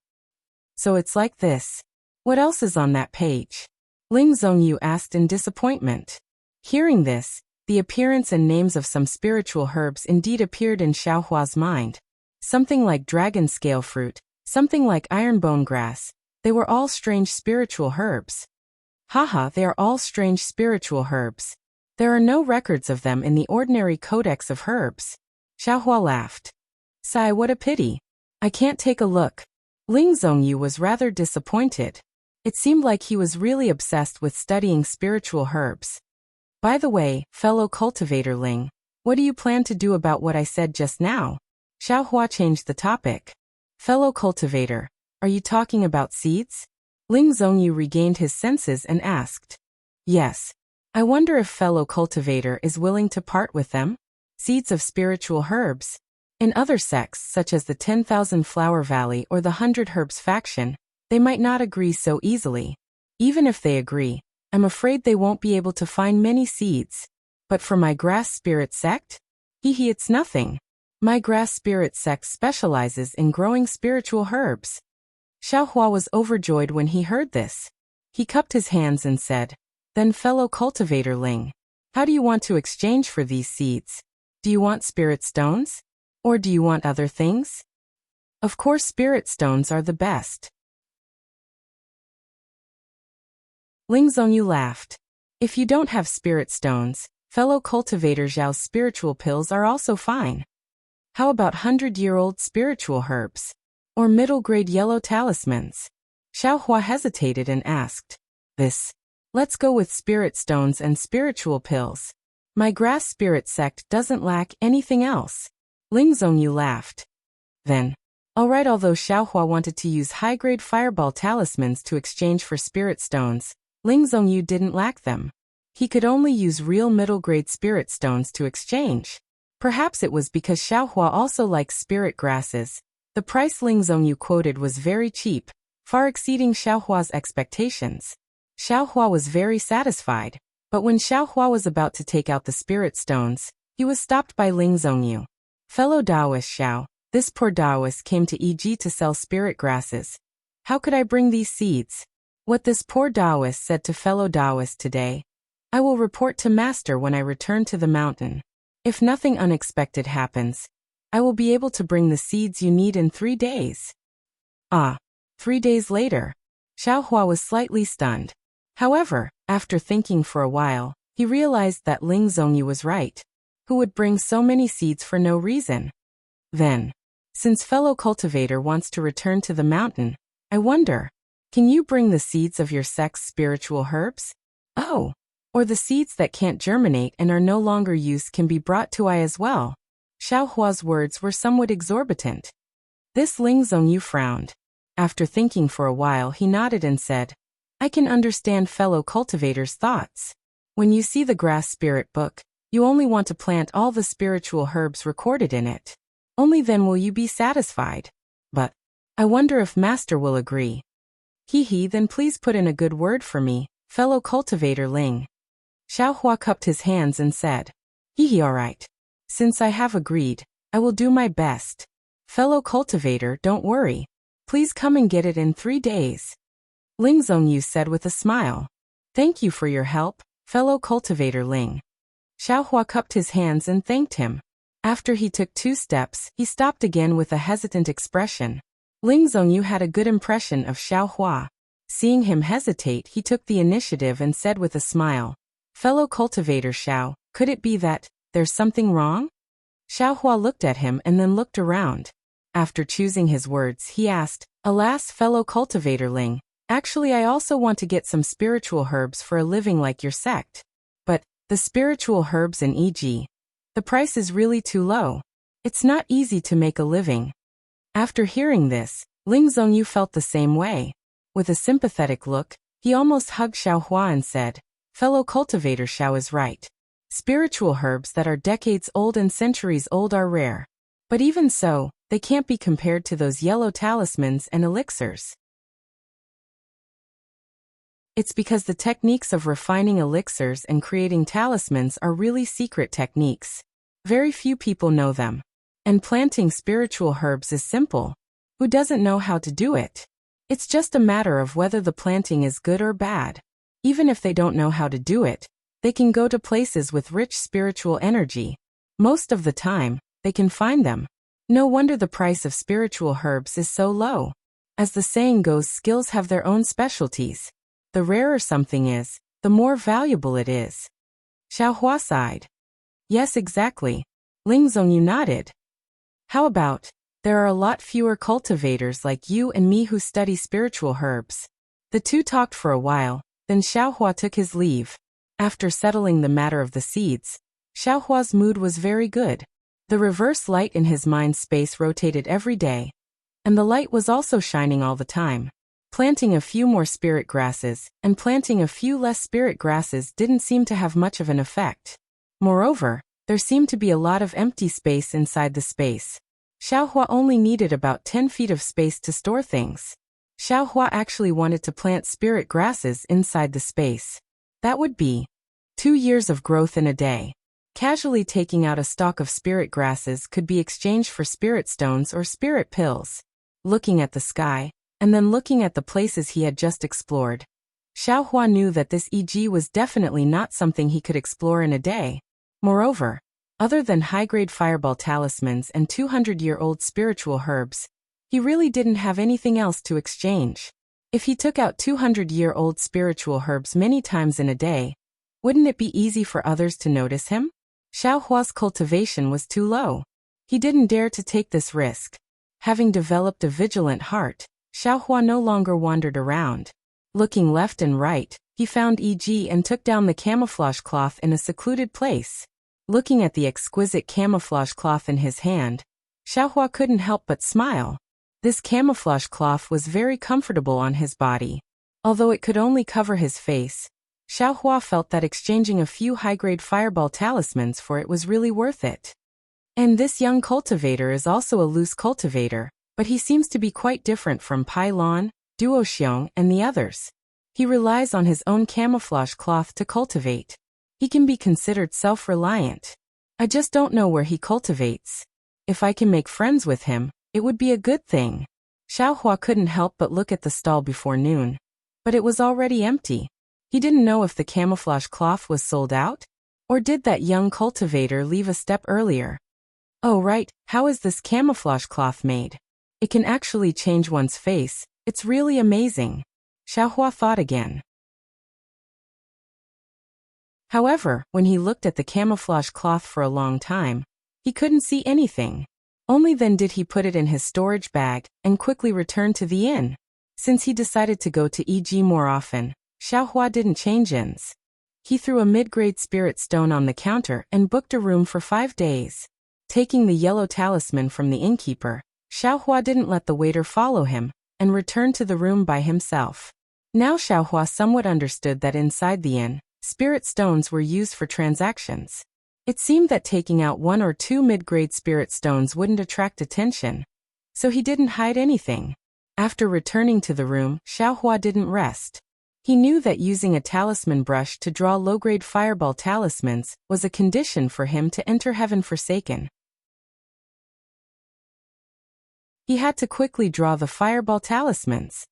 So it's like this. What else is on that page? Ling Zhongyu asked in disappointment. Hearing this, the appearance and names of some spiritual herbs indeed appeared in Xiaohua's mind. Something like dragon scale fruit, something like ironbone grass. They were all strange spiritual herbs. Haha, they are all strange spiritual herbs. There are no records of them in the ordinary Codex of Herbs. Xiaohua laughed. Sigh, what a pity. I can't take a look. Ling Zhongyu was rather disappointed. It seemed like he was really obsessed with studying spiritual herbs. By the way, fellow cultivator Ling, what do you plan to do about what I said just now? Xiaohua changed the topic. Fellow cultivator, are you talking about seeds? Ling Zhongyu regained his senses and asked. Yes. I wonder if fellow cultivator is willing to part with them? Seeds of spiritual herbs. In other sects such as the 10,000 Flower Valley or the 100 Herbs faction, they might not agree so easily. Even if they agree, I'm afraid they won't be able to find many seeds. But for my grass spirit sect? It's nothing. My grass spirit sect specializes in growing spiritual herbs. Xiaohua was overjoyed when he heard this. He cupped his hands and said, then fellow cultivator Ling, how do you want to exchange for these seeds? Do you want spirit stones? Or do you want other things? Of course spirit stones are the best. Ling Zhongyu laughed. If you don't have spirit stones, fellow cultivator Zhao's spiritual pills are also fine. How about 100-year-old spiritual herbs? Or middle-grade yellow talismans? Xiaohua hesitated and asked. Let's go with spirit stones and spiritual pills. My grass spirit sect doesn't lack anything else. Ling Zhongyu laughed. Then, Alright, although Xiaohua wanted to use high-grade fireball talismans to exchange for spirit stones, Ling Zhongyu didn't lack them. He could only use real middle-grade spirit stones to exchange. Perhaps it was because Xiaohua also likes spirit grasses. The price Ling Zhongyu quoted was very cheap, far exceeding Xiaohua's expectations. Xiaohua was very satisfied, but when Xiaohua was about to take out the spirit stones, he was stopped by Ling Zhongyu. Fellow Taoist Xiao, this poor Taoist came to EG to sell spirit grasses. How could I bring these seeds? What this poor Taoist said to fellow Taoist today. I will report to Master when I return to the mountain. If nothing unexpected happens, I will be able to bring the seeds you need in 3 days. 3 days later. Xiaohua was slightly stunned. However, after thinking for a while, he realized that Ling Zhongyu was right. Who would bring so many seeds for no reason? Then, since fellow cultivator wants to return to the mountain, I wonder, can you bring the seeds of your sect's spiritual herbs? Oh, or the seeds that can't germinate and are no longer used can be brought to I as well. Xiaohua's words were somewhat exorbitant. This Ling Zhongyu frowned. After thinking for a while, he nodded and said, I can understand fellow cultivator's thoughts. When you see the grass spirit book, you only want to plant all the spiritual herbs recorded in it. Only then will you be satisfied. But I wonder if Master will agree. Then please put in a good word for me, fellow cultivator Ling. Xiaohua cupped his hands and said, all right. Since I have agreed, I will do my best. Fellow cultivator, don't worry. Please come and get it in 3 days. Ling Zhongyu said with a smile. Thank you for your help, fellow cultivator Ling. Xiaohua cupped his hands and thanked him. After he took 2 steps, he stopped again with a hesitant expression. Ling Zhongyu had a good impression of Xiaohua. Seeing him hesitate, he took the initiative and said with a smile, Fellow cultivator Xiao, could it be that there's something wrong? Xiaohua looked at him and then looked around. After choosing his words, he asked, Alas, fellow cultivator Ling, actually I also want to get some spiritual herbs for a living like your sect. But the spiritual herbs in EG, the price is really too low. It's not easy to make a living. After hearing this, Ling Zhongyu felt the same way. With a sympathetic look, he almost hugged Xiaohua and said, Fellow cultivator Xiao is right. Spiritual herbs that are decades old and centuries old are rare. But even so, they can't be compared to those yellow talismans and elixirs. It's because the techniques of refining elixirs and creating talismans are really secret techniques. Very few people know them. And planting spiritual herbs is simple. Who doesn't know how to do it? It's just a matter of whether the planting is good or bad. Even if they don't know how to do it, they can go to places with rich spiritual energy. Most of the time, they can find them. No wonder the price of spiritual herbs is so low. As the saying goes, skills have their own specialties. The rarer something is, the more valuable it is. Xiaohua sighed. Yes, exactly. Ling Zhongyu nodded. How about, there are a lot fewer cultivators like you and me who study spiritual herbs. The two talked for a while, then Xiaohua took his leave. After settling the matter of the seeds, Xiaohua's mood was very good. The reverse light in his mind space rotated every day. And the light was also shining all the time. Planting a few more spirit grasses, and planting a few less spirit grasses didn't seem to have much of an effect. Moreover, there seemed to be a lot of empty space inside the space. Xiaohua only needed about 10 feet of space to store things. Xiaohua actually wanted to plant spirit grasses inside the space. That would be 2 years of growth in a day. Casually taking out a stalk of spirit grasses could be exchanged for spirit stones or spirit pills. Looking at the sky, and then looking at the places he had just explored, Xiaohua knew that this EG was definitely not something he could explore in a day. Moreover, other than high-grade fireball talismans and 200-year-old spiritual herbs, he really didn't have anything else to exchange. If he took out 200-year-old spiritual herbs many times in a day, wouldn't it be easy for others to notice him? Xiaohua's cultivation was too low. He didn't dare to take this risk. Having developed a vigilant heart, Xiaohua no longer wandered around. Looking left and right, he found EG and took down the camouflage cloth in a secluded place. Looking at the exquisite camouflage cloth in his hand, Xiaohua couldn't help but smile. This camouflage cloth was very comfortable on his body. Although it could only cover his face, Xiaohua felt that exchanging a few high-grade fireball talismans for it was really worth it. And this young cultivator is also a loose cultivator, but he seems to be quite different from Pai Lan, Duoxiong, and the others. He relies on his own camouflage cloth to cultivate. He can be considered self-reliant. I just don't know where he cultivates. If I can make friends with him, it would be a good thing. Xiaohua couldn't help but look at the stall before noon. But it was already empty. He didn't know if the camouflage cloth was sold out, or did that young cultivator leave a step earlier. Oh right, how is this camouflage cloth made? It can actually change one's face. It's really amazing. Xiaohua thought again. However, when he looked at the camouflage cloth for a long time, he couldn't see anything. Only then did he put it in his storage bag and quickly return to the inn. Since he decided to go to EG more often, Xiaohua didn't change inns. He threw a mid-grade spirit stone on the counter and booked a room for 5 days. Taking the yellow talisman from the innkeeper, Xiaohua didn't let the waiter follow him and returned to the room by himself. Now Xiaohua somewhat understood that inside the inn, spirit stones were used for transactions. It seemed that taking out 1 or 2 mid-grade spirit stones wouldn't attract attention, so he didn't hide anything. After returning to the room, Xiaohua didn't rest. He knew that using a talisman brush to draw low-grade fireball talismans was a condition for him to enter Heaven Forsaken. He had to quickly draw the fireball talismans.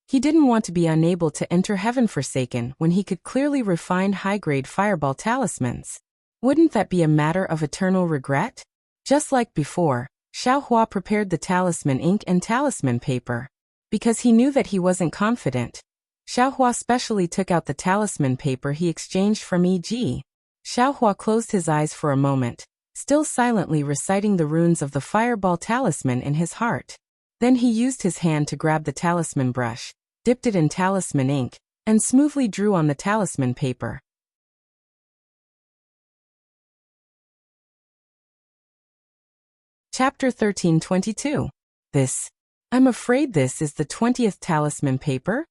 He didn't want to be unable to enter Heaven Forsaken when he could clearly refine high-grade fireball talismans. Wouldn't that be a matter of eternal regret? Just like before, Xiaohua prepared the talisman ink and talisman paper. Because he knew that he wasn't confident, Xiaohua specially took out the talisman paper he exchanged from EG. Xiaohua closed his eyes for a moment, still silently reciting the runes of the fireball talisman in his heart. Then he used his hand to grab the talisman brush, dipped it in talisman ink, and smoothly drew on the talisman paper. Chapter 1322. I'm afraid this is the 20th talisman paper?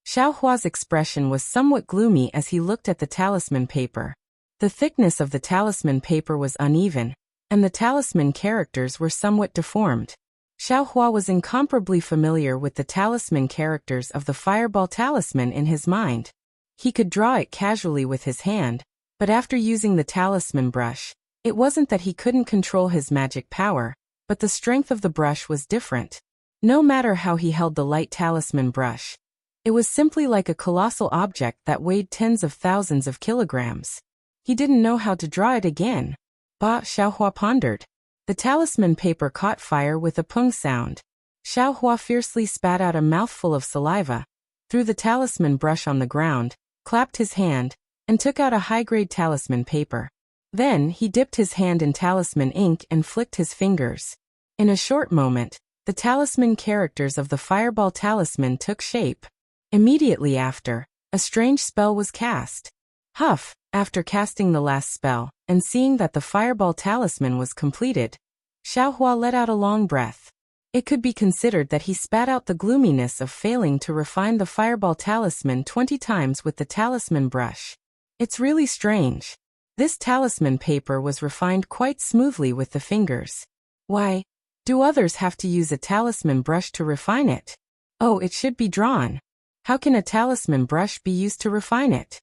Xiaohua's expression was somewhat gloomy as he looked at the talisman paper. The thickness of the talisman paper was uneven, and the talisman characters were somewhat deformed. Xiaohua was incomparably familiar with the talisman characters of the fireball talisman in his mind. He could draw it casually with his hand, but after using the talisman brush, it wasn't that he couldn't control his magic power, but the strength of the brush was different. No matter how he held the light talisman brush, it was simply like a colossal object that weighed tens of thousands of kilograms. He didn't know how to draw it again. Xiaohua pondered. The talisman paper caught fire with a pung sound. Xiaohua fiercely spat out a mouthful of saliva, threw the talisman brush on the ground, clapped his hand, and took out a high-grade talisman paper. Then he dipped his hand in talisman ink and flicked his fingers. In a short moment, the talisman characters of the fireball talisman took shape. Immediately after, a strange spell was cast. Huff, after casting the last spell, and seeing that the fireball talisman was completed, Xiaohua let out a long breath. It could be considered that he spat out the gloominess of failing to refine the fireball talisman 20 times with the talisman brush. It's really strange. This talisman paper was refined quite smoothly with the fingers. Why do others have to use a talisman brush to refine it? Oh, it should be drawn. How can a talisman brush be used to refine it?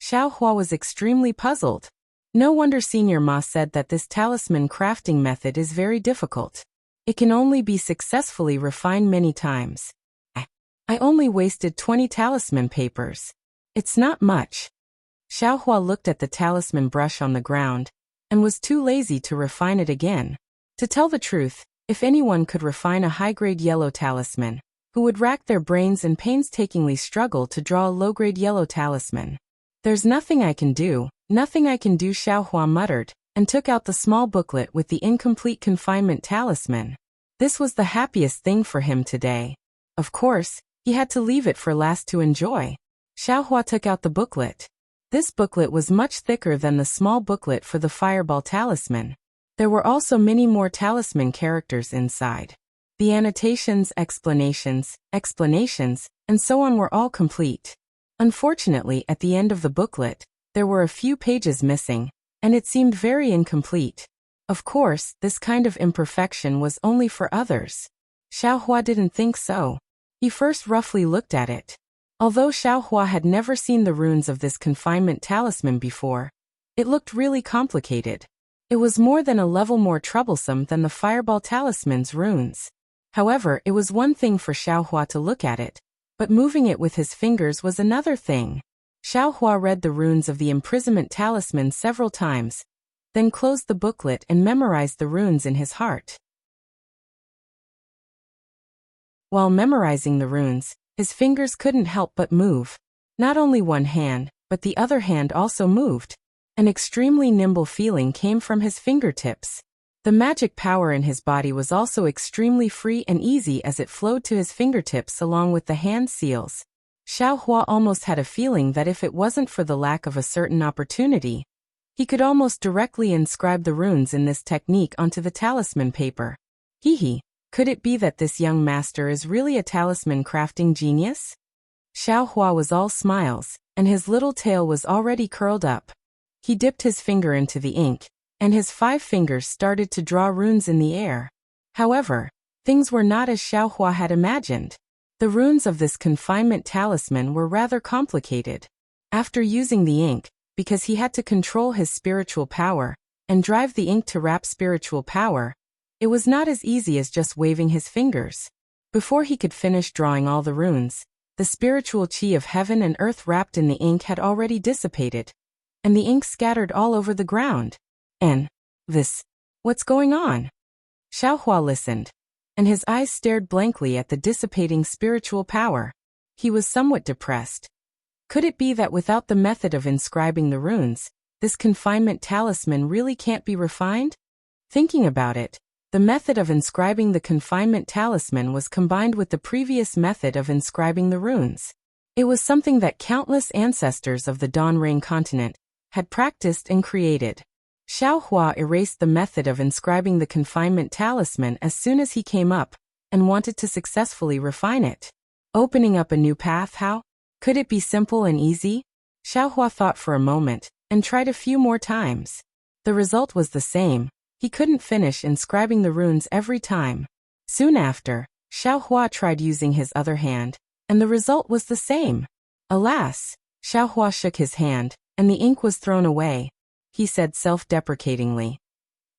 Xiaohua was extremely puzzled. No wonder Senior Ma said that this talisman crafting method is very difficult. It can only be successfully refined many times. I only wasted 20 talisman papers. It's not much. Xiaohua looked at the talisman brush on the ground, and was too lazy to refine it again. To tell the truth, if anyone could refine a high-grade yellow talisman, who would rack their brains and painstakingly struggle to draw a low-grade yellow talisman? There's nothing I can do, Xiaohua muttered, and took out the small booklet with the incomplete confinement talisman. This was the happiest thing for him today. Of course, he had to leave it for last to enjoy. Xiaohua took out the booklet. This booklet was much thicker than the small booklet for the fireball talisman. There were also many more talisman characters inside. The annotations, explanations, and so on were all complete. Unfortunately, at the end of the booklet, there were a few pages missing, and it seemed very incomplete. Of course, this kind of imperfection was only for others. Xiaohua didn't think so. He first roughly looked at it. Although Xiaohua had never seen the runes of this confinement talisman before, it looked really complicated. It was more than a level more troublesome than the fireball talisman's runes. However, it was one thing for Xiaohua to look at it, but moving it with his fingers was another thing. Xiaohua read the runes of the imprisonment talisman several times, then closed the booklet and memorized the runes in his heart. While memorizing the runes, his fingers couldn't help but move. Not only one hand, but the other hand also moved. An extremely nimble feeling came from his fingertips. The magic power in his body was also extremely free and easy as it flowed to his fingertips along with the hand seals. Xiaohua almost had a feeling that if it wasn't for the lack of a certain opportunity, he could almost directly inscribe the runes in this technique onto the talisman paper. Could it be that this young master is really a talisman crafting genius? Xiaohua was all smiles, and his little tail was already curled up. He dipped his finger into the ink, and his 5 fingers started to draw runes in the air. However, things were not as Xiaohua had imagined. The runes of this confinement talisman were rather complicated. After using the ink, because he had to control his spiritual power, and drive the ink to wrap spiritual power, it was not as easy as just waving his fingers. Before he could finish drawing all the runes, the spiritual chi of heaven and earth wrapped in the ink had already dissipated, and the ink scattered all over the ground. What's going on? Xiaohua listened, and his eyes stared blankly at the dissipating spiritual power. He was somewhat depressed. Could it be that without the method of inscribing the runes, this confinement talisman really can't be refined? Thinking about it, the method of inscribing the confinement talisman was combined with the previous method of inscribing the runes. It was something that countless ancestors of the Dawn Rain continent had practiced and created. Xiaohua erased the method of inscribing the confinement talisman as soon as he came up, and wanted to successfully refine it. Opening up a new path, how? Could it be simple and easy? Xiaohua thought for a moment, and tried a few more times. The result was the same. He couldn't finish inscribing the runes every time. Soon after, Xiaohua tried using his other hand, and the result was the same. Alas! Xiaohua shook his hand, and the ink was thrown away. He said self-deprecatingly.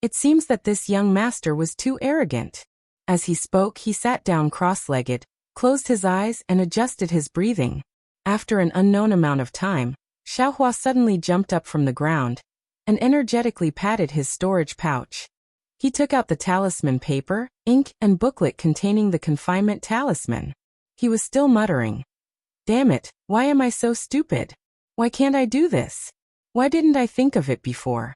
It seems that this young master was too arrogant. As he spoke, he sat down cross-legged, closed his eyes, and adjusted his breathing. After an unknown amount of time, Xiaohua suddenly jumped up from the ground and energetically patted his storage pouch. He took out the talisman paper, ink, and booklet containing the confinement talisman. He was still muttering. Damn it, why am I so stupid? Why can't I do this? Why didn't I think of it before?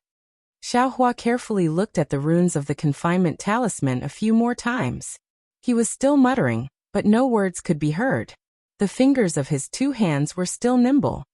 Xiaohua carefully looked at the runes of the confinement talisman a few more times. He was still muttering, but no words could be heard. The fingers of his 2 hands were still nimble.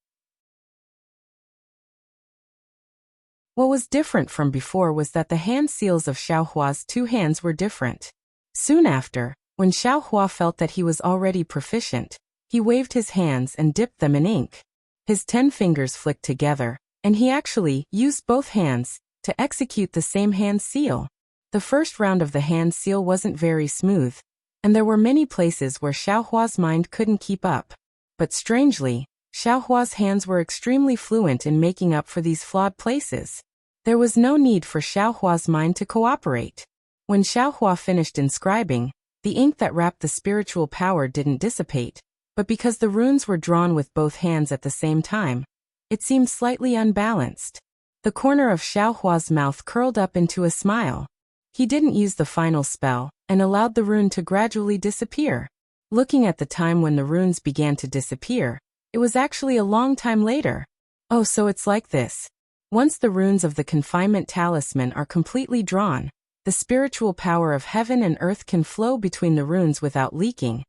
What was different from before was that the hand seals of Xiaohua's 2 hands were different. Soon after, when Xiaohua felt that he was already proficient, he waved his hands and dipped them in ink. His 10 fingers flicked together, and he actually used both hands to execute the same hand seal. The first round of the hand seal wasn't very smooth, and there were many places where Xiaohua's mind couldn't keep up. But strangely, Xiaohua's hands were extremely fluent in making up for these flawed places. There was no need for Xiaohua's mind to cooperate. When Xiaohua finished inscribing, the ink that wrapped the spiritual power didn't dissipate, but because the runes were drawn with both hands at the same time, it seemed slightly unbalanced. The corner of Xiaohua's mouth curled up into a smile. He didn't use the final spell, and allowed the rune to gradually disappear. Looking at the time when the runes began to disappear, it was actually a long time later. Oh, so it's like this. Once the runes of the confinement talisman are completely drawn, the spiritual power of heaven and earth can flow between the runes without leaking,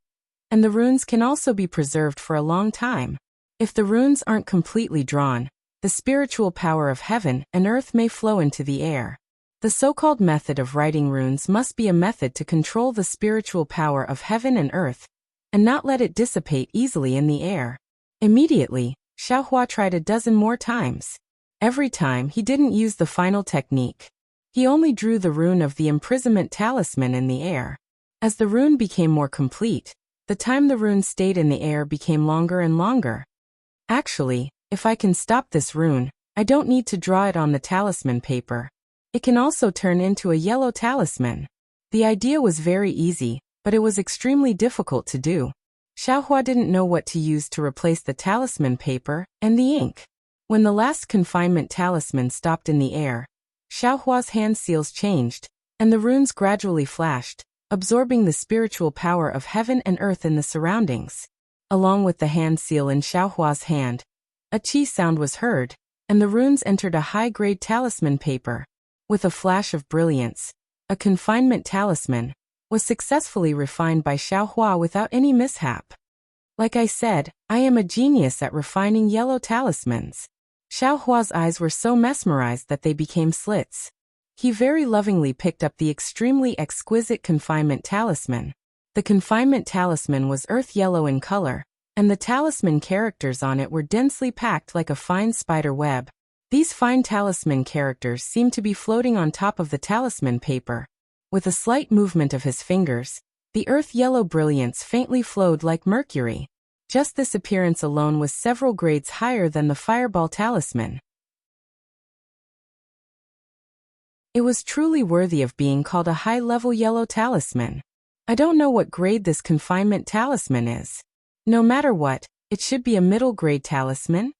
and the runes can also be preserved for a long time. If the runes aren't completely drawn, the spiritual power of heaven and earth may flow into the air. The so-called method of writing runes must be a method to control the spiritual power of heaven and earth, and not let it dissipate easily in the air. Immediately, Xiaohua tried a dozen more times. Every time he didn't use the final technique. He only drew the rune of the imprisonment talisman in the air. As the rune became more complete, the time the rune stayed in the air became longer and longer. Actually, if I can stop this rune, I don't need to draw it on the talisman paper. It can also turn into a yellow talisman. The idea was very easy, but it was extremely difficult to do. Xiaohua didn't know what to use to replace the talisman paper and the ink. When the last confinement talisman stopped in the air, Xiaohua's hand seals changed, and the runes gradually flashed, absorbing the spiritual power of heaven and earth in the surroundings. Along with the hand seal in Xiaohua's hand, a chi sound was heard, and the runes entered a high-grade talisman paper. With a flash of brilliance, a confinement talisman was successfully refined by Xiaohua without any mishap. Like I said, I am a genius at refining yellow talismans. Xiaohua's eyes were so mesmerized that they became slits. He very lovingly picked up the extremely exquisite confinement talisman. The confinement talisman was earth yellow in color, and the talisman characters on it were densely packed like a fine spider web. These fine talisman characters seemed to be floating on top of the talisman paper. With a slight movement of his fingers, the earth yellow brilliance faintly flowed like mercury. Just this appearance alone was several grades higher than the fireball talisman. It was truly worthy of being called a high-level yellow talisman. I don't know what grade this confinement talisman is. No matter what, it should be a middle-grade talisman.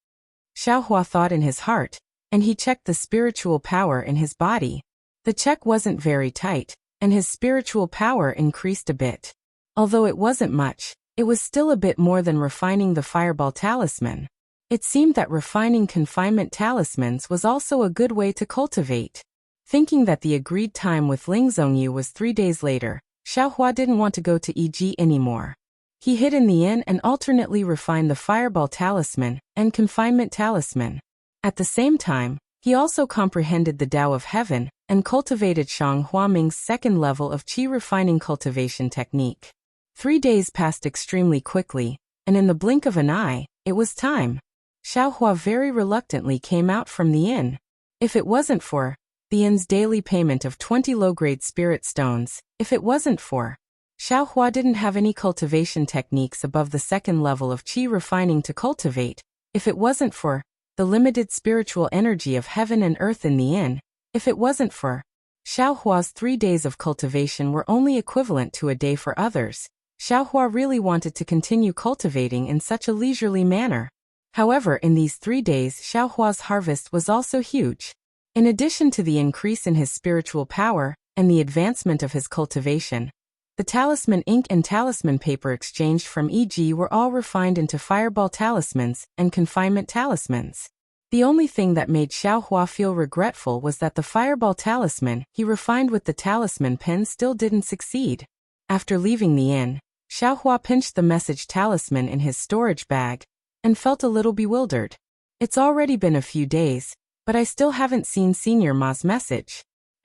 Xiaohua thought in his heart, and he checked the spiritual power in his body. The check wasn't very tight, and his spiritual power increased a bit. Although it wasn't much, it was still a bit more than refining the fireball talisman. It seemed that refining confinement talismans was also a good way to cultivate. Thinking that the agreed time with Ling Zhongyu was 3 days later, Xiaohua didn't want to go to EG anymore. He hid in the inn and alternately refined the fireball talisman and confinement talisman. At the same time, he also comprehended the Tao of Heaven and cultivated Shang Huaming's second level of qi refining cultivation technique. 3 days passed extremely quickly, and in the blink of an eye, it was time. Xiaohua very reluctantly came out from the inn. If it wasn't for the inn's daily payment of 20 low-grade spirit stones, if it wasn't for Xiaohua didn't have any cultivation techniques above the second level of qi refining to cultivate, if it wasn't for the limited spiritual energy of heaven and earth in the inn, if it wasn't for Xiaohua's 3 days of cultivation were only equivalent to a day for others. Xiaohua really wanted to continue cultivating in such a leisurely manner. However, in these 3 days Xiaohua's harvest was also huge. In addition to the increase in his spiritual power and the advancement of his cultivation, the talisman ink and talisman paper exchanged from EG were all refined into fireball talismans and confinement talismans. The only thing that made Xiaohua feel regretful was that the fireball talisman he refined with the talisman pen still didn't succeed. After leaving the inn, Xiaohua pinched the message talisman in his storage bag and felt a little bewildered. It's already been a few days, but I still haven't seen Senior Ma's message.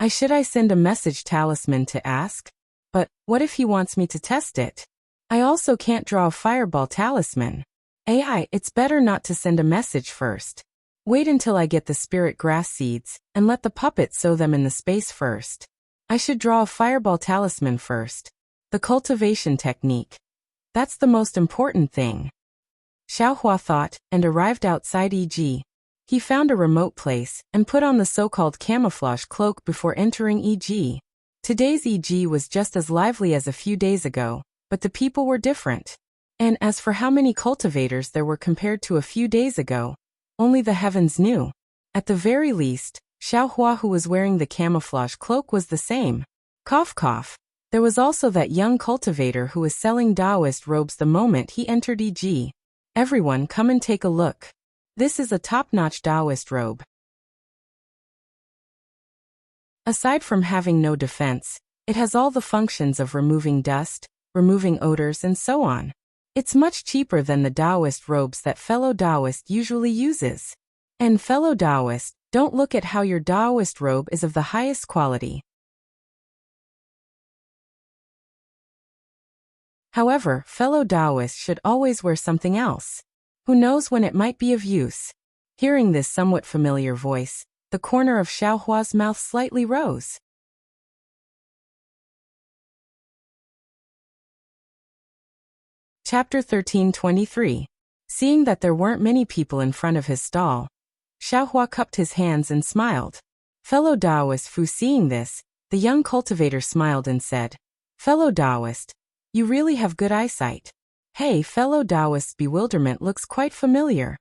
Should I send a message talisman to ask? But what if he wants me to test it? I also can't draw a fireball talisman. It's better not to send a message first. Wait until I get the spirit grass seeds, and let the puppet sow them in the space first. I should draw a fireball talisman first. The cultivation technique. That's the most important thing. Xiaohua thought, and arrived outside EG. He found a remote place, and put on the so-called camouflage cloak before entering EG. Today's EG was just as lively as a few days ago, but the people were different. And as for how many cultivators there were compared to a few days ago, only the heavens knew. At the very least, Xiaohua who was wearing the camouflage cloak was the same. Cough cough. There was also that young cultivator who was selling Taoist robes the moment he entered EG. Everyone come and take a look. This is a top-notch Taoist robe. Aside from having no defense, it has all the functions of removing dust, removing odors and so on. It's much cheaper than the Taoist robes that fellow Taoist usually uses. And fellow Taoist, Don't look at how your Taoist robe is of the highest quality. However, fellow Taoists should always wear something else. Who knows when it might be of use? Hearing this somewhat familiar voice, the corner of Xiaohua's mouth slightly rose. Chapter 13:23. Seeing that there weren't many people in front of his stall, Xiaohua cupped his hands and smiled. Fellow Taoist Fu, seeing this, the young cultivator smiled and said, "Fellow Taoist, you really have good eyesight." Hey, fellow Taoist's bewilderment looks quite familiar.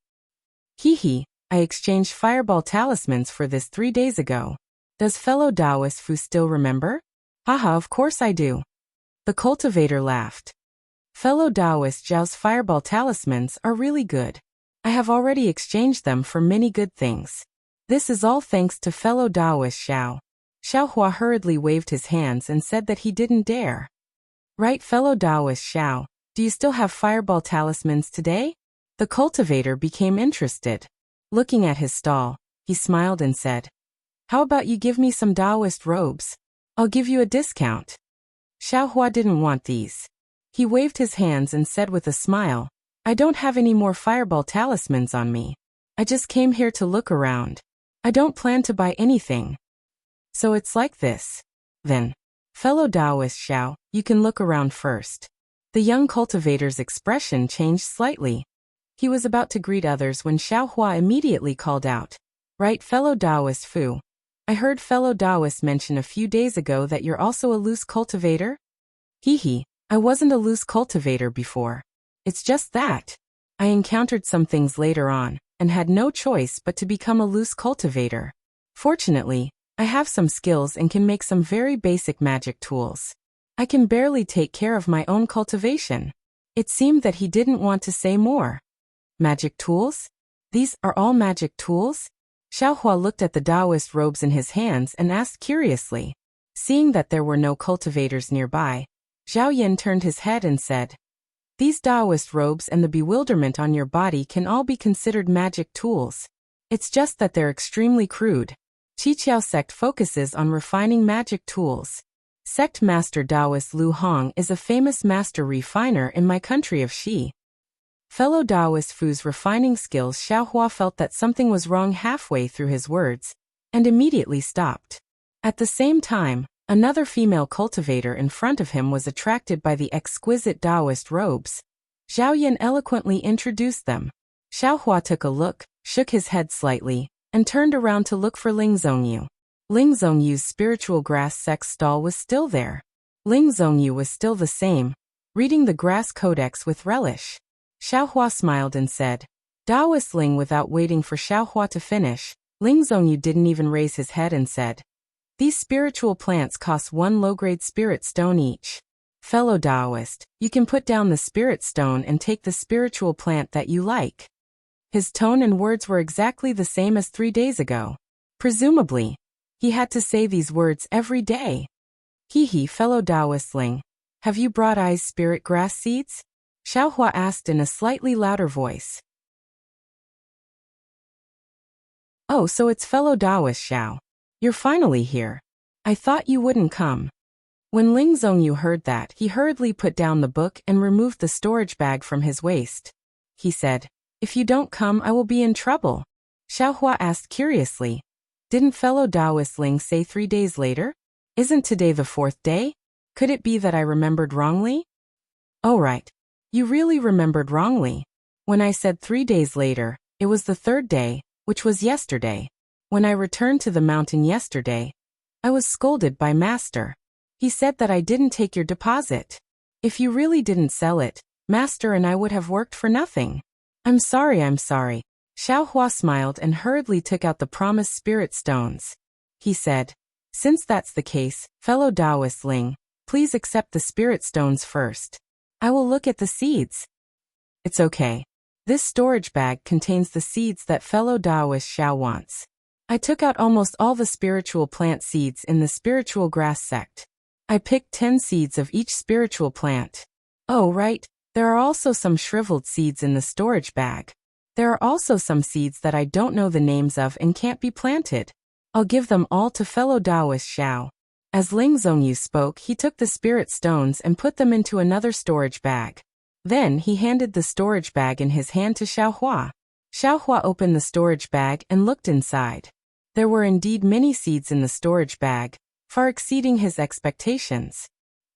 Hee, I exchanged fireball talismans for this 3 days ago. Does fellow Taoist Fu still remember? Haha, of course I do. The cultivator laughed. Fellow Taoist Zhao's fireball talismans are really good. I have already exchanged them for many good things. This is all thanks to fellow Taoist Xiao. Xiaohua hurriedly waved his hands and said that he didn't dare. Right, fellow Taoist Xiao, do you still have fireball talismans today? The cultivator became interested. Looking at his stall, he smiled and said, "How about you give me some Taoist robes? I'll give you a discount." Xiaohua didn't want these. He waved his hands and said with a smile, "I don't have any more fireball talismans on me. I just came here to look around. I don't plan to buy anything." So it's like this. Then, fellow Taoist Xiao, you can look around first. The young cultivator's expression changed slightly. He was about to greet others when Xiaohua immediately called out, "Right, fellow Taoist Fu. I heard fellow Taoist mention a few days ago that you're also a loose cultivator?" Hee, I wasn't a loose cultivator before. It's just that I encountered some things later on, and had no choice but to become a loose cultivator. Fortunately, I have some skills and can make some very basic magic tools. I can barely take care of my own cultivation. It seemed that he didn't want to say more. Magic tools? These are all magic tools? Xiaohua looked at the Taoist robes in his hands and asked curiously. Seeing that there were no cultivators nearby, Zhao Yin turned his head and said, "These Taoist robes and the bewilderment on your body can all be considered magic tools. It's just that they're extremely crude. Qiqiao sect focuses on refining magic tools. Sect Master Taoist Lu Hong is a famous master refiner in my country of Xi." Fellow Taoist Fu's refining skills. Xiaohua felt that something was wrong halfway through his words, and immediately stopped. At the same time, another female cultivator in front of him was attracted by the exquisite Taoist robes. Zhao Yin eloquently introduced them. Xiaohua took a look, shook his head slightly, and turned around to look for Ling Zhongyu. Ling Zhongyu's spiritual grass sect stall was still there. Ling Zhongyu was still the same, reading the grass codex with relish. Xiaohua smiled and said, "Taoist Ling." Without waiting for Xiaohua to finish, Ling Zhongyu didn't even raise his head and said, "These spiritual plants cost 1 low-grade spirit stone each. Fellow Taoist, you can put down the spirit stone and take the spiritual plant that you like." His tone and words were exactly the same as 3 days ago. Presumably, he had to say these words every day. Hee, fellow Taoist Ling, have you brought I's spirit grass seeds? Xiaohua asked in a slightly louder voice. "Oh, so it's fellow Taoist Xiao. You're finally here. I thought you wouldn't come." When Ling Zhongyu heard that, he hurriedly put down the book and removed the storage bag from his waist. He said, "If you don't come, I will be in trouble." Xiaohua asked curiously, "Didn't fellow Taoist Ling say 3 days later? Isn't today the 4th day? Could it be that I remembered wrongly?" "Oh right. You really remembered wrongly. When I said 3 days later, it was the 3rd day, which was yesterday. When I returned to the mountain yesterday, I was scolded by Master. He said that I didn't take your deposit. If you really didn't sell it, Master and I would have worked for nothing." I'm sorry. Xiaohua smiled and hurriedly took out the promised spirit stones. He said, "Since that's the case, fellow Taoist Ling, please accept the spirit stones first. I will look at the seeds." "It's okay. This storage bag contains the seeds that fellow Taoist Xiao wants. I took out almost all the spiritual plant seeds in the spiritual grass sect. I picked 10 seeds of each spiritual plant. Oh right, there are also some shriveled seeds in the storage bag. There are also some seeds that I don't know the names of and can't be planted. I'll give them all to fellow Taoist Xiao. As Ling Zhongyu spoke, he took the spirit stones and put them into another storage bag. Then he handed the storage bag in his hand to Xiaohua. Xiaohua opened the storage bag and looked inside. There were indeed many seeds in the storage bag, far exceeding his expectations.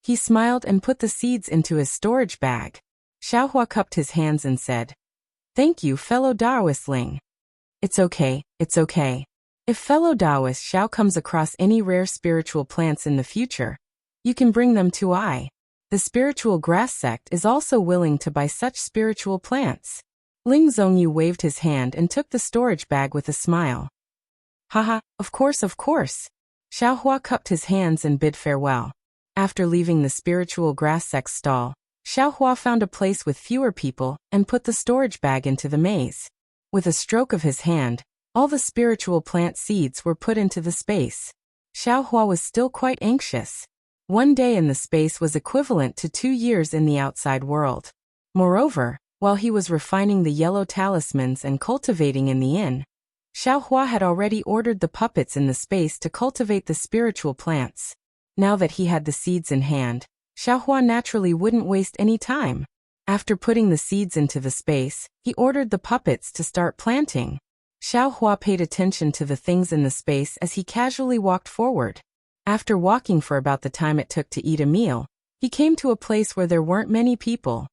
He smiled and put the seeds into his storage bag. Xiaohua cupped his hands and said, "Thank you, fellow Taoist Ling. It's okay, it's okay. If fellow Taoist Xiao comes across any rare spiritual plants in the future, you can bring them to I. The spiritual grass sect is also willing to buy such spiritual plants." Ling Zhongyu waved his hand and took the storage bag with a smile. "Haha, of course, of course." Xiaohua cupped his hands and bid farewell. After leaving the spiritual grass sect stall, Xiaohua found a place with fewer people and put the storage bag into the maze. With a stroke of his hand, all the spiritual plant seeds were put into the space. Xiaohua was still quite anxious. One day in the space was equivalent to 2 years in the outside world. Moreover, while he was refining the yellow talismans and cultivating in the inn, Xiaohua had already ordered the puppets in the space to cultivate the spiritual plants. Now that he had the seeds in hand, Xiaohua naturally wouldn't waste any time. After putting the seeds into the space, he ordered the puppets to start planting. Xiaohua paid attention to the things in the space as he casually walked forward. After walking for about the time it took to eat a meal, he came to a place where there weren't many people.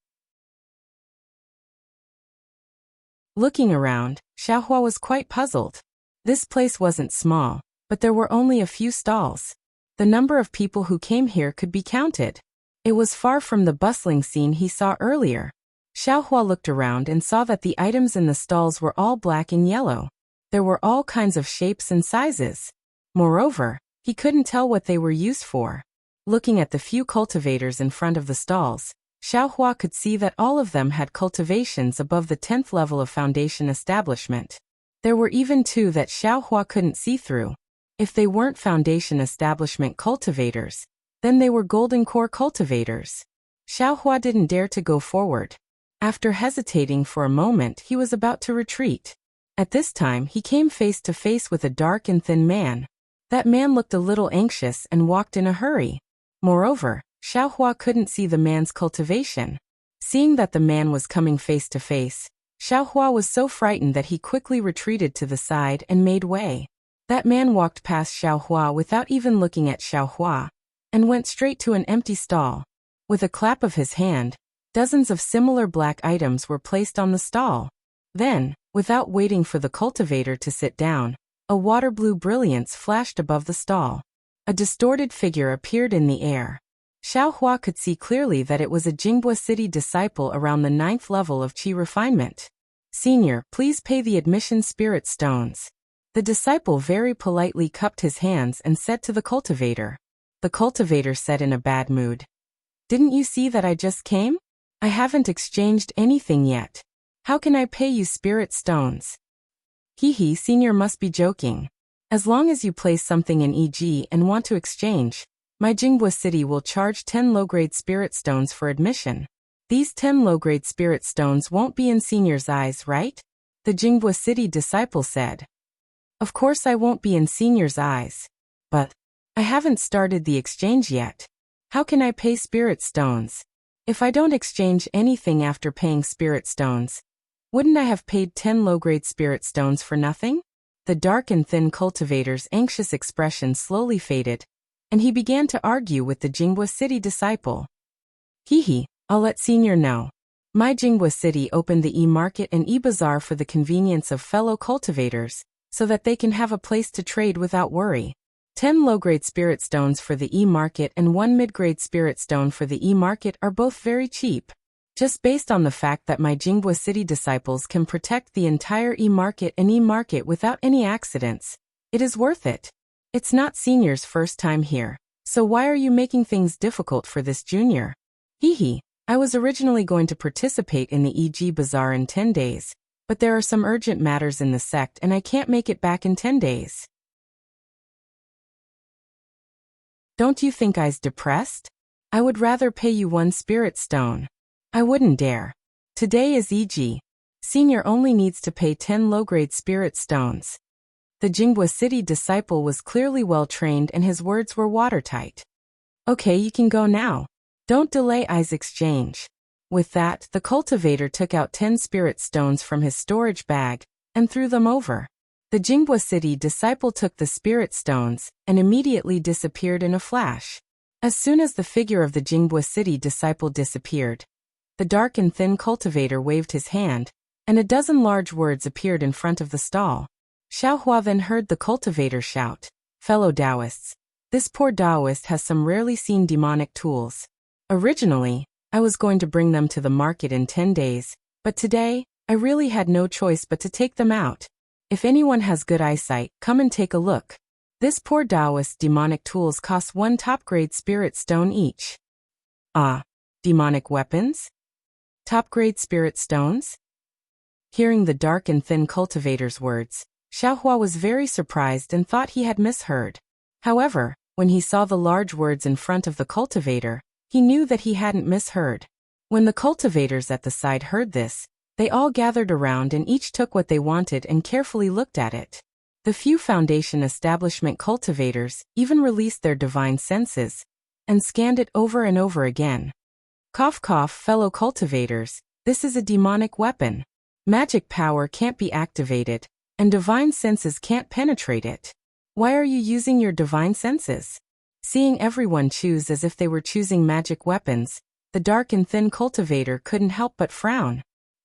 Looking around, Xiaohua was quite puzzled. This place wasn't small, but there were only a few stalls. The number of people who came here could be counted. It was far from the bustling scene he saw earlier. Xiaohua looked around and saw that the items in the stalls were all black and yellow. There were all kinds of shapes and sizes. Moreover, he couldn't tell what they were used for. Looking at the few cultivators in front of the stalls, Xiaohua could see that all of them had cultivations above the 10th level of foundation establishment. There were even 2 that Xiaohua couldn't see through. If they weren't foundation establishment cultivators, then they were golden core cultivators. Xiaohua didn't dare to go forward. After hesitating for a moment, he was about to retreat. At this time, he came face to face with a dark and thin man. That man looked a little anxious and walked in a hurry. Moreover, Xiaohua couldn't see the man's cultivation. Seeing that the man was coming face to face, Xiaohua was so frightened that he quickly retreated to the side and made way. That man walked past Xiaohua without even looking at Xiaohua, and went straight to an empty stall. With a clap of his hand, dozens of similar black items were placed on the stall. Then, without waiting for the cultivator to sit down, a water blue brilliance flashed above the stall. A distorted figure appeared in the air. Xiaohua could see clearly that it was a Jinghua City disciple around the 9th level of Qi refinement. "Senior, please pay the admission spirit stones." The disciple very politely cupped his hands and said to the cultivator. The cultivator said in a bad mood, "Didn't you see that I just came? I haven't exchanged anything yet. How can I pay you spirit stones?" "Hee, senior must be joking. As long as you place something in EG and want to exchange, my Jinghua City will charge 10 low-grade spirit stones for admission. These 10 low-grade spirit stones won't be in senior's eyes, right?" The Jinghua City disciple said. "Of course I won't be in senior's eyes. But I haven't started the exchange yet. How can I pay spirit stones? If I don't exchange anything after paying spirit stones, wouldn't I have paid 10 low-grade spirit stones for nothing?" The dark and thin cultivator's anxious expression slowly faded, and he began to argue with the Jinghua City disciple. "Hee, I'll let senior know. My Jinghua City opened the e-market and e-bazaar for the convenience of fellow cultivators, so that they can have a place to trade without worry. 10 low-grade spirit stones for the e-market and 1 mid-grade spirit stone for the e-market are both very cheap. Just based on the fact that my Jinghua City disciples can protect the entire e-market and e-market without any accidents, it is worth it. It's not senior's first time here, so why are you making things difficult for this junior?" "Hee, I was originally going to participate in the EG Bazaar in 10 days, but there are some urgent matters in the sect and I can't make it back in 10 days. Don't you think I's depressed? I would rather pay you 1 spirit stone. I wouldn't dare. Today is EG. Senior only needs to pay 10 low-grade spirit stones. The Jinghua City disciple was clearly well-trained and his words were watertight. Okay, you can go now. Don't delay I's exchange. With that, the cultivator took out 10 spirit stones from his storage bag and threw them over. The Jinghua City disciple took the spirit stones and immediately disappeared in a flash. As soon as the figure of the Jinghua City disciple disappeared, the dark and thin cultivator waved his hand, and a dozen large words appeared in front of the stall. Xiaohua then heard the cultivator shout, "Fellow Taoists, this poor Taoist has some rarely seen demonic tools. Originally, I was going to bring them to the market in 10 days, but today, I really had no choice but to take them out. If anyone has good eyesight, come and take a look. This poor Taoist's demonic tools cost 1 top-grade spirit stone each." Ah, demonic weapons? Top-grade spirit stones? Hearing the dark and thin cultivator's words, Xiaohua was very surprised and thought he had misheard. However, when he saw the large words in front of the cultivator, he knew that he hadn't misheard. When the cultivators at the side heard this, they all gathered around and each took what they wanted and carefully looked at it. The few Foundation establishment cultivators even released their divine senses and scanned it over and over again. Cough cough, fellow cultivators, this is a demonic weapon. Magic power can't be activated, and divine senses can't penetrate it. Why are you using your divine senses? Seeing everyone choose as if they were choosing magic weapons, the dark and thin cultivator couldn't help but frown.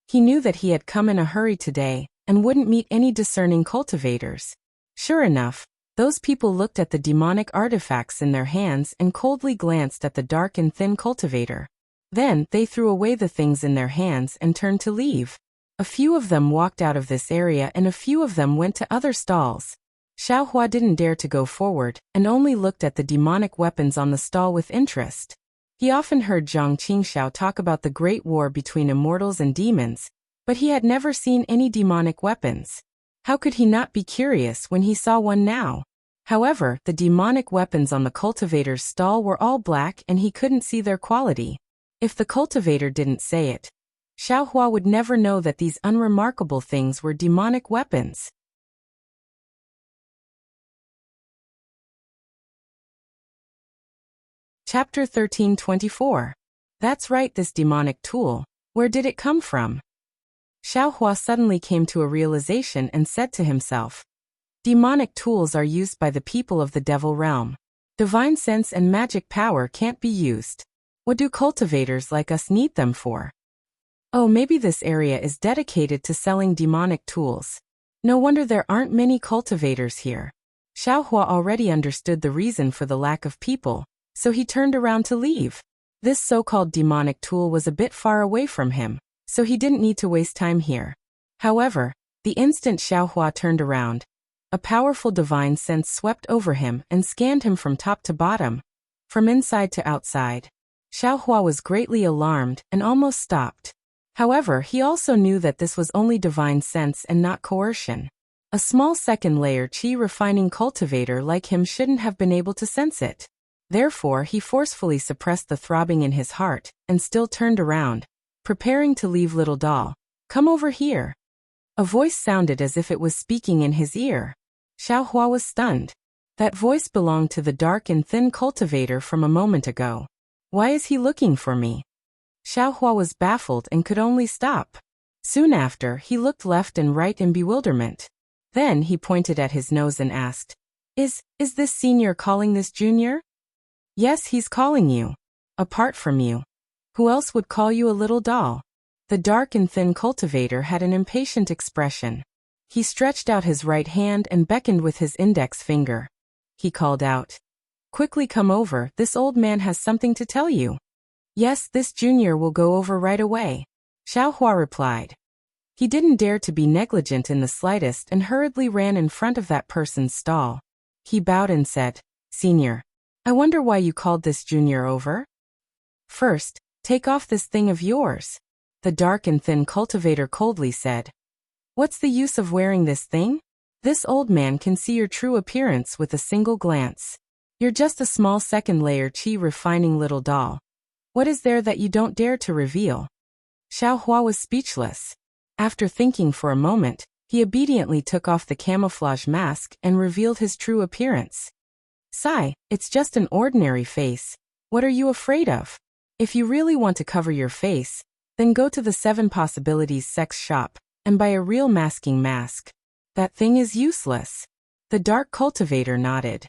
He knew that he had come in a hurry today and wouldn't meet any discerning cultivators. Sure enough, those people looked at the demonic artifacts in their hands and coldly glanced at the dark and thin cultivator. Then, they threw away the things in their hands and turned to leave. A few of them walked out of this area and a few of them went to other stalls. Xiaohua didn't dare to go forward and only looked at the demonic weapons on the stall with interest. He often heard Zhang Qingxiao talk about the great war between immortals and demons, but he had never seen any demonic weapons. How could he not be curious when he saw one now? However, the demonic weapons on the cultivator's stall were all black and he couldn't see their quality. If the cultivator didn't say it, Xiaohua would never know that these unremarkable things were demonic weapons. Chapter 1324. That's right, this demonic tool. Where did it come from? Xiaohua suddenly came to a realization and said to himself, demonic tools are used by the people of the devil realm. Divine sense and magic power can't be used. What do cultivators like us need them for? Oh, maybe this area is dedicated to selling demonic tools. No wonder there aren't many cultivators here. Xiaohua already understood the reason for the lack of people, so he turned around to leave. This so-called demonic tool was a bit far away from him, so he didn't need to waste time here. However, the instant Xiaohua turned around, a powerful divine sense swept over him and scanned him from top to bottom, from inside to outside. Xiaohua was greatly alarmed and almost stopped. However, he also knew that this was only divine sense and not coercion. A small second-layer chi refining cultivator like him shouldn't have been able to sense it. Therefore, he forcefully suppressed the throbbing in his heart and still turned around, preparing to leave. Little doll, come over here. A voice sounded as if it was speaking in his ear. Xiaohua was stunned. That voice belonged to the dark and thin cultivator from a moment ago. Why is he looking for me? Xiaohua was baffled and could only stop. Soon after, he looked left and right in bewilderment. Then he pointed at his nose and asked, Is this senior calling this junior? Yes, he's calling you. Apart from you. Who else would call you a little doll? The dark and thin cultivator had an impatient expression. He stretched out his right hand and beckoned with his index finger. He called out, Quickly come over, this old man has something to tell you. Yes, this junior will go over right away. Xiaohua replied. He didn't dare to be negligent in the slightest and hurriedly ran in front of that person's stall. He bowed and said, Senior, I wonder why you called this junior over? First, take off this thing of yours. The dark and thin cultivator coldly said. What's the use of wearing this thing? This old man can see your true appearance with a single glance. You're just a small second-layer chi refining little doll. What is there that you don't dare to reveal? Xiaohua was speechless. After thinking for a moment, he obediently took off the camouflage mask and revealed his true appearance. Sigh, it's just an ordinary face. What are you afraid of? If you really want to cover your face, then go to the 7 Possibilities sex shop and buy a real masking mask. That thing is useless. The dark cultivator nodded.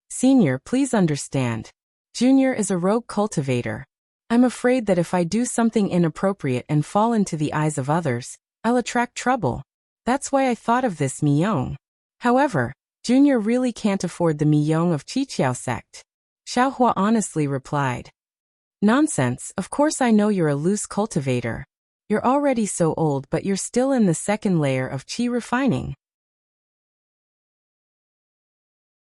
Senior, please understand. Junior is a rogue cultivator. I'm afraid that if I do something inappropriate and fall into the eyes of others, I'll attract trouble. That's why I thought of this Miyong. However, Junior really can't afford the Miyong of Qiqiao sect. Xiaohua honestly replied. Nonsense, of course I know you're a loose cultivator. You're already so old but you're still in the 2nd layer of qi refining.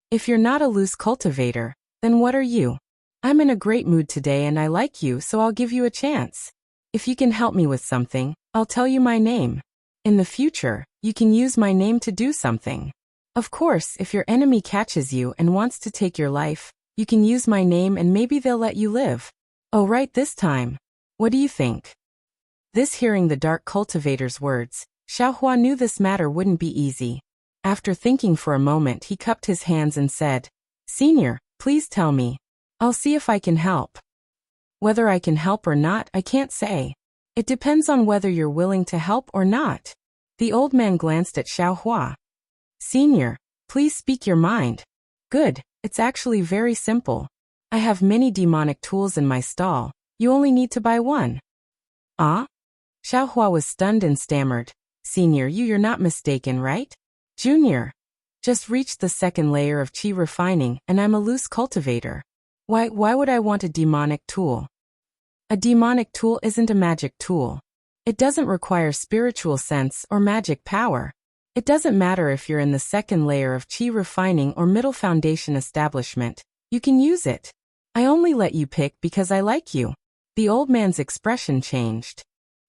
If you're not a loose cultivator, then what are you? I'm in a great mood today and I like you, so I'll give you a chance. If you can help me with something, I'll tell you my name. In the future, you can use my name to do something. Of course, if your enemy catches you and wants to take your life, you can use my name and maybe they'll let you live. Oh, right this time. What do you think? This hearing the dark cultivator's words, Xiaohua knew this matter wouldn't be easy. After thinking for a moment, he cupped his hands and said, Senior, please tell me. I'll see if I can help. Whether I can help or not, I can't say. It depends on whether you're willing to help or not. The old man glanced at Xiaohua. Senior, please speak your mind. Good, it's actually very simple. I have many demonic tools in my stall. You only need to buy one. Ah? Xiaohua was stunned and stammered. Senior, you're not mistaken, right? Junior. Just reached the 2nd layer of qi refining and I'm a loose cultivator. Why would I want a demonic tool? A demonic tool isn't a magic tool. It doesn't require spiritual sense or magic power. It doesn't matter if you're in the 2nd layer of qi refining or middle foundation establishment. You can use it. I only let you pick because I like you. The old man's expression changed.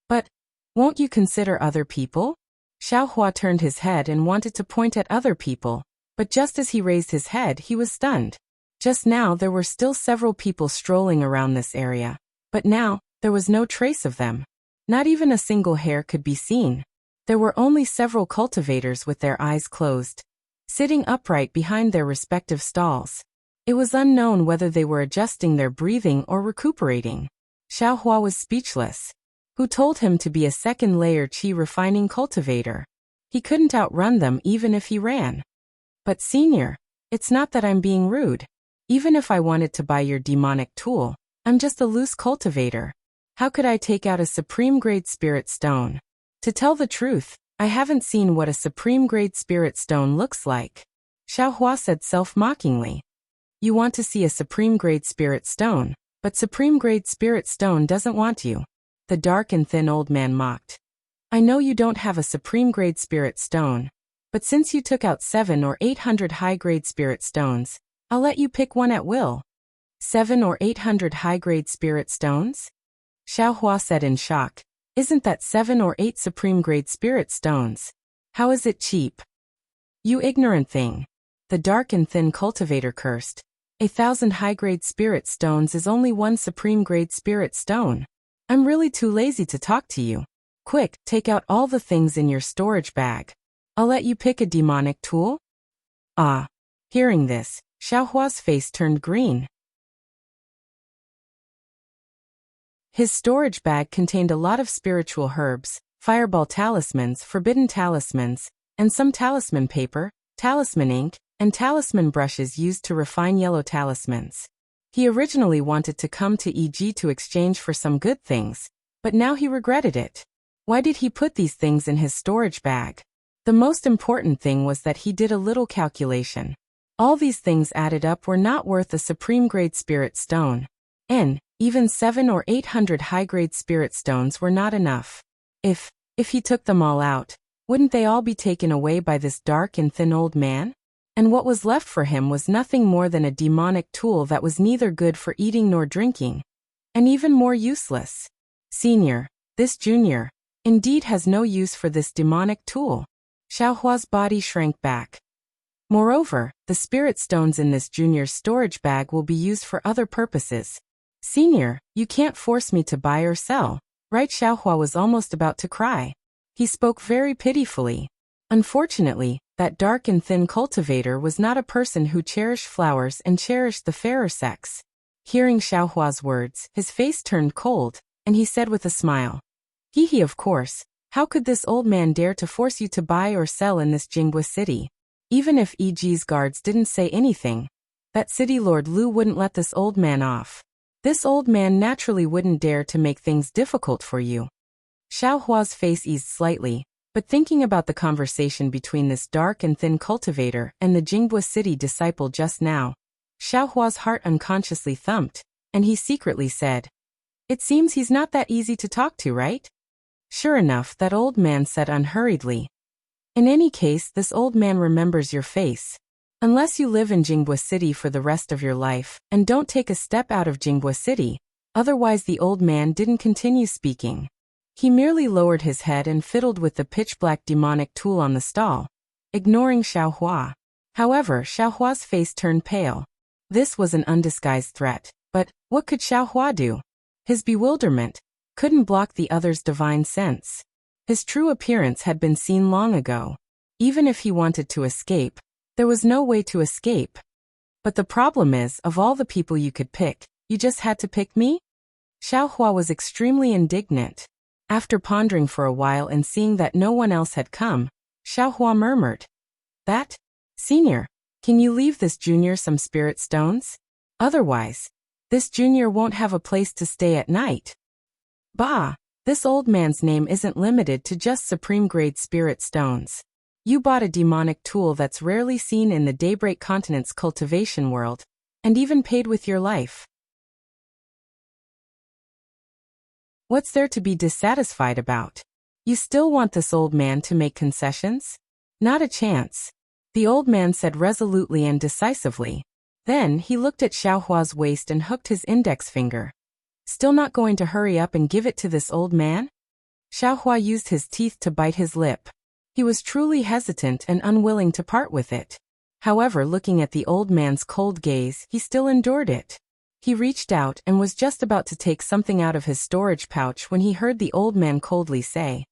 But, won't you consider other people? Xiaohua turned his head and wanted to point at other people, but just as he raised his head he was stunned. Just now there were still several people strolling around this area, but now, there was no trace of them. Not even a single hair could be seen. There were only several cultivators with their eyes closed, sitting upright behind their respective stalls. It was unknown whether they were adjusting their breathing or recuperating. Xiaohua was speechless. Who told him to be a 2nd layer qi refining cultivator? He couldn't outrun them even if he ran. But Senior, it's not that I'm being rude. Even if I wanted to buy your demonic tool, I'm just a loose cultivator. How could I take out a supreme grade spirit stone? To tell the truth, I haven't seen what a supreme grade spirit stone looks like. Xiaohua said self-mockingly. You want to see a supreme grade spirit stone, but supreme grade spirit stone doesn't want you. The dark and thin old man mocked. I know you don't have a supreme grade spirit stone, but since you took out 7 or 800 high grade spirit stones, I'll let you pick one at will. 7 or 800 high grade spirit stones? Xiaohua said in shock. Isn't that 7 or 8 supreme grade spirit stones? How is it cheap? You ignorant thing. The dark and thin cultivator cursed. 1,000 high-grade spirit stones is only 1 supreme-grade spirit stone. I'm really too lazy to talk to you. Quick, take out all the things in your storage bag. I'll let you pick a demonic tool. Ah. Hearing this, Xiaohua's face turned green. His storage bag contained a lot of spiritual herbs, fireball talismans, forbidden talismans, and some talisman paper, talisman ink, and talisman brushes used to refine yellow talismans. He originally wanted to come to EG to exchange for some good things, but now he regretted it. Why did he put these things in his storage bag? The most important thing was that he did a little calculation. All these things added up were not worth a supreme-grade spirit stone. Even 7 or 800 high-grade spirit stones were not enough. If he took them all out, wouldn't they all be taken away by this dark and thin old man? And what was left for him was nothing more than a demonic tool that was neither good for eating nor drinking, and even more useless. Senior, this junior, indeed has no use for this demonic tool. Xiaohua's body shrank back. Moreover, the spirit stones in this junior's storage bag will be used for other purposes. Senior, you can't force me to buy or sell, right? Xiaohua was almost about to cry. He spoke very pitifully. Unfortunately, that dark and thin cultivator was not a person who cherished flowers and cherished the fairer sex. Hearing Xiaohua's words, his face turned cold, and he said with a smile, "Hehe, of course. How could this old man dare to force you to buy or sell in this Jingwa city? Even if EG's guards didn't say anything, that city lord Lu wouldn't let this old man off. This old man naturally wouldn't dare to make things difficult for you." Xiaohua's face eased slightly, but thinking about the conversation between this dark and thin cultivator and the Jingwa city disciple just now, Xiaohua's heart unconsciously thumped, and he secretly said, "It seems he's not that easy to talk to, right?" "Sure enough," that old man said unhurriedly. "In any case, this old man remembers your face. Unless you live in Jingwa City for the rest of your life, and don't take a step out of Jingwa City." Otherwise, the old man didn't continue speaking. He merely lowered his head and fiddled with the pitch-black demonic tool on the stall, ignoring Xiaohua. However, Xiaohua's face turned pale. This was an undisguised threat, but what could Xiaohua do? His bewilderment couldn't block the other's divine sense. His true appearance had been seen long ago. Even if he wanted to escape, there was no way to escape. But the problem is, of all the people you could pick, you just had to pick me? Xiaohua was extremely indignant. After pondering for a while and seeing that no one else had come, Xiaohua murmured, "That? Senior, can you leave this junior some spirit stones? Otherwise, this junior won't have a place to stay at night." "Bah, this old man's name isn't limited to just supreme-grade spirit stones. You bought a demonic tool that's rarely seen in the Daybreak Continent's cultivation world, and even paid with your life. What's there to be dissatisfied about? You still want this old man to make concessions? Not a chance," the old man said resolutely and decisively. Then he looked at Xiaohua's waist and hooked his index finger. "Still not going to hurry up and give it to this old man?" Xiaohua used his teeth to bite his lip. He was truly hesitant and unwilling to part with it. However, looking at the old man's cold gaze, he still endured it. He reached out and was just about to take something out of his storage pouch when he heard the old man coldly say,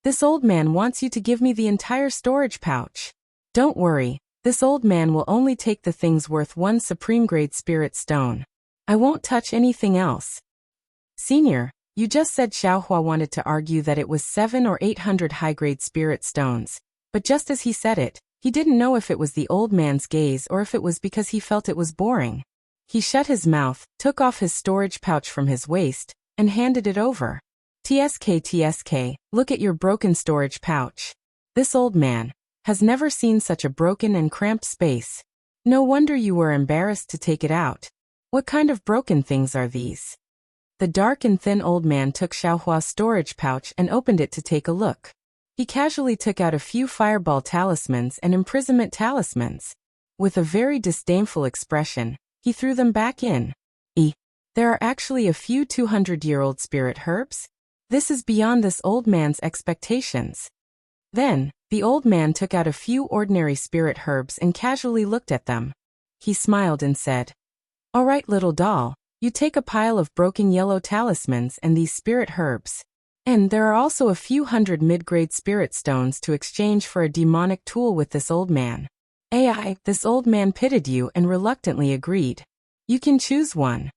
"This old man wants you to give me the entire storage pouch. Don't worry, this old man will only take the things worth one supreme-grade spirit stone. I won't touch anything else." "Senior, you just said," Xiaohua wanted to argue that it was 700 or 800 high-grade spirit stones, but just as he said it, he didn't know if it was the old man's gaze or if it was because he felt it was boring. He shut his mouth, took off his storage pouch from his waist, and handed it over. TSK, look at your broken storage pouch. This old man has never seen such a broken and cramped space. No wonder you were embarrassed to take it out. What kind of broken things are these?" The dark and thin old man took Xiaohua's storage pouch and opened it to take a look. He casually took out a few fireball talismans and imprisonment talismans. With a very disdainful expression, he threw them back in. There are actually a few 200-year-old spirit herbs? This is beyond this old man's expectations." Then, the old man took out a few ordinary spirit herbs and casually looked at them. He smiled and said, "All right, little doll, you take a pile of broken yellow talismans and these spirit herbs. And there are also a few hundred mid-grade spirit stones to exchange for a demonic tool with this old man." This old man pitied you and reluctantly agreed. "You can choose one."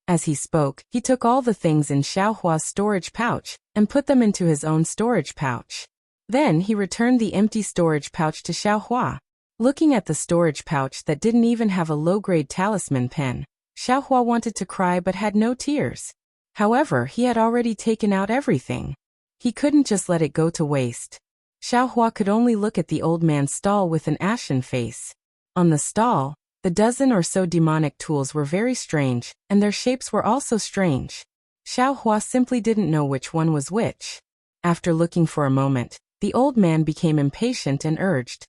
As he spoke, he took all the things in Xiaohua's storage pouch and put them into his own storage pouch. Then he returned the empty storage pouch to Xiaohua. Looking at the storage pouch that didn't even have a low-grade talisman pen, Xiaohua wanted to cry but had no tears. However, he had already taken out everything. He couldn't just let it go to waste. Xiaohua could only look at the old man's stall with an ashen face. On the stall, the dozen or so demonic tools were very strange, and their shapes were also strange. Xiaohua simply didn't know which one was which. After looking for a moment, the old man became impatient and urged,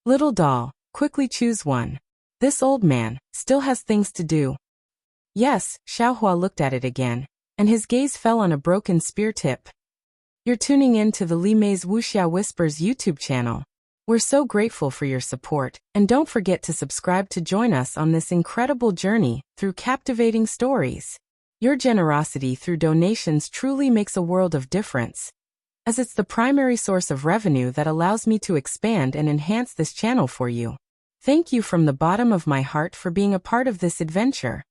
"Little doll, quickly choose one. This old man still has things to do." "Yes," Xiaohua looked at it again, and his gaze fell on a broken spear tip. You're tuning in to the Li Mei's Wuxia Whispers YouTube channel. We're so grateful for your support, and don't forget to subscribe to join us on this incredible journey through captivating stories. Your generosity through donations truly makes a world of difference. as it's the primary source of revenue that allows me to expand and enhance this channel for you. Thank you from the bottom of my heart for being a part of this adventure.